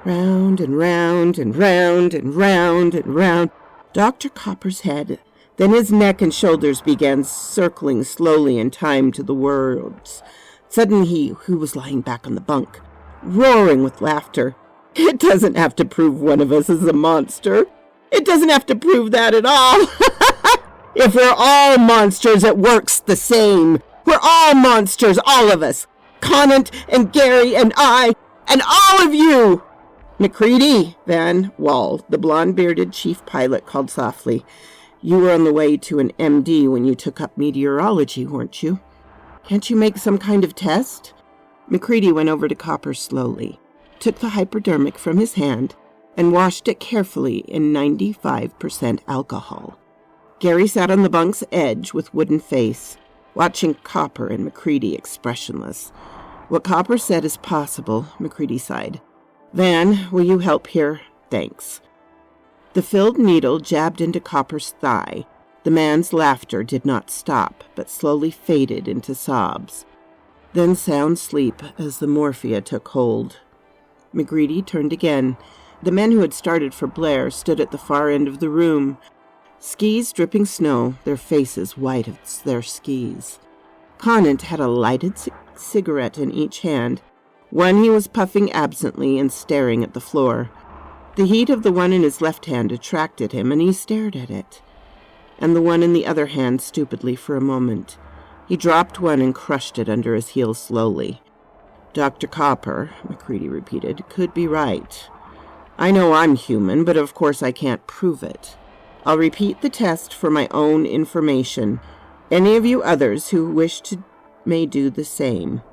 Round and round and round and round and round. Dr. Copper's head, then his neck and shoulders began circling slowly in time to the words. Suddenly he was lying back on the bunk, roaring with laughter. It doesn't have to prove one of us is a monster. It doesn't have to prove that at all. If we're all monsters, it works the same. We're all monsters, all of us. Conant and Gary and I and all of you. McCready, Van Wall, the blonde-bearded chief pilot, called softly. You were on the way to an MD when you took up meteorology, weren't you? Can't you make some kind of test? McCready went over to Copper slowly, took the hypodermic from his hand, and washed it carefully in 95% alcohol. Gary sat on the bunk's edge with wooden face, watching Copper and McCready expressionless. What Copper said is possible, McCready sighed. Van, will you help here? Thanks. The filled needle jabbed into Copper's thigh. The man's laughter did not stop, but slowly faded into sobs. Then sound sleep as the morphia took hold. McCready turned again. The men who had started for Blair stood at the far end of the room, skis dripping snow, their faces white as their skis. Conant had a lighted cigarette in each hand. One he was puffing absently and staring at the floor. The heat of the one in his left hand attracted him, and he stared at it, and the one in the other hand stupidly for a moment. He dropped one and crushed it under his heel slowly. Dr. Copper, McCready repeated, could be right. I know I'm human, but of course I can't prove it. I'll repeat the test for my own information. Any of you others who wish to may do the same."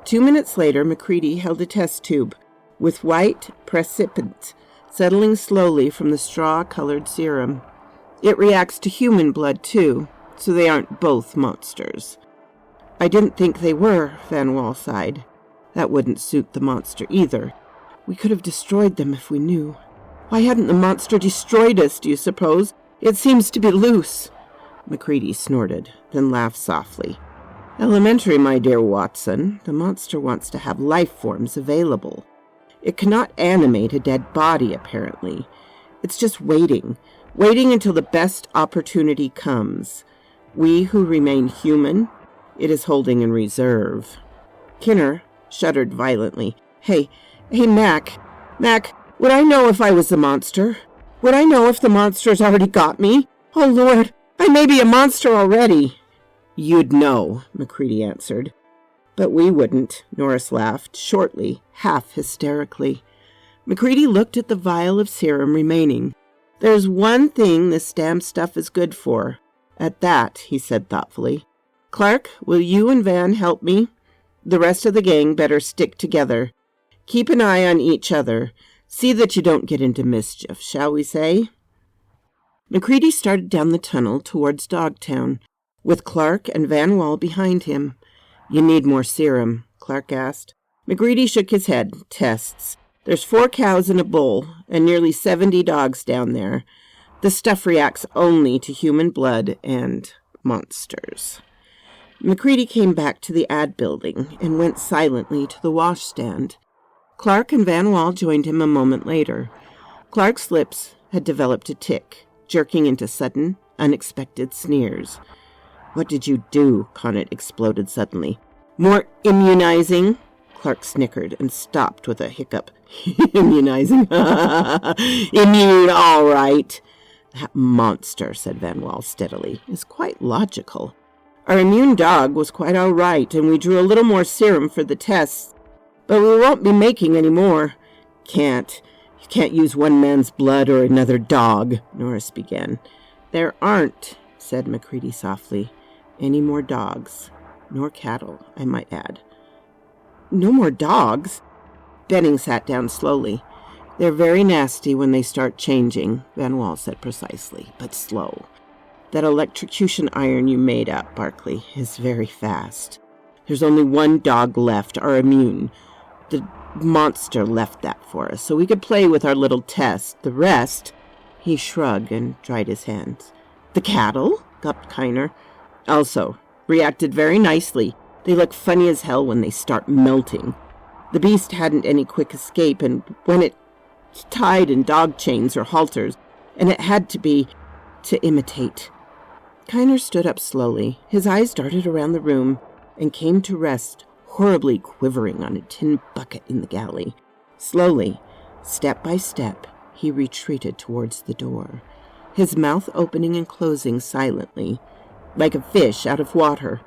2 minutes later, Macready held a test tube with white precipitate settling slowly from the straw-colored serum. "It reacts to human blood, too, so they aren't both monsters." "I didn't think they were," Van Wall sighed. "That wouldn't suit the monster either. We could have destroyed them if we knew." "Why hadn't the monster destroyed us, do you suppose? It seems to be loose." Macready snorted, then laughed softly. "Elementary, my dear Watson. The monster wants to have life forms available. It cannot animate a dead body, apparently. It's just waiting until the best opportunity comes. We who remain human, it is holding in reserve." Kinner shuddered violently. Hey, Mac, would I know if I was the monster? Would I know if the monster's already got me? Oh, Lord, I may be a monster already." "You'd know," Macready answered. "But we wouldn't," Norris laughed, shortly, half hysterically. Macready looked at the vial of serum remaining. "There's one thing this damn stuff is good for. At that," he said thoughtfully. "Clark, will you and Van help me? The rest of the gang better stick together. Keep an eye on each other. See that you don't get into mischief, shall we say?" Macready started down the tunnel towards Dogtown, with Clark and Van Wall behind him. "You need more serum?" Clark asked. Macready shook his head. "Tests. There's 4 cows in a bull, and nearly 70 dogs down there. The stuff reacts only to human blood and monsters." Macready came back to the ad building and went silently to the washstand. Clark and Van Wall joined him a moment later. Clark's lips had developed a tic, jerking into sudden, unexpected sneers. "What did you do?" Connaught exploded suddenly. "More immunizing?" Clark snickered and stopped with a hiccup. "Immunizing? Immune, all right." "That monster," said Van Wall steadily, "is quite logical. Our immune dog was quite all right, and we drew a little more serum for the tests, but we won't be making any more." You can't use one man's blood or another dog," Norris began. "There aren't," said Macready softly, "any more dogs. Nor cattle, I might add." "No more dogs?" Benning sat down slowly. "They're very nasty when they start changing," Van Wall said precisely, "but slow. That electrocution iron you made up, Barkley, is very fast. There's only one dog left, our immune. The monster left that for us, so we could play with our little test. The rest—" He shrugged and dried his hands. "The cattle?" gulped Kiner. "Also reacted very nicely. They look funny as hell when they start melting. The beast hadn't any quick escape, and when it tied in dog chains or halters, and it had to be to imitate." Kiner stood up slowly. His eyes darted around the room and came to rest, horribly quivering on a tin bucket in the galley. Slowly, step by step, he retreated towards the door, his mouth opening and closing silently, like a fish out of water.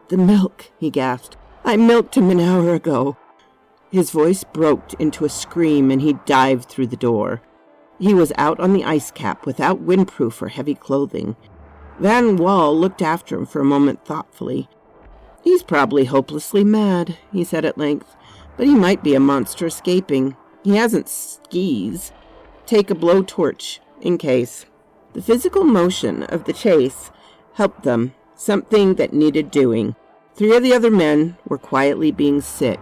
"The milk," he gasped. "I milked him an hour ago." His voice broke into a scream, and he dived through the door. He was out on the ice cap without windproof or heavy clothing. Van Wall looked after him for a moment thoughtfully. "He's probably hopelessly mad," he said at length, "but he might be a monster escaping. He hasn't skis. Take a blowtorch, in case." The physical motion of the chase helped them, something that needed doing. 3 of the other men were quietly being sick.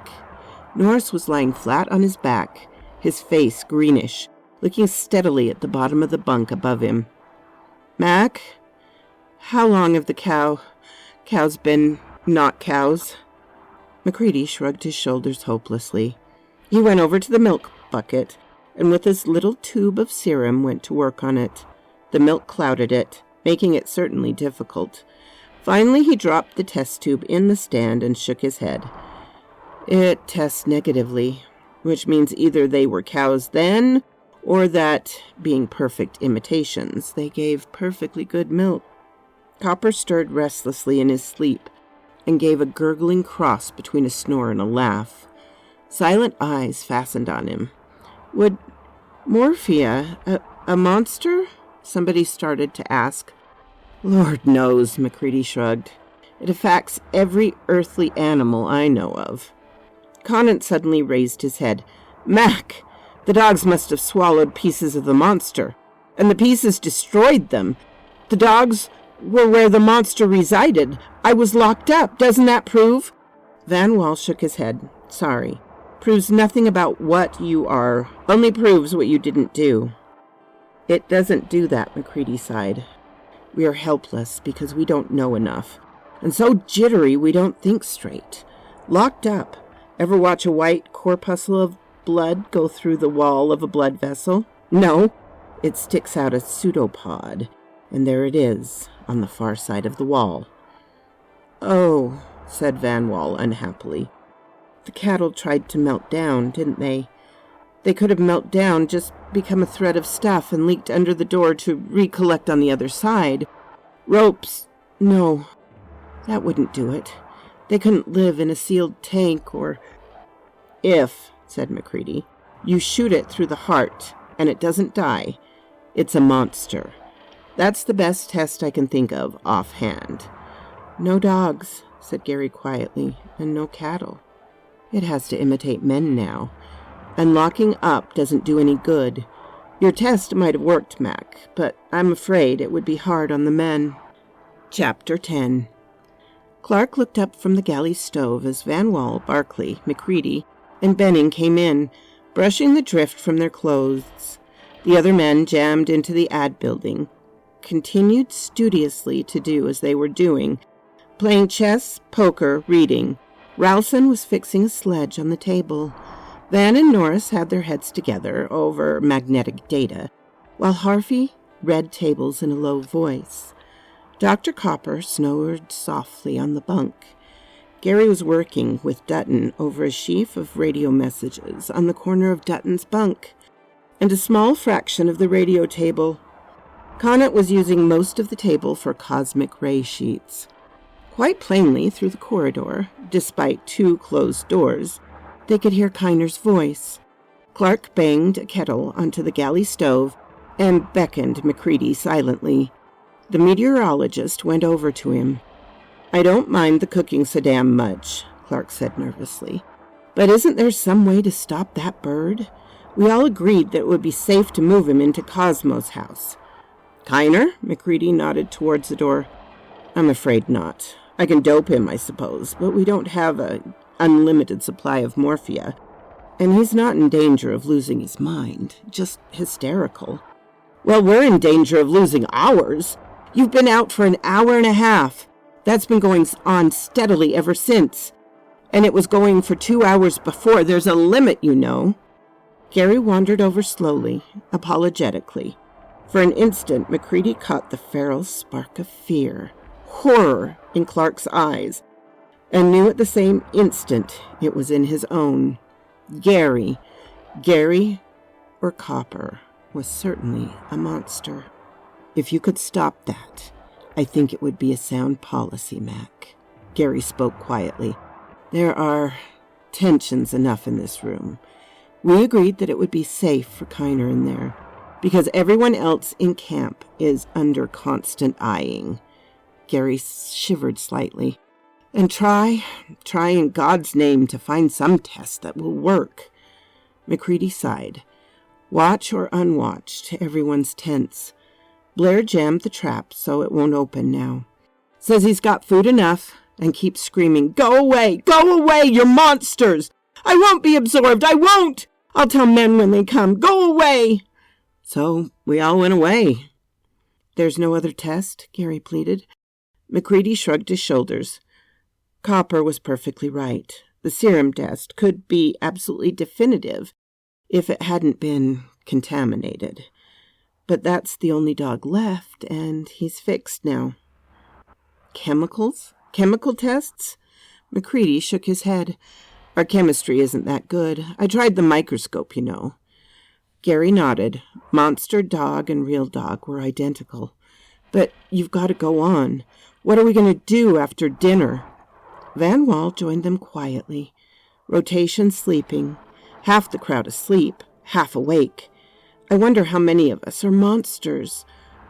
Norris was lying flat on his back, his face greenish, looking steadily at the bottom of the bunk above him. "Mac, how long have the cows been not cows?" Macready shrugged his shoulders hopelessly. He went over to the milk bucket, and with his little tube of serum went to work on it. The milk clouded it, making it certainly difficult. Finally, he dropped the test tube in the stand and shook his head. "It tests negatively, which means either they were cows then, or that, being perfect imitations, they gave perfectly good milk." Copper stirred restlessly in his sleep and gave a gurgling cross between a snore and a laugh. Silent eyes fastened on him. Would Morphia? A monster? Somebody started to ask. Lord knows, Macready shrugged. It affects every earthly animal I know of. Conant suddenly raised his head. Mac, the dogs must have swallowed pieces of the monster, and the pieces destroyed them. The dogs were where the monster resided. I was locked up. Doesn't that prove? Van Wall shook his head. Sorry. Proves nothing about what you are. Only proves what you didn't do. It doesn't do that, Macready sighed. We are helpless because we don't know enough. And so jittery we don't think straight. Locked up. Ever watch a white corpuscle of blood go through the wall of a blood vessel? No. It sticks out a pseudopod. And there it is, on the far side of the wall. Oh, said Van Wall unhappily. The cattle tried to melt down, didn't they? They could have melted down, just become a thread of stuff and leaked under the door to recollect on the other side. Ropes, no, that wouldn't do it. They couldn't live in a sealed tank or... If, said Macready, you shoot it through the heart and it doesn't die, it's a monster. That's the best test I can think of offhand. No dogs, said Gary quietly, and no cattle. It has to imitate men now. And locking up doesn't do any good. Your test might have worked, Mac, but I'm afraid it would be hard on the men. Chapter 10. Clark looked up from the galley stove as Van Wall, Barclay, Macready, and Benning came in, brushing the drift from their clothes. The other men jammed into the ad building, continued studiously to do as they were doing, playing chess, poker, reading. Ralston was fixing a sledge on the table. Van and Norris had their heads together over magnetic data, while Harvey read tables in a low voice. Dr. Copper snored softly on the bunk. Gary was working with Dutton over a sheaf of radio messages on the corner of Dutton's bunk, and a small fraction of the radio table. Conant was using most of the table for cosmic ray sheets. Quite plainly, through the corridor, despite 2 closed doors, they could hear Kiner's voice. Clark banged a kettle onto the galley stove and beckoned Macready silently. The meteorologist went over to him. I don't mind the cooking so damn much, Clark said nervously. But isn't there some way to stop that bird? We all agreed that it would be safe to move him into Cosmo's house. Kiner? Macready nodded towards the door. I'm afraid not. I can dope him, I suppose, but we don't have an unlimited supply of morphia. And he's not in danger of losing his mind, just hysterical. Well, we're in danger of losing ours. You've been out for an hour and a half. That's been going on steadily ever since. And it was going for 2 hours before. There's a limit, you know. Gary wandered over slowly, apologetically. For an instant, Macready caught the feral spark of fear, horror in Clark's eyes, and knew at the same instant it was in his own. Gary or Copper, was certainly a monster. If you could stop that, I think it would be a sound policy, Mac. Gary spoke quietly. There are tensions enough in this room. We agreed that it would be safe for Kiner in there, because everyone else in camp is under constant eyeing. Gary shivered slightly. And try in God's name to find some test that will work. Macready sighed. Watch or unwatched, everyone's tense. Blair jammed the trap so it won't open now. Says he's got food enough and keeps screaming, Go away, you're monsters! I won't be absorbed, I won't! I'll tell men when they come, go away! So we all went away. There's no other test, Gary pleaded. Macready shrugged his shoulders. Copper was perfectly right. The serum test could be absolutely definitive if it hadn't been contaminated. But that's the only dog left, and he's fixed now. Chemicals? Chemical tests? Macready shook his head. Our chemistry isn't that good. I tried the microscope, you know. Gary nodded. Monster dog and real dog were identical. But you've got to go on. What are we going to do after dinner? Van Wall joined them quietly. Rotation sleeping. Half the crowd asleep, half awake. I wonder how many of us are monsters.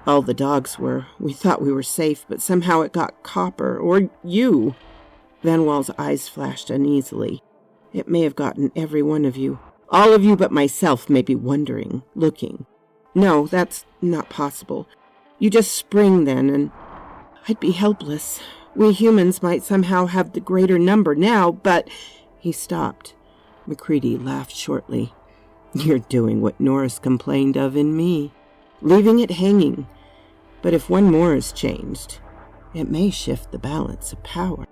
All the dogs were. We thought we were safe, but somehow it got Copper, or you." Van Wall's eyes flashed uneasily. "It may have gotten every one of you. All of you but myself may be wondering, looking. No, that's not possible. You just spring then, and I'd be helpless. We humans might somehow have the greater number now, but—" He stopped. MacReady laughed shortly. "You're doing what Norris complained of in me, leaving it hanging. But if one more is changed, it may shift the balance of power.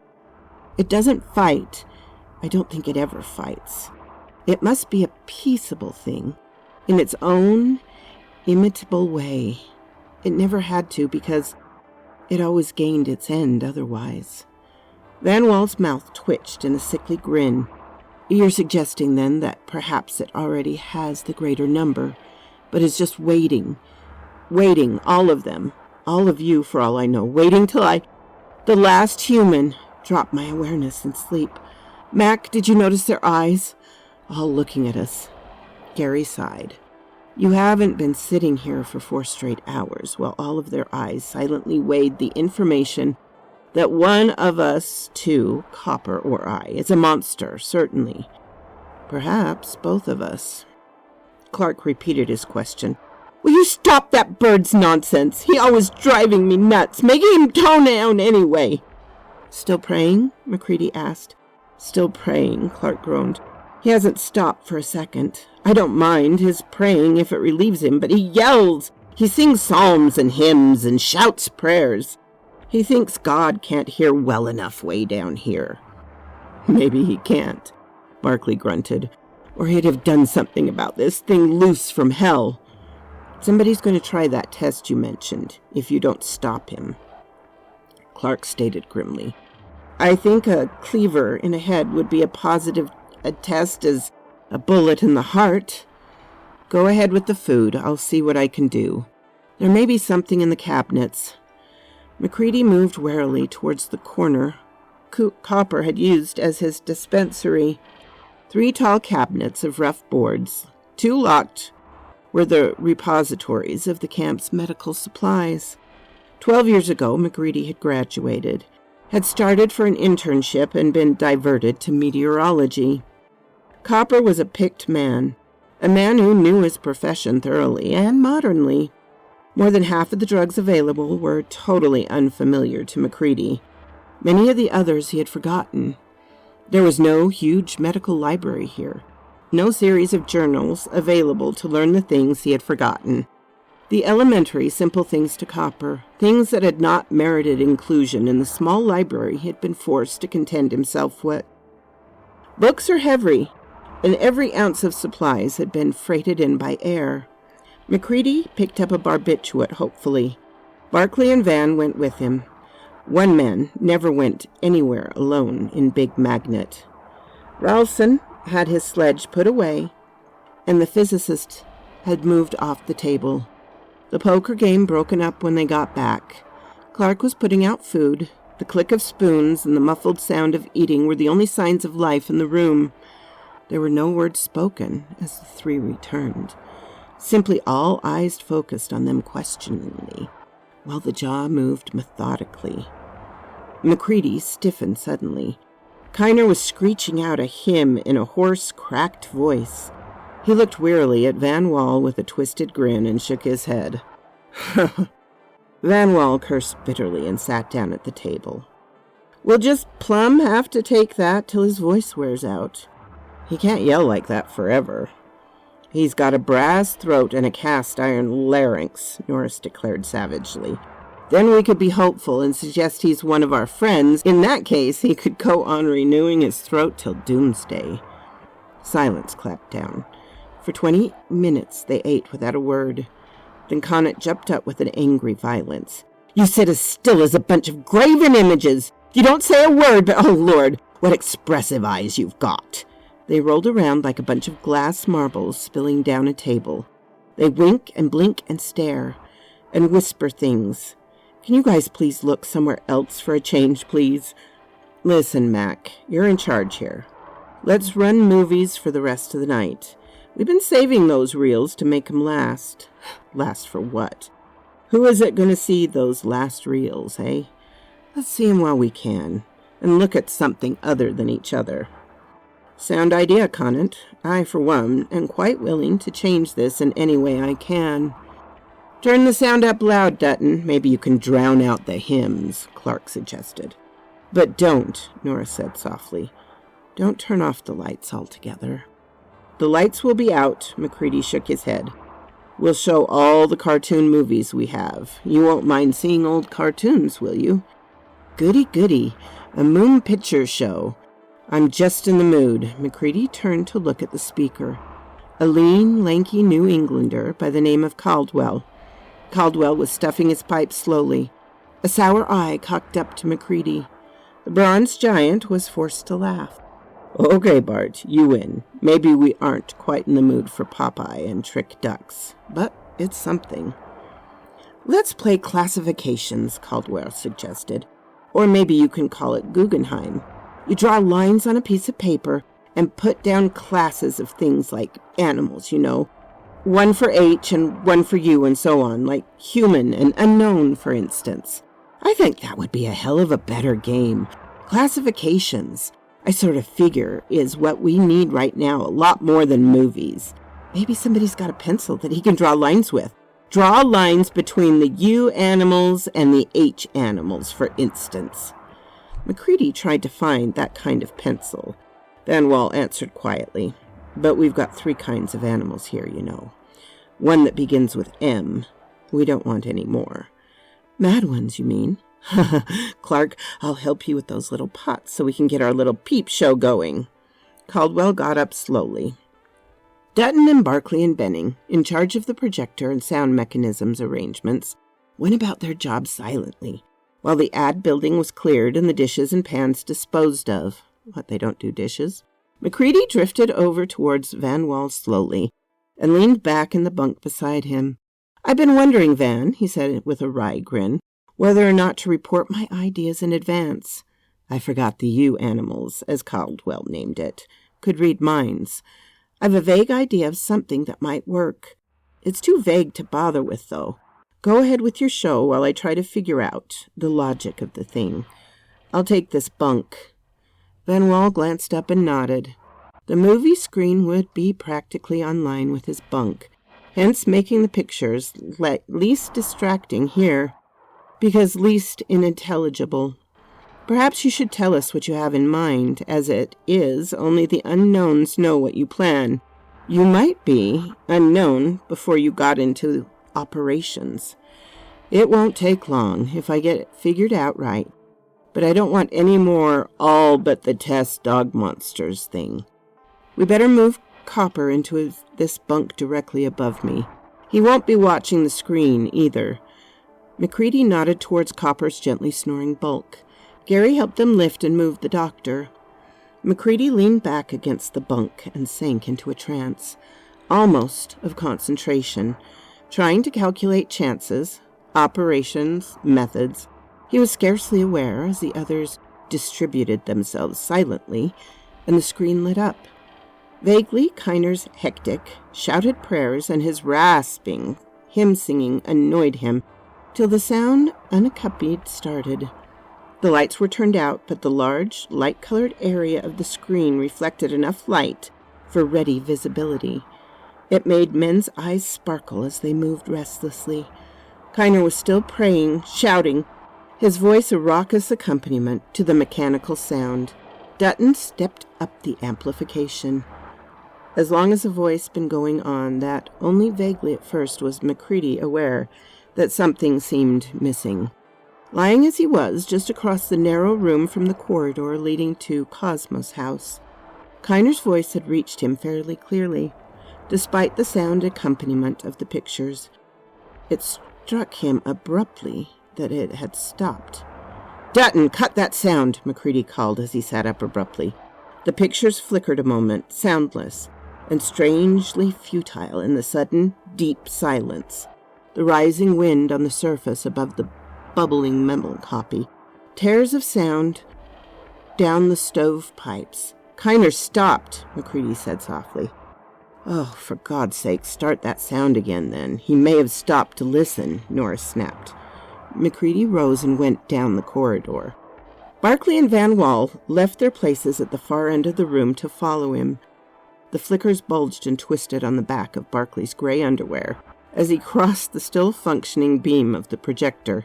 It doesn't fight. I don't think it ever fights. It must be a peaceable thing, in its own imitable way. It never had to, because it always gained its end otherwise." Van Wall's mouth twitched in a sickly grin. "You're suggesting, then, that perhaps it already has the greater number, but is just waiting, all of them, all of you for all I know, waiting till the last human, drop my awareness in sleep. Mac, did you notice their eyes? All looking at us." Gary sighed. "You haven't been sitting here for 4 straight hours while all of their eyes silently weighed the information that one of us two, Copper or I, is a monster, certainly. Perhaps both of us." Clark repeated his question. "Will you stop that bird's nonsense? He always driving me nuts, making him tone down anyway." "Still praying?" MacReady asked. "Still praying," Clark groaned. "He hasn't stopped for a second. I don't mind his praying if it relieves him, but he yells. He sings psalms and hymns and shouts prayers. He thinks God can't hear well enough way down here." "Maybe he can't," Barkley grunted, "or he'd have done something about this thing loose from hell. Somebody's going to try that test you mentioned, if you don't stop him." Clark stated grimly. "I think a cleaver in a head would be a test as a bullet in the heart. Go ahead with the food. I'll see what I can do. There may be something in the cabinets." MacReady moved warily towards the corner Copper had used as his dispensary. 3 tall cabinets of rough boards, 2 locked, were the repositories of the camp's medical supplies. 12 years ago, MacReady had graduated, had started for an internship and been diverted to meteorology. Copper was a picked man, a man who knew his profession thoroughly and modernly. More than half of the drugs available were totally unfamiliar to MacReady. Many of the others he had forgotten. There was no huge medical library here, no series of journals available to learn the things he had forgotten. The elementary, simple things to Copper, things that had not merited inclusion in the small library he had been forced to contend himself with. Books are heavy, and every ounce of supplies had been freighted in by air. MacReady picked up a barbiturate hopefully. Barkley and Van went with him. One man never went anywhere alone in Big Magnet. Ralston had his sledge put away, and the physicist had moved off the table. The poker game broken up when they got back. Clark was putting out food. The click of spoons and the muffled sound of eating were the only signs of life in the room. There were no words spoken as the 3 returned. Simply all eyes focused on them questioningly, while the jaw moved methodically. MacReady stiffened suddenly. Kiner was screeching out a hymn in a hoarse, cracked voice. He looked wearily at Van Wall with a twisted grin and shook his head. Van Wall cursed bitterly and sat down at the table. "We'll just plumb have to take that till his voice wears out. He can't yell like that forever." "He's got a brass throat and a cast-iron larynx," Norris declared savagely. "Then we could be hopeful and suggest he's one of our friends. In that case, he could go on renewing his throat till doomsday." Silence clapped down. For 20 minutes they ate without a word. Then Connaught jumped up with an angry violence. "You sit as still as a bunch of graven images. You don't say a word, but, oh Lord, what expressive eyes you've got." They rolled around like a bunch of glass marbles spilling down a table. They wink and blink and stare and whisper things. "Can you guys please look somewhere else for a change, please? Listen, Mac, you're in charge here. Let's run movies for the rest of the night. We've been saving those reels to make 'em last. Last for what? Who is it going to see those last reels, eh? Let's see 'em while we can, and look at something other than each other. Sound idea, Conant. I, for one, am quite willing to change this in any way I can. Turn the sound up loud, Dutton. Maybe you can drown out the hymns, Clark suggested. But don't, Nora said softly. Don't turn off the lights altogether. The lights will be out, McCready shook his head. We'll show all the cartoon movies we have. You won't mind seeing old cartoons, will you? Goody, goody. A moon picture show. I'm just in the mood. McCready turned to look at the speaker. A lean, lanky New Englander by the name of Caldwell. Caldwell was stuffing his pipe slowly. A sour eye cocked up to McCready. The bronze giant was forced to laugh. Okay, Bart, you win. Maybe we aren't quite in the mood for Popeye and trick ducks, but it's something. Let's play classifications, Caldwell suggested. Or maybe you can call it Guggenheim. You draw lines on a piece of paper and put down classes of things like animals, you know. One for H and one for U and so on, like human and unknown, for instance. I think that would be a hell of a better game. Classifications, I sort of figure, is what we need right now, a lot more than movies. Maybe somebody's got a pencil that he can draw lines with. Draw lines between the U animals and the H animals, for instance. McCready tried to find that kind of pencil. Van Wall answered quietly. But we've got 3 kinds of animals here, you know. One that begins with M. We don't want any more. Mad ones, you mean? Clark, I'll help you with those little pots so we can get our little peep show going. Caldwell got up slowly. Dutton and Barclay and Benning, in charge of the projector and sound mechanisms arrangements, went about their job silently, while the ad building was cleared and the dishes and pans disposed of. What, they don't do dishes? McCready drifted over towards Van Wall slowly and leaned back in the bunk beside him. I've been wondering, Van, he said with a wry grin, whether or not to report my ideas in advance. I forgot the U animals, as Caldwell named it, could read minds. I've a vague idea of something that might work. It's too vague to bother with, though. Go ahead with your show while I try to figure out the logic of the thing. I'll take this bunk. Van Wall glanced up and nodded. The movie screen would be practically on line with his bunk, hence making the pictures least distracting here, because least unintelligible. Perhaps you should tell us what you have in mind, as it is only the unknowns know what you plan. You might be unknown before you got into operations. It won't take long if I get it figured out right. But I don't want any more all but the test dog monsters thing. We better move Copper into this bunk directly above me. He won't be watching the screen either. McCready nodded towards Copper's gently snoring bulk. Gary helped them lift and move the doctor. McCready leaned back against the bunk and sank into a trance, almost of concentration, trying to calculate chances, operations, methods. He was scarcely aware as the others distributed themselves silently, and the screen lit up. Vaguely, Kiner's hectic, shouted prayers and his rasping, hymn-singing annoyed him, till the sound, unaccompanied, started. The lights were turned out, but the large, light-colored area of the screen reflected enough light for ready visibility. It made men's eyes sparkle as they moved restlessly. Kiner was still praying, shouting, his voice a raucous accompaniment to the mechanical sound. Dutton stepped up the amplification. As long as the voice been going on, that only vaguely at first was McCready aware that something seemed missing. Lying as he was, just across the narrow room from the corridor leading to Cosmo's house, Kiner's voice had reached him fairly clearly, despite the sound accompaniment of the pictures. It struck him abruptly that it had stopped. "Dutton, cut that sound," McCready called as he sat up abruptly. The pictures flickered a moment, soundless, and strangely futile in the sudden, deep silence. The rising wind on the surface above the bubbling metal copy. Tears of sound down the stove pipes. "Kiner stopped," McCready said softly. "Oh, for God's sake, start that sound again, then. He may have stopped to listen," Norris snapped. McCready rose and went down the corridor. Barclay and Van Wall left their places at the far end of the room to follow him. The flickers bulged and twisted on the back of Barclay's gray underwear as he crossed the still-functioning beam of the projector.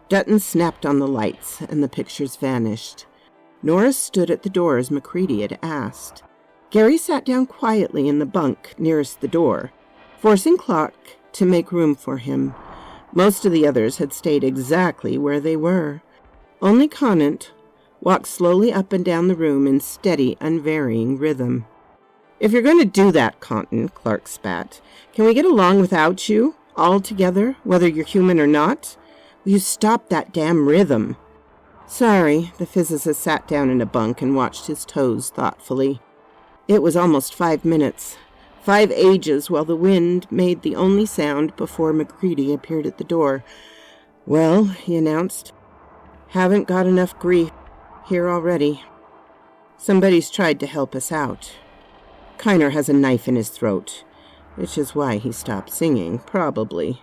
Dutton snapped on the lights, and the pictures vanished. Norris stood at the door as McCready had asked. Gary sat down quietly in the bunk nearest the door, forcing Clark to make room for him. Most of the others had stayed exactly where they were. Only Conant walked slowly up and down the room in steady, unvarying rhythm. "If you're going to do that, Conant," Clark spat, "can we get along without you, all together, whether you're human or not? Will you stop that damn rhythm?" "Sorry," the physicist sat down in a bunk and watched his toes thoughtfully. It was almost 5 minutes. 5 ages while the wind made the only sound before McCready appeared at the door. "Well," he announced, "haven't got enough grief here already. Somebody's tried to help us out. Kiner has a knife in his throat, which is why he stopped singing, probably.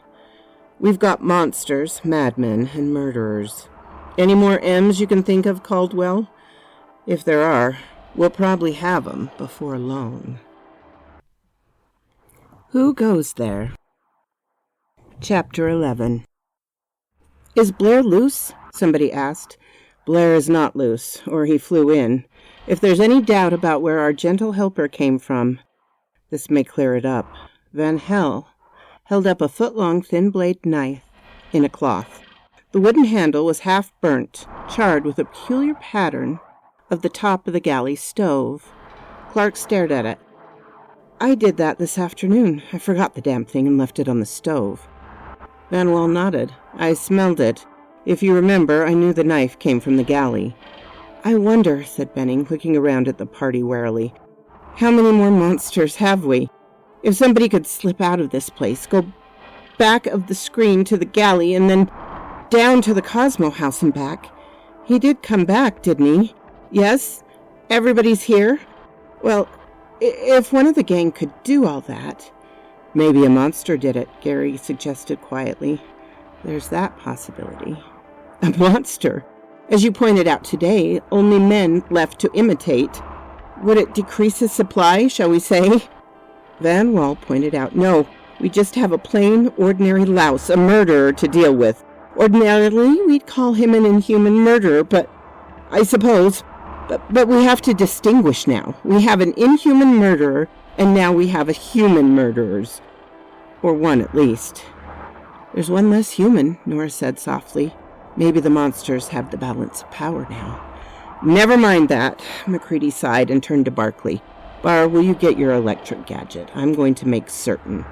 We've got monsters, madmen, and murderers. Any more M's you can think of, Caldwell? If there are, we'll probably have 'em before long." Who goes there? Chapter 11. "Is Blair loose?" somebody asked. "Blair is not loose, or he flew in. If there's any doubt about where our gentle helper came from, this may clear it up." Van Hel held up a foot-long thin-blade knife in a cloth. The wooden handle was half burnt, charred with a peculiar pattern of the top of the galley stove. Clark stared at it. "I did that this afternoon. I forgot the damn thing and left it on the stove." Van Wall nodded. "I smelled it. If you remember, I knew the knife came from the galley." "I wonder," said Benning, looking around at the party warily, "how many more monsters have we? If somebody could slip out of this place, go back of the screen to the galley, and then down to the Cosmo house and back. He did come back, didn't he? Yes? Everybody's here? Well, if one of the gang could do all that..." "Maybe a monster did it," Gary suggested quietly. "There's that possibility." "A monster? As you pointed out today, only men left to imitate. Would it decrease his supply, shall we say?" Van Wall pointed out, "No, we just have a plain, ordinary louse, a murderer to deal with. Ordinarily, we'd call him an inhuman murderer, but I suppose... But we have to distinguish now. We have an inhuman murderer, and now we have a human murderers. Or one, at least." "There's one less human," Nora said softly. "Maybe the monsters have the balance of power now." "Never mind that," McCready sighed and turned to Barclay. "Bar, will you get your electric gadget? I'm going to make certain."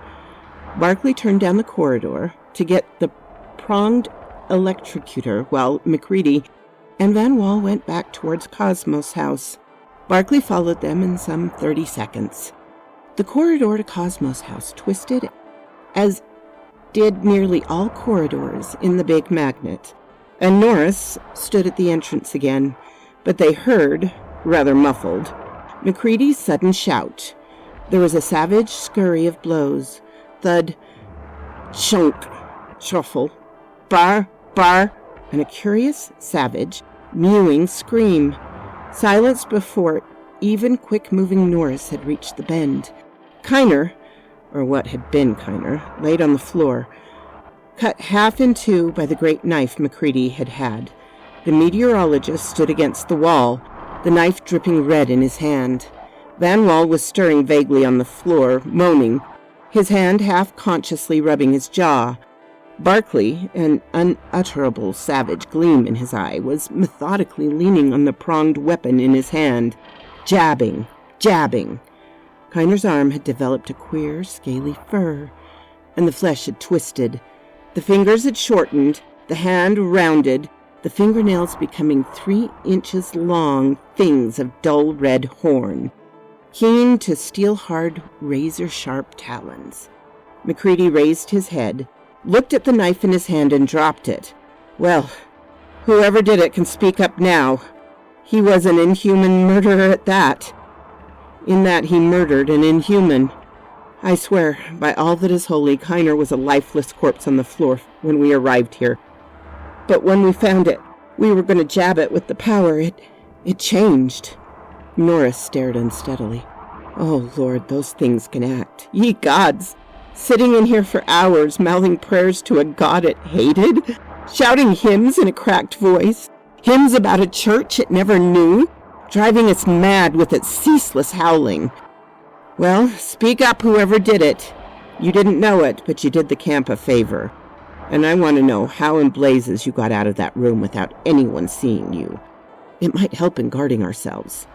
Barclay turned down the corridor to get the pronged electrocutor while McCready and Van Wall went back towards Cosmo's house. Barclay followed them in some 30 seconds. The corridor to Cosmo's house twisted, as did nearly all corridors in the Big Magnet, and Norris stood at the entrance again, but they heard, rather muffled, McCready's sudden shout. There was a savage scurry of blows, thud, chunk, shuffle, bar, and a curious, savage, mewing scream, silenced before even quick-moving Norris had reached the bend. Kiner, or what had been Kiner, laid on the floor, cut half in two by the great knife McCready had had. The meteorologist stood against the wall, the knife dripping red in his hand. Van Wall was stirring vaguely on the floor, moaning, his hand half-consciously rubbing his jaw. Barclay, an unutterable savage gleam in his eye, was methodically leaning on the pronged weapon in his hand, jabbing. Kiner's arm had developed a queer, scaly fur, and the flesh had twisted. The fingers had shortened, the hand rounded, the fingernails becoming 3 inches long things of dull red horn, keen to steel-hard, razor-sharp talons. McCready raised his head, looked at the knife in his hand, and dropped it. Well, whoever did it can speak up now. He was an inhuman murderer at that. In that he murdered an inhuman. I swear, by all that is holy, Kiner was a lifeless corpse on the floor when we arrived here. But when we found it, we were going to jab it with the power. It changed. Norris stared unsteadily. Oh, Lord, those things can act. Ye gods! Sitting in here for hours, mouthing prayers to a god it hated, shouting hymns in a cracked voice, hymns about a church it never knew, driving us mad with its ceaseless howling. Well, speak up, whoever did it. You didn't know it, but you did the camp a favor. And I want to know how in blazes you got out of that room without anyone seeing you. It might help in guarding ourselves.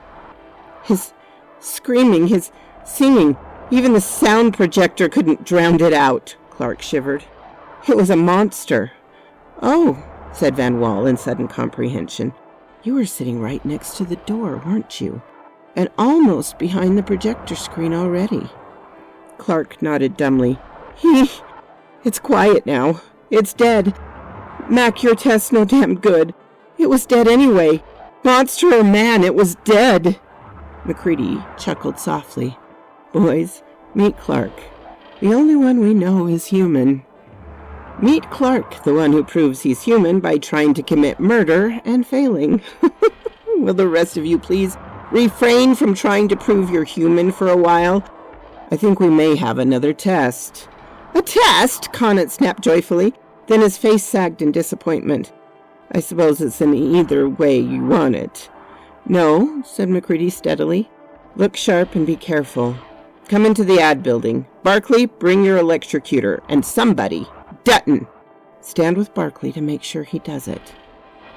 His screaming, his singing, even the sound projector couldn't drown it out, Clark shivered. It was a monster. Oh, said Van Wall in sudden comprehension. You were sitting right next to the door, weren't you? And almost behind the projector screen already. Clark nodded dumbly. It's quiet now. It's dead. Mac, your test's no damn good. It was dead anyway. Monster or man, it was dead. McCready chuckled softly. Boys, meet Clark. The only one we know is human. Meet Clark, the one who proves he's human by trying to commit murder and failing. Will the rest of you please refrain from trying to prove you're human for a while? I think we may have another test. A test? Connaught snapped joyfully. Then his face sagged in disappointment. I suppose it's in either way you want it. No, said McCready steadily. Look sharp and be careful. Come into the ad building. Barkley, bring your electrocutor. And somebody, Dutton, stand with Barkley to make sure he does it.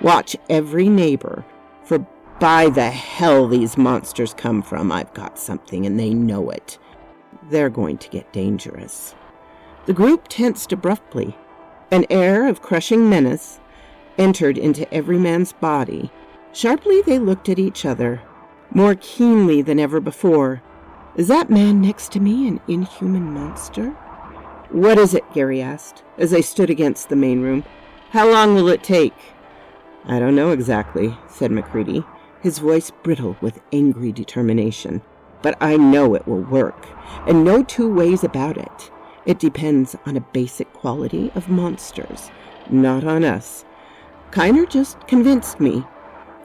Watch every neighbor, for by the hell these monsters come from, I've got something and they know it. They're going to get dangerous. The group tensed abruptly. An air of crushing menace entered into every man's body. Sharply they looked at each other, more keenly than ever before. Is that man next to me an inhuman monster? What is it? Gary asked, as they stood against the main room. How long will it take? I don't know exactly, said McCready, his voice brittle with angry determination. But I know it will work, and no two ways about it. It depends on a basic quality of monsters, not on us. Kiner just convinced me.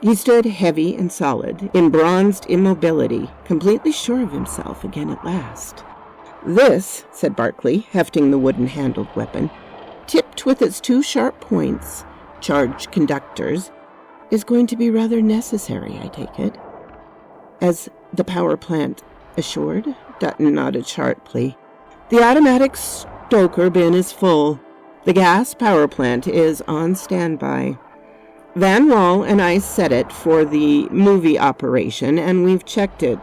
He stood heavy and solid, in bronzed immobility, completely sure of himself again at last. This, said Barkley, hefting the wooden-handled weapon, tipped with its two sharp points, charged conductors, is going to be rather necessary, I take it. As the power plant assured, Dutton nodded sharply. The automatic stoker bin is full. The gas power plant is on standby. Van Wall and I set it for the movie operation, and we've checked it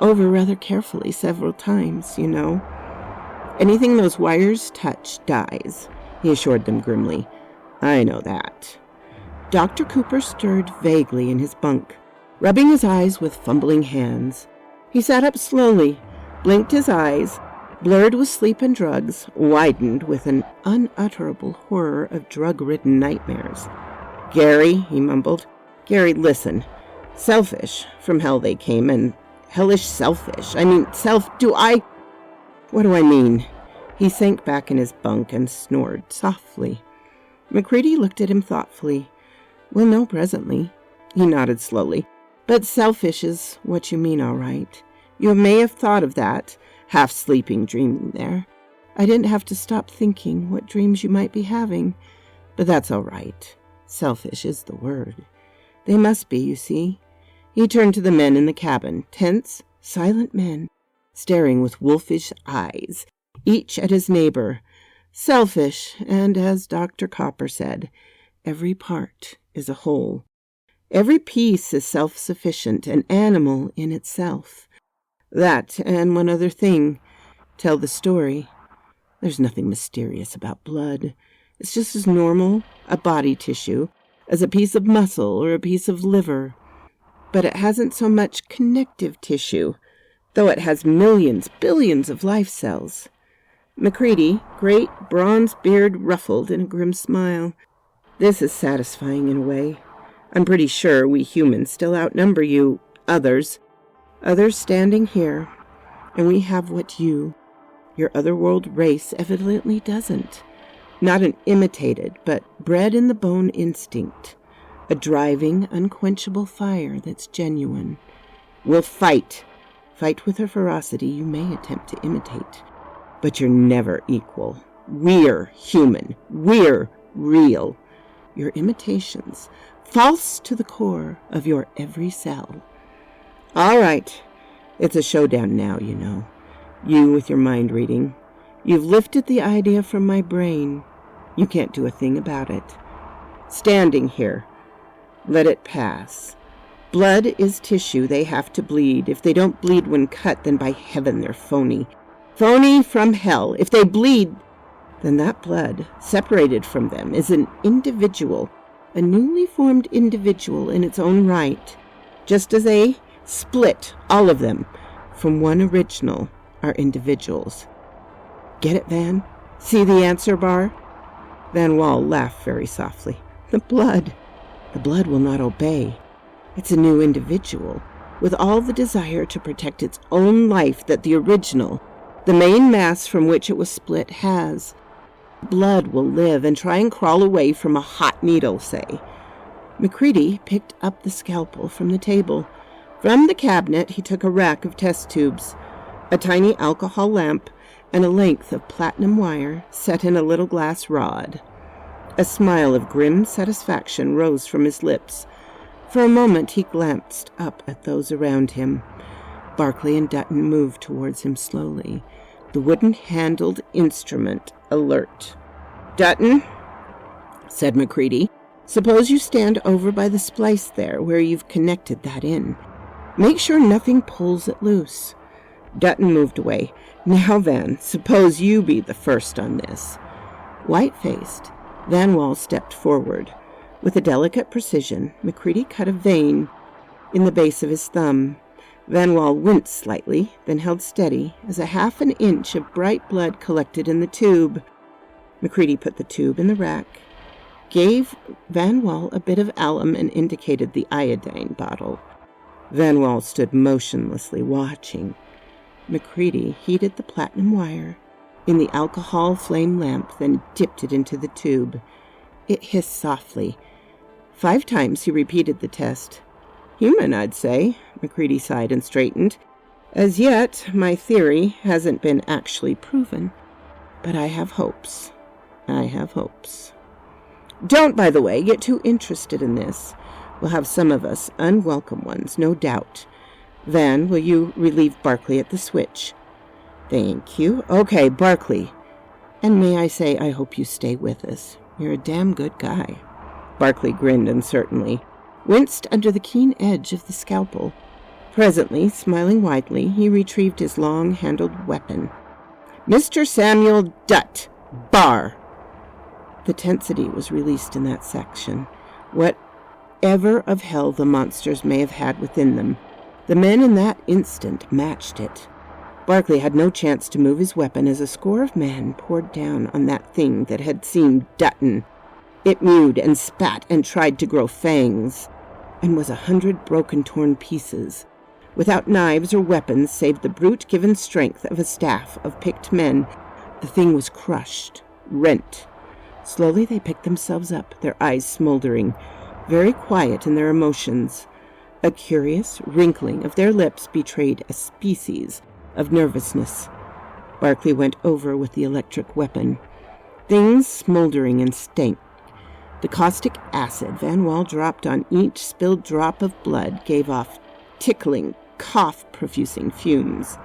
over rather carefully several times, you know. Anything those wires touch dies, he assured them grimly. I know that. Dr. Cooper stirred vaguely in his bunk, rubbing his eyes with fumbling hands. He sat up slowly, blinked his eyes, blurred with sleep and drugs, widened with an unutterable horror of drug-ridden nightmares. Gary, he mumbled. Gary, listen. Selfish, from hell they came, and hellish selfish. What do I mean? He sank back in his bunk and snored softly. McCready looked at him thoughtfully. We'll know presently. He nodded slowly. But selfish is what you mean, all right. You may have thought of that, half sleeping, dreaming there. I didn't have to stop thinking what dreams you might be having, but that's all right. Selfish is the word. They must be, you see. He turned to the men in the cabin, tense, silent men, staring with wolfish eyes, each at his neighbor. Selfish, and as Dr. Copper said, every part is a whole. Every piece is self-sufficient, an animal in itself. That, and one other thing, tell the story. There's nothing mysterious about blood. It's just as normal, a body tissue, as a piece of muscle or a piece of liver. But it hasn't so much connective tissue, though it has millions, billions of life cells. McCready, great bronze beard ruffled in a grim smile. This is satisfying in a way. I'm pretty sure we humans still outnumber you, others standing here, and we have what you, Your otherworld race evidently doesn't. Not an imitated, but bred in the bone instinct. A driving, unquenchable fire that's genuine. We'll fight. Fight with a ferocity you may attempt to imitate. But you're never equal. We're human. We're real. Your imitations, false to the core of your every cell. All right. It's a showdown now, you know. You with your mind reading. You've lifted the idea from my brain. You can't do a thing about it. Standing here. Let it pass. Blood is tissue. They have to bleed. If they don't bleed when cut, then by heaven they're phony. Phony from hell. If they bleed, then that blood, separated from them, is an individual, a newly formed individual in its own right, just as they split, all of them, from one original, are individuals. Get it, Van? See the answer bar? Van Wall laughed very softly. The blood will not obey. It's a new individual, with all the desire to protect its own life that the original, the main mass from which it was split, has. Blood will live and try and crawl away from a hot needle, say. MacReady picked up the scalpel from the table. From the cabinet he took a rack of test tubes, a tiny alcohol lamp, and a length of platinum wire set in a little glass rod. A smile of grim satisfaction rose from his lips. For a moment he glanced up at those around him. Barclay and Dutton moved towards him slowly, the wooden-handled instrument alert. Dutton, said MacReady, suppose you stand over by the splice there where you've connected that in. Make sure nothing pulls it loose. Dutton moved away. Now, Van, suppose you be the first on this. White-faced, Van Wall stepped forward. With a delicate precision, MacReady cut a vein in the base of his thumb. Van Wall winced slightly, then held steady as a half an inch of bright blood collected in the tube. MacReady put the tube in the rack, gave Van Wall a bit of alum, and indicated the iodine bottle. Van Wall stood motionlessly watching. MacReady heated the platinum wire in the alcohol flame lamp, then dipped it into the tube. It hissed softly. 5 times he repeated the test. Human, I'd say. MacReady sighed and straightened. As yet, my theory hasn't been actually proven, but I have hopes. Don't, by the way, get too interested in this. We'll have some of us unwelcome ones, no doubt. Van, will you relieve Barclay at the switch? Thank you. Okay, Barclay. And may I say I hope you stay with us. You're a damn good guy. Barclay grinned uncertainly, winced under the keen edge of the scalpel. Presently, smiling widely, he retrieved his long-handled weapon. Mr. Samuel Dutt, bar. The tensity was released in that section. Whatever of hell the monsters may have had within them, the men in that instant matched it. Barclay had no chance to move his weapon as a score of men poured down on that thing that had seemed Dutton. It mewed and spat and tried to grow fangs, and was 100 broken, torn pieces. Without knives or weapons save the brute-given strength of a staff of picked men, the thing was crushed, rent. Slowly they picked themselves up, their eyes smoldering, very quiet in their emotions. A curious wrinkling of their lips betrayed a species of nervousness. Barclay went over with the electric weapon. Things smoldering and stank. The caustic acid Van Wall dropped on each spilled drop of blood gave off tickling, cough-profusing fumes.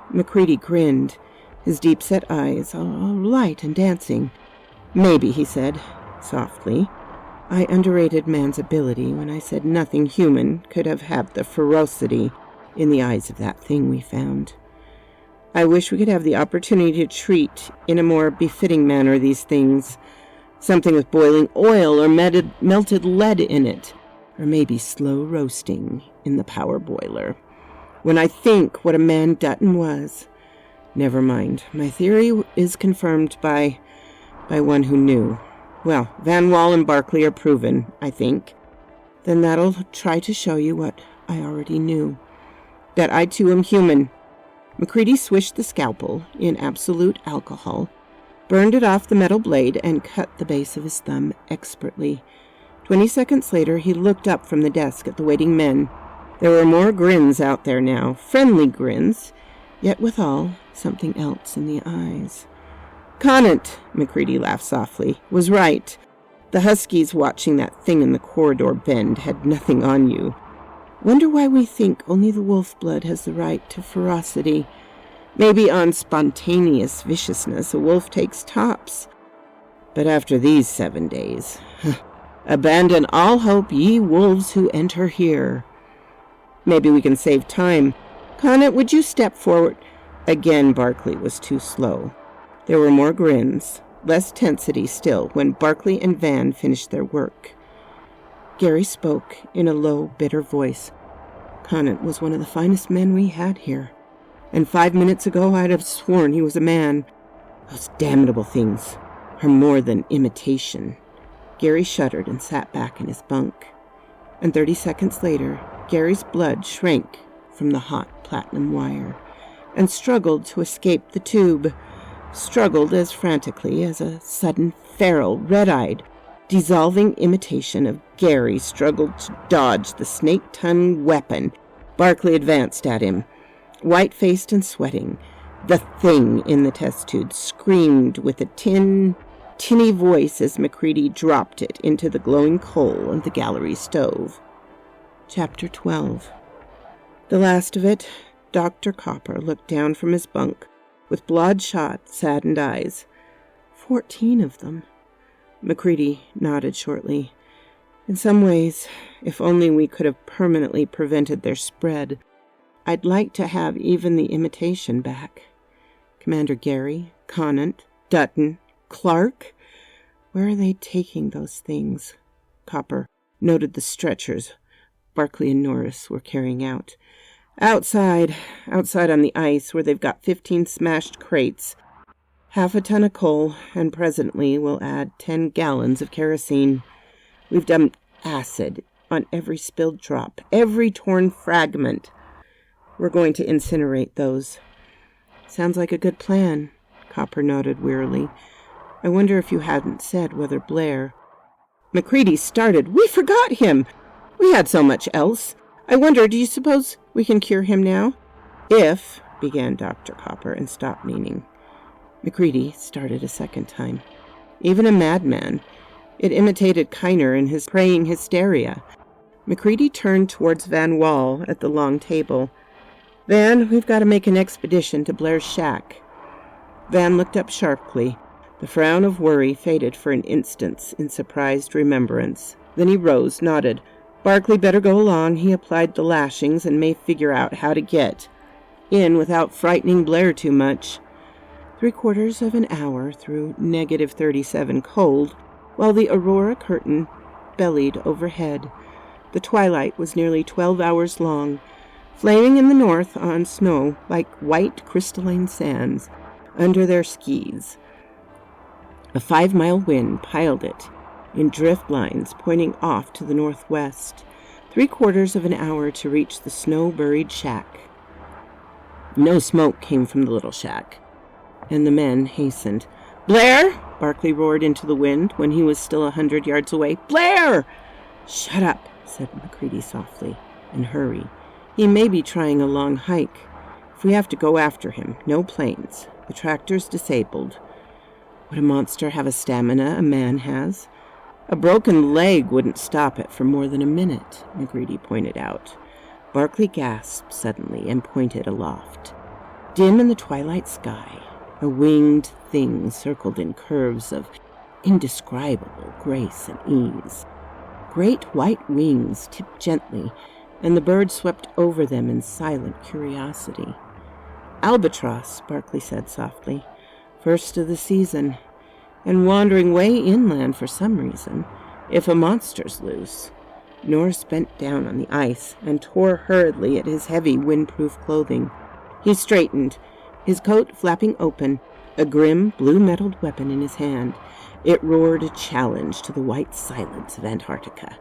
MacReady grinned, his deep-set eyes all light and dancing. Maybe, he said, softly, I underrated man's ability when I said nothing human could have had the ferocity in the eyes of that thing we found. I wish we could have the opportunity to treat in a more befitting manner these things. Something with boiling oil or melted lead in it, or maybe slow roasting in the power boiler. When I think what a man Dutton was, never mind, my theory is confirmed by one who knew. Well, Van Wall and Barclay are proven, I think. Then that'll try to show you what I already knew. That I too am human. McCready swished the scalpel in absolute alcohol, burned it off the metal blade, and cut the base of his thumb expertly. 20 seconds later, he looked up from the desk at the waiting men. There were more grins out there now, friendly grins, yet withal something else in the eyes. "Conant," McCready laughed softly, "was right. The huskies watching that thing in the corridor bend had nothing on you. Wonder why we think only the wolf blood has the right to ferocity. Maybe on spontaneous viciousness a wolf takes tops. But after these 7 days, abandon all hope, ye wolves who enter here. Maybe we can save time. Conant, would you step forward?" Again, Barkley was too slow. There were more grins, less tensity still, when Barkley and Van finished their work. Gary spoke in a low, bitter voice. "Conant was one of the finest men we had here, and 5 minutes ago I'd have sworn he was a man. Those damnable things are more than imitation." Gary shuddered and sat back in his bunk. And 30 seconds later, Gary's blood shrank from the hot platinum wire and struggled to escape the tube, struggled as frantically as a sudden, feral, red-eyed, dissolving imitation of Gary struggled to dodge the snake-tongued weapon. Barkley advanced at him, white-faced and sweating. The thing in the test tube screamed with a tinny voice as McCready dropped it into the glowing coal of the gallery stove. Chapter 12. The last of it, Dr. Copper looked down from his bunk with bloodshot, saddened eyes. 14 of them. McCready nodded shortly. "In some ways, if only we could have permanently prevented their spread, I'd like to have even the imitation back. Commander Gary, Conant, Dutton, Clark, where are they taking those things?" Copper noted the stretchers Barkley and Norris were carrying out. Outside on the ice, where they've got 15 smashed crates, half a ton of coal, and presently we'll add 10 gallons of kerosene. We've dumped acid on every spilled drop, every torn fragment. We're going to incinerate those." "Sounds like a good plan," Copper nodded wearily. "I wonder if you hadn't said whether Blair—" McCready started. "We forgot him! We had so much else. I wonder, do you suppose we can cure him now?" "If—" began Dr. Copper and stopped meaning. McCready started a second time. Even a madman. It imitated Kiner in his praying hysteria. McCready turned towards Van Wall at the long table. "Van, we've got to make an expedition to Blair's shack." Van looked up sharply. The frown of worry faded for an instant in surprised remembrance. Then he rose, nodded. "Barkley better go along. He applied the lashings and may figure out how to get in without frightening Blair too much." 3/4 of an hour through -37 cold, while the aurora curtain bellied overhead. The twilight was nearly 12 hours long, flaming in the north on snow like white crystalline sands under their skis. A 5-mile wind piled it in drift lines pointing off to the northwest. 3/4 of an hour to reach the snow-buried shack. No smoke came from the little shack, and the men hastened. "Blair!" Barkley roared into the wind when he was still 100 yards away. "Blair!" "Shut up," said McCready softly, "and hurry. He may be trying a long hike. If we have to go after him, no planes. The tractor's disabled. Would a monster have a stamina a man has? A broken leg wouldn't stop it for more than a minute," McCready pointed out. Barkley gasped suddenly and pointed aloft. Dim in the twilight sky, a winged thing circled in curves of indescribable grace and ease. Great white wings tipped gently, and the bird swept over them in silent curiosity. "Albatross," Barkley said softly. "First of the season, and wandering way inland for some reason, if a monster's loose." Norris bent down on the ice and tore hurriedly at his heavy windproof clothing. He straightened, his coat flapping open, a grim blue-metalled weapon in his hand. It roared a challenge to the white silence of Antarctica.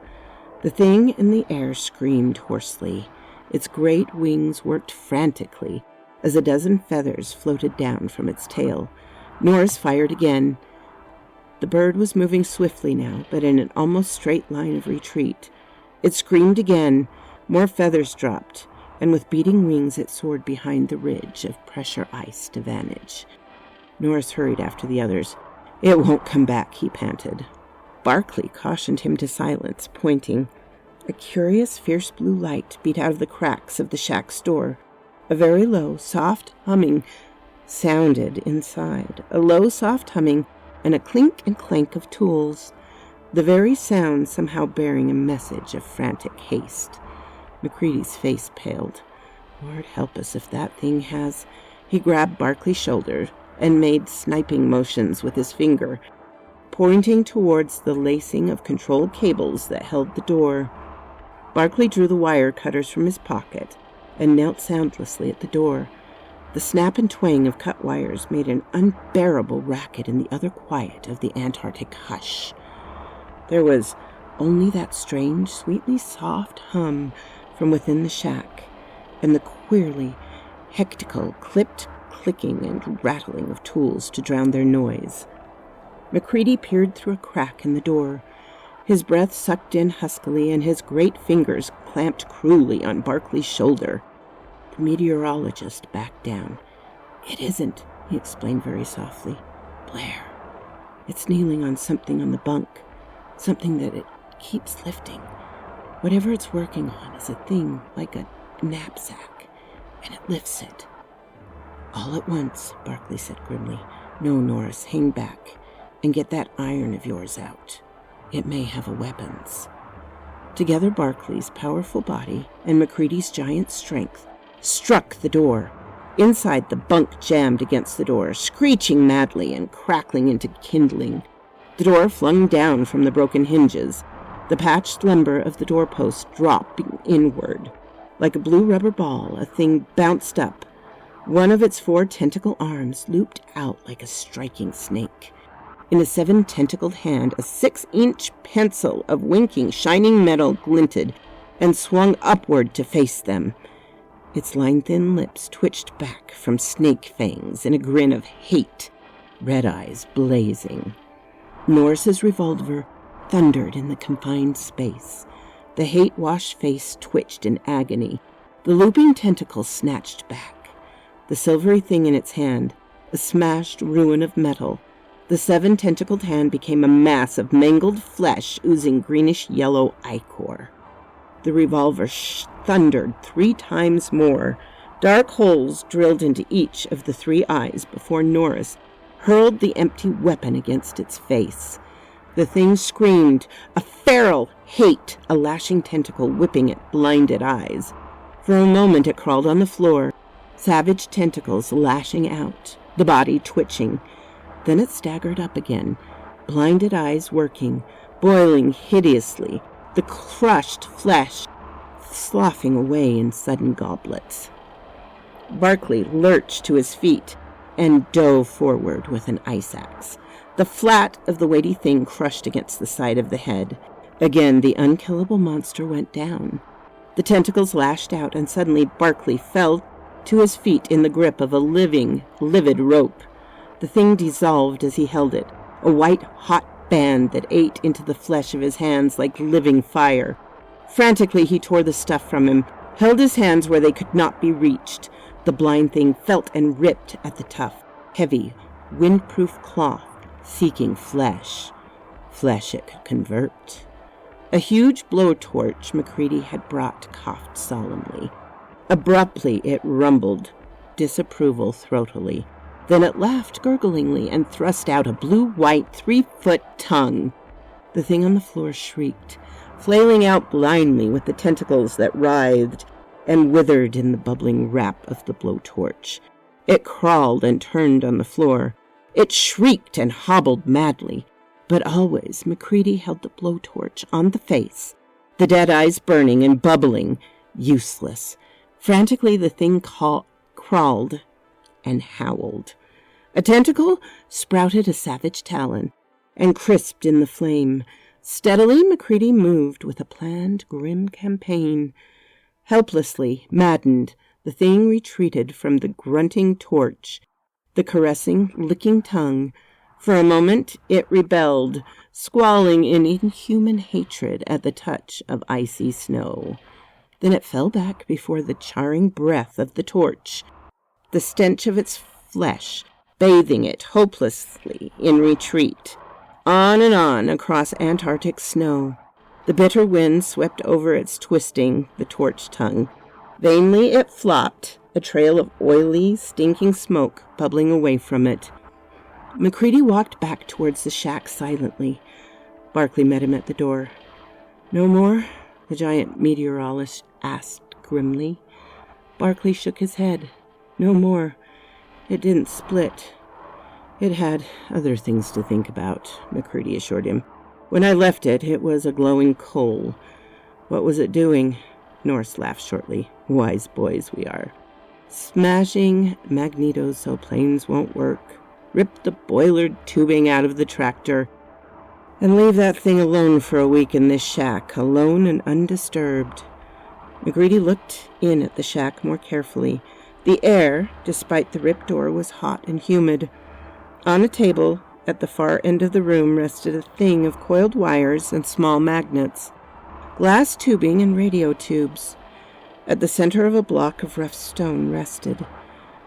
The thing in the air screamed hoarsely. Its great wings worked frantically, as a dozen feathers floated down from its tail. Norris fired again. The bird was moving swiftly now, but in an almost straight line of retreat. It screamed again. More feathers dropped, and with beating wings it soared behind the ridge of pressure ice to vanish. Norris hurried after the others. "It won't come back," he panted. Barclay cautioned him to silence, pointing. A curious, fierce blue light beat out of the cracks of the shack's door. A very low, soft humming sounded inside. A low, soft humming and a clink and clank of tools. The very sound somehow bearing a message of frantic haste. MacReady's face paled. Lord help us if that thing has... He grabbed Barclay's shoulder and made sniping motions with his finger, pointing towards the lacing of control cables that held the door. Barclay drew the wire cutters from his pocket and knelt soundlessly at the door. The snap and twang of cut wires made an unbearable racket in the utter quiet of the Antarctic hush. There was only that strange, sweetly soft hum from within the shack, and the queerly hectical, clipped clicking and rattling of tools to drown their noise. MacReady peered through a crack in the door. His breath sucked in huskily, and his great fingers clamped cruelly on Barclay's shoulder. The meteorologist backed down. "It isn't," he explained very softly. "Blair. It's kneeling on something on the bunk, something that it keeps lifting. Whatever it's working on is a thing like a knapsack, and it lifts it." "All at once," Barclay said grimly. "No, Norris, hang back and get that iron of yours out. It may have weapons." Together Barclay's powerful body and MacReady's giant strength struck the door. Inside, the bunk jammed against the door, screeching madly and crackling into kindling. The door flung down from the broken hinges, the patched lumber of the doorpost dropping inward. Like a blue rubber ball, a thing bounced up. One of its 4 tentacle arms looped out like a striking snake. In a 7-tentacled hand, a 6-inch pencil of winking, shining metal glinted and swung upward to face them. Its line-thin lips twitched back from snake fangs in a grin of hate, red eyes blazing. Norris's revolver thundered in the confined space. The hate-washed face twitched in agony. The looping tentacle snatched back. The silvery thing in its hand, a smashed ruin of metal. The 7-tentacled hand became a mass of mangled flesh oozing greenish-yellow ichor. The revolver thundered 3 times more. Dark holes drilled into each of the 3 eyes before Norris hurled the empty weapon against its face. The thing screamed, a feral hate, a lashing tentacle whipping at blinded eyes. For a moment it crawled on the floor, savage tentacles lashing out, the body twitching. Then it staggered up again, blinded eyes working, boiling hideously, the crushed flesh sloughing away in sudden goblets. Barclay lurched to his feet and dove forward with an ice axe. The flat of the weighty thing crushed against the side of the head. Again the unkillable monster went down. The tentacles lashed out, and suddenly Barclay fell to his feet in the grip of a living, livid rope. The thing dissolved as he held it, a white, hot band that ate into the flesh of his hands like living fire. Frantically he tore the stuff from him, held his hands where they could not be reached. The blind thing felt and ripped at the tough, heavy, windproof cloth, seeking flesh. Flesh it could convert. A huge blowtorch MacReady had brought coughed solemnly. Abruptly it rumbled, disapproval throatily. Then it laughed gurglingly and thrust out a blue-white 3-foot tongue. The thing on the floor shrieked, flailing out blindly with the tentacles that writhed and withered in the bubbling wrap of the blowtorch. It crawled and turned on the floor. It shrieked and hobbled madly. But always MacReady held the blowtorch on the face, the dead eyes burning and bubbling, useless. Frantically the thing crawled and howled. A tentacle sprouted a savage talon and crisped in the flame. Steadily MacReady moved with a planned, grim campaign. Helplessly, maddened, The thing retreated from the grunting torch, the caressing, licking tongue. For a moment it rebelled, squalling in inhuman hatred at the touch of icy snow. Then it fell back before the charring breath of the torch, the stench of its flesh bathing it hopelessly in retreat. On and on across Antarctic snow. The bitter wind swept over its twisting, the torch tongue. Vainly it flopped, a trail of oily, stinking smoke bubbling away from it. MacReady walked back towards the shack silently. Barclay met him at the door. "No more?" the giant meteorologist asked grimly. Barclay shook his head. "No more. It didn't split." "It had other things to think about," MacReady assured him. "When I left it, it was a glowing coal. What was it doing?" Norris laughed shortly. "Wise boys we are. Smashing magnetos so planes won't work. Rip the boiler tubing out of the tractor. And leave that thing alone for a week in this shack, alone and undisturbed." MacReady looked in at the shack more carefully. The air, despite the ripped door, was hot and humid. On a table at the far end of the room rested a thing of coiled wires and small magnets, glass tubing and radio tubes. At the center of a block of rough stone rested.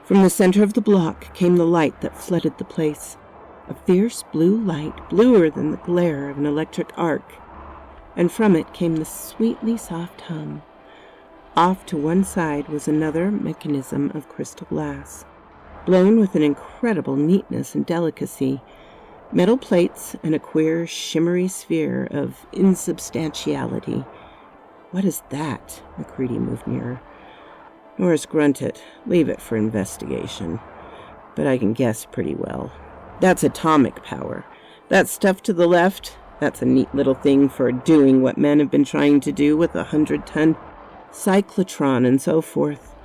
From the center of the block came the light that flooded the place, a fierce blue light, bluer than the glare of an electric arc, and from it came the sweetly soft hum. Off to one side was another mechanism of crystal glass, blown with an incredible neatness and delicacy, metal plates and a queer, shimmery sphere of insubstantiality. "What is that?" MacReady moved nearer. Norris grunted. "Leave it for investigation. But I can guess pretty well. That's atomic power. That stuff to the left, that's a neat little thing for doing what men have been trying to do with a 100-ton cyclotron and so forth.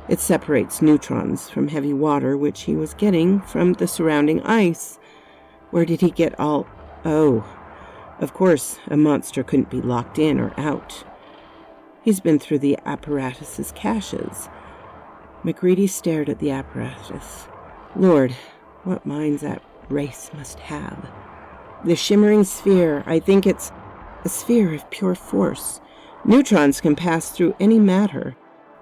It separates neutrons from heavy water, which he was getting from the surrounding ice. Where did he get all... Oh, of course, a monster couldn't be locked in or out. He's been through the apparatus's caches." MacReady stared at the apparatus. Lord, what minds that race must have. The shimmering sphere, I think it's a sphere of pure force. Neutrons can pass through any matter,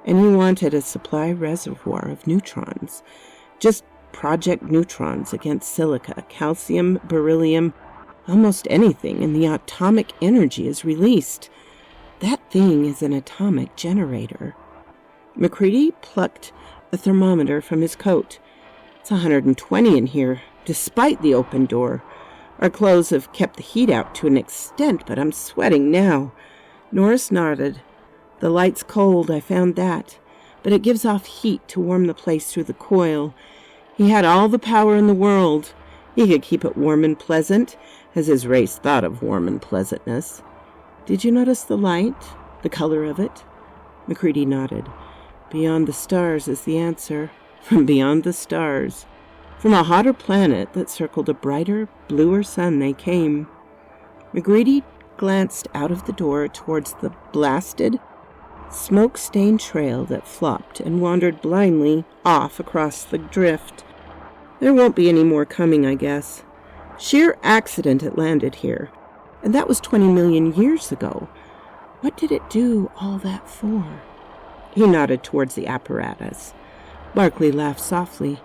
and he wanted a supply reservoir of neutrons. Just project neutrons against silica, calcium, beryllium, almost anything, and the atomic energy is released. That thing is an atomic generator. MacReady plucked a thermometer from his coat. It's 120 in here, despite the open door. Our clothes have kept the heat out to an extent, but I'm sweating now. Norris nodded. "The light's cold, I found that, but it gives off heat to warm the place through the coil. He had all the power in the world. He could keep it warm and pleasant, as his race thought of warm and pleasantness." "Did you notice the light? The color of it?" MacReady nodded. "Beyond the stars is the answer. From beyond the stars. From a hotter planet that circled a brighter, bluer sun they came." MacReady glanced out of the door towards the blasted, smoke-stained trail that flopped and wandered blindly off across the drift. "There won't be any more coming, I guess. Sheer accident it landed here. And that was 20 million years ago. What did it do all that for?" He nodded towards the apparatus. Barclay laughed softly.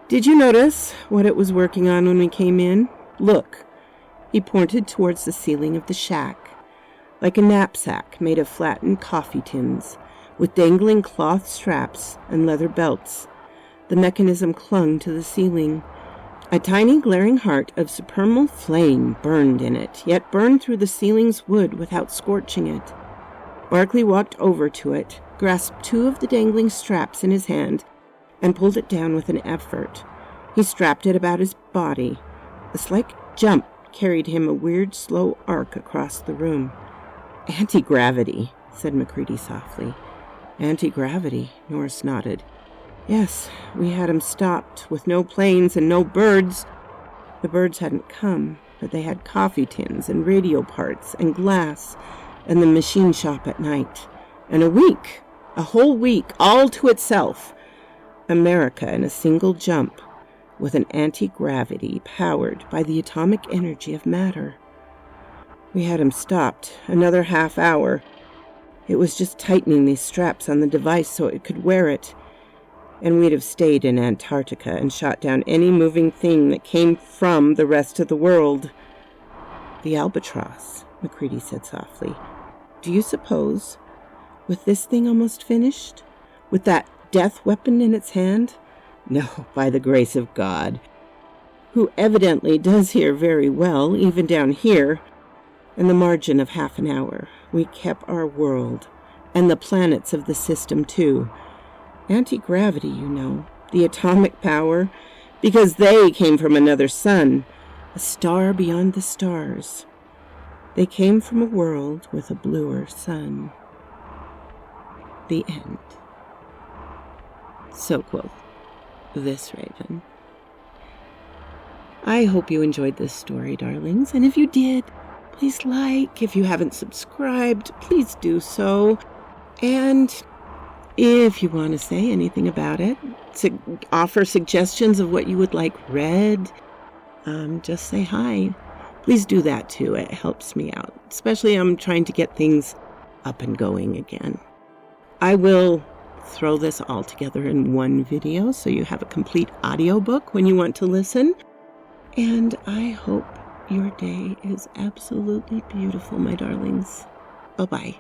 "Did you notice what it was working on when we came in? Look." He pointed towards the ceiling of the shack, like a knapsack made of flattened coffee tins, with dangling cloth straps and leather belts. The mechanism clung to the ceiling. A tiny glaring heart of supernal flame burned in it, yet burned through the ceiling's wood without scorching it. Barclay walked over to it, grasped two of the dangling straps in his hand, and pulled it down with an effort. He strapped it about his body. A slight jump carried him a weird, slow arc across the room. "Anti-gravity," said MacReady softly. "Anti-gravity," Norris nodded. "Yes, we had 'em stopped, with no planes and no birds." The birds hadn't come, but they had coffee tins and radio parts and glass and the machine shop at night. And a week. A whole week all to itself. America in a single jump, with an anti-gravity powered by the atomic energy of matter. We had him stopped another half hour. It was just tightening these straps on the device so it could wear it. And we'd have stayed in Antarctica and shot down any moving thing that came from the rest of the world. The albatross, McCready said softly. Do you suppose, with this thing almost finished, with that death weapon in its hand? No, by the grace of God, who evidently does hear very well, even down here, in the margin of half an hour, we kept our world, and the planets of the system, too. Anti-gravity, you know, the atomic power, because they came from another sun, a star beyond the stars. They came from a world with a bluer sun. The end. So quoth this raven. I hope you enjoyed this story, darlings, and if you did, please like. If you haven't subscribed, please do so. And if you want to say anything about it, offer suggestions of what you would like read, just say hi. Please do that too. It helps me out. Especially I'm trying to get things up and going again. I will throw this all together in one video so you have a complete audiobook when you want to listen. And I hope your day is absolutely beautiful, my darlings. Bye-bye.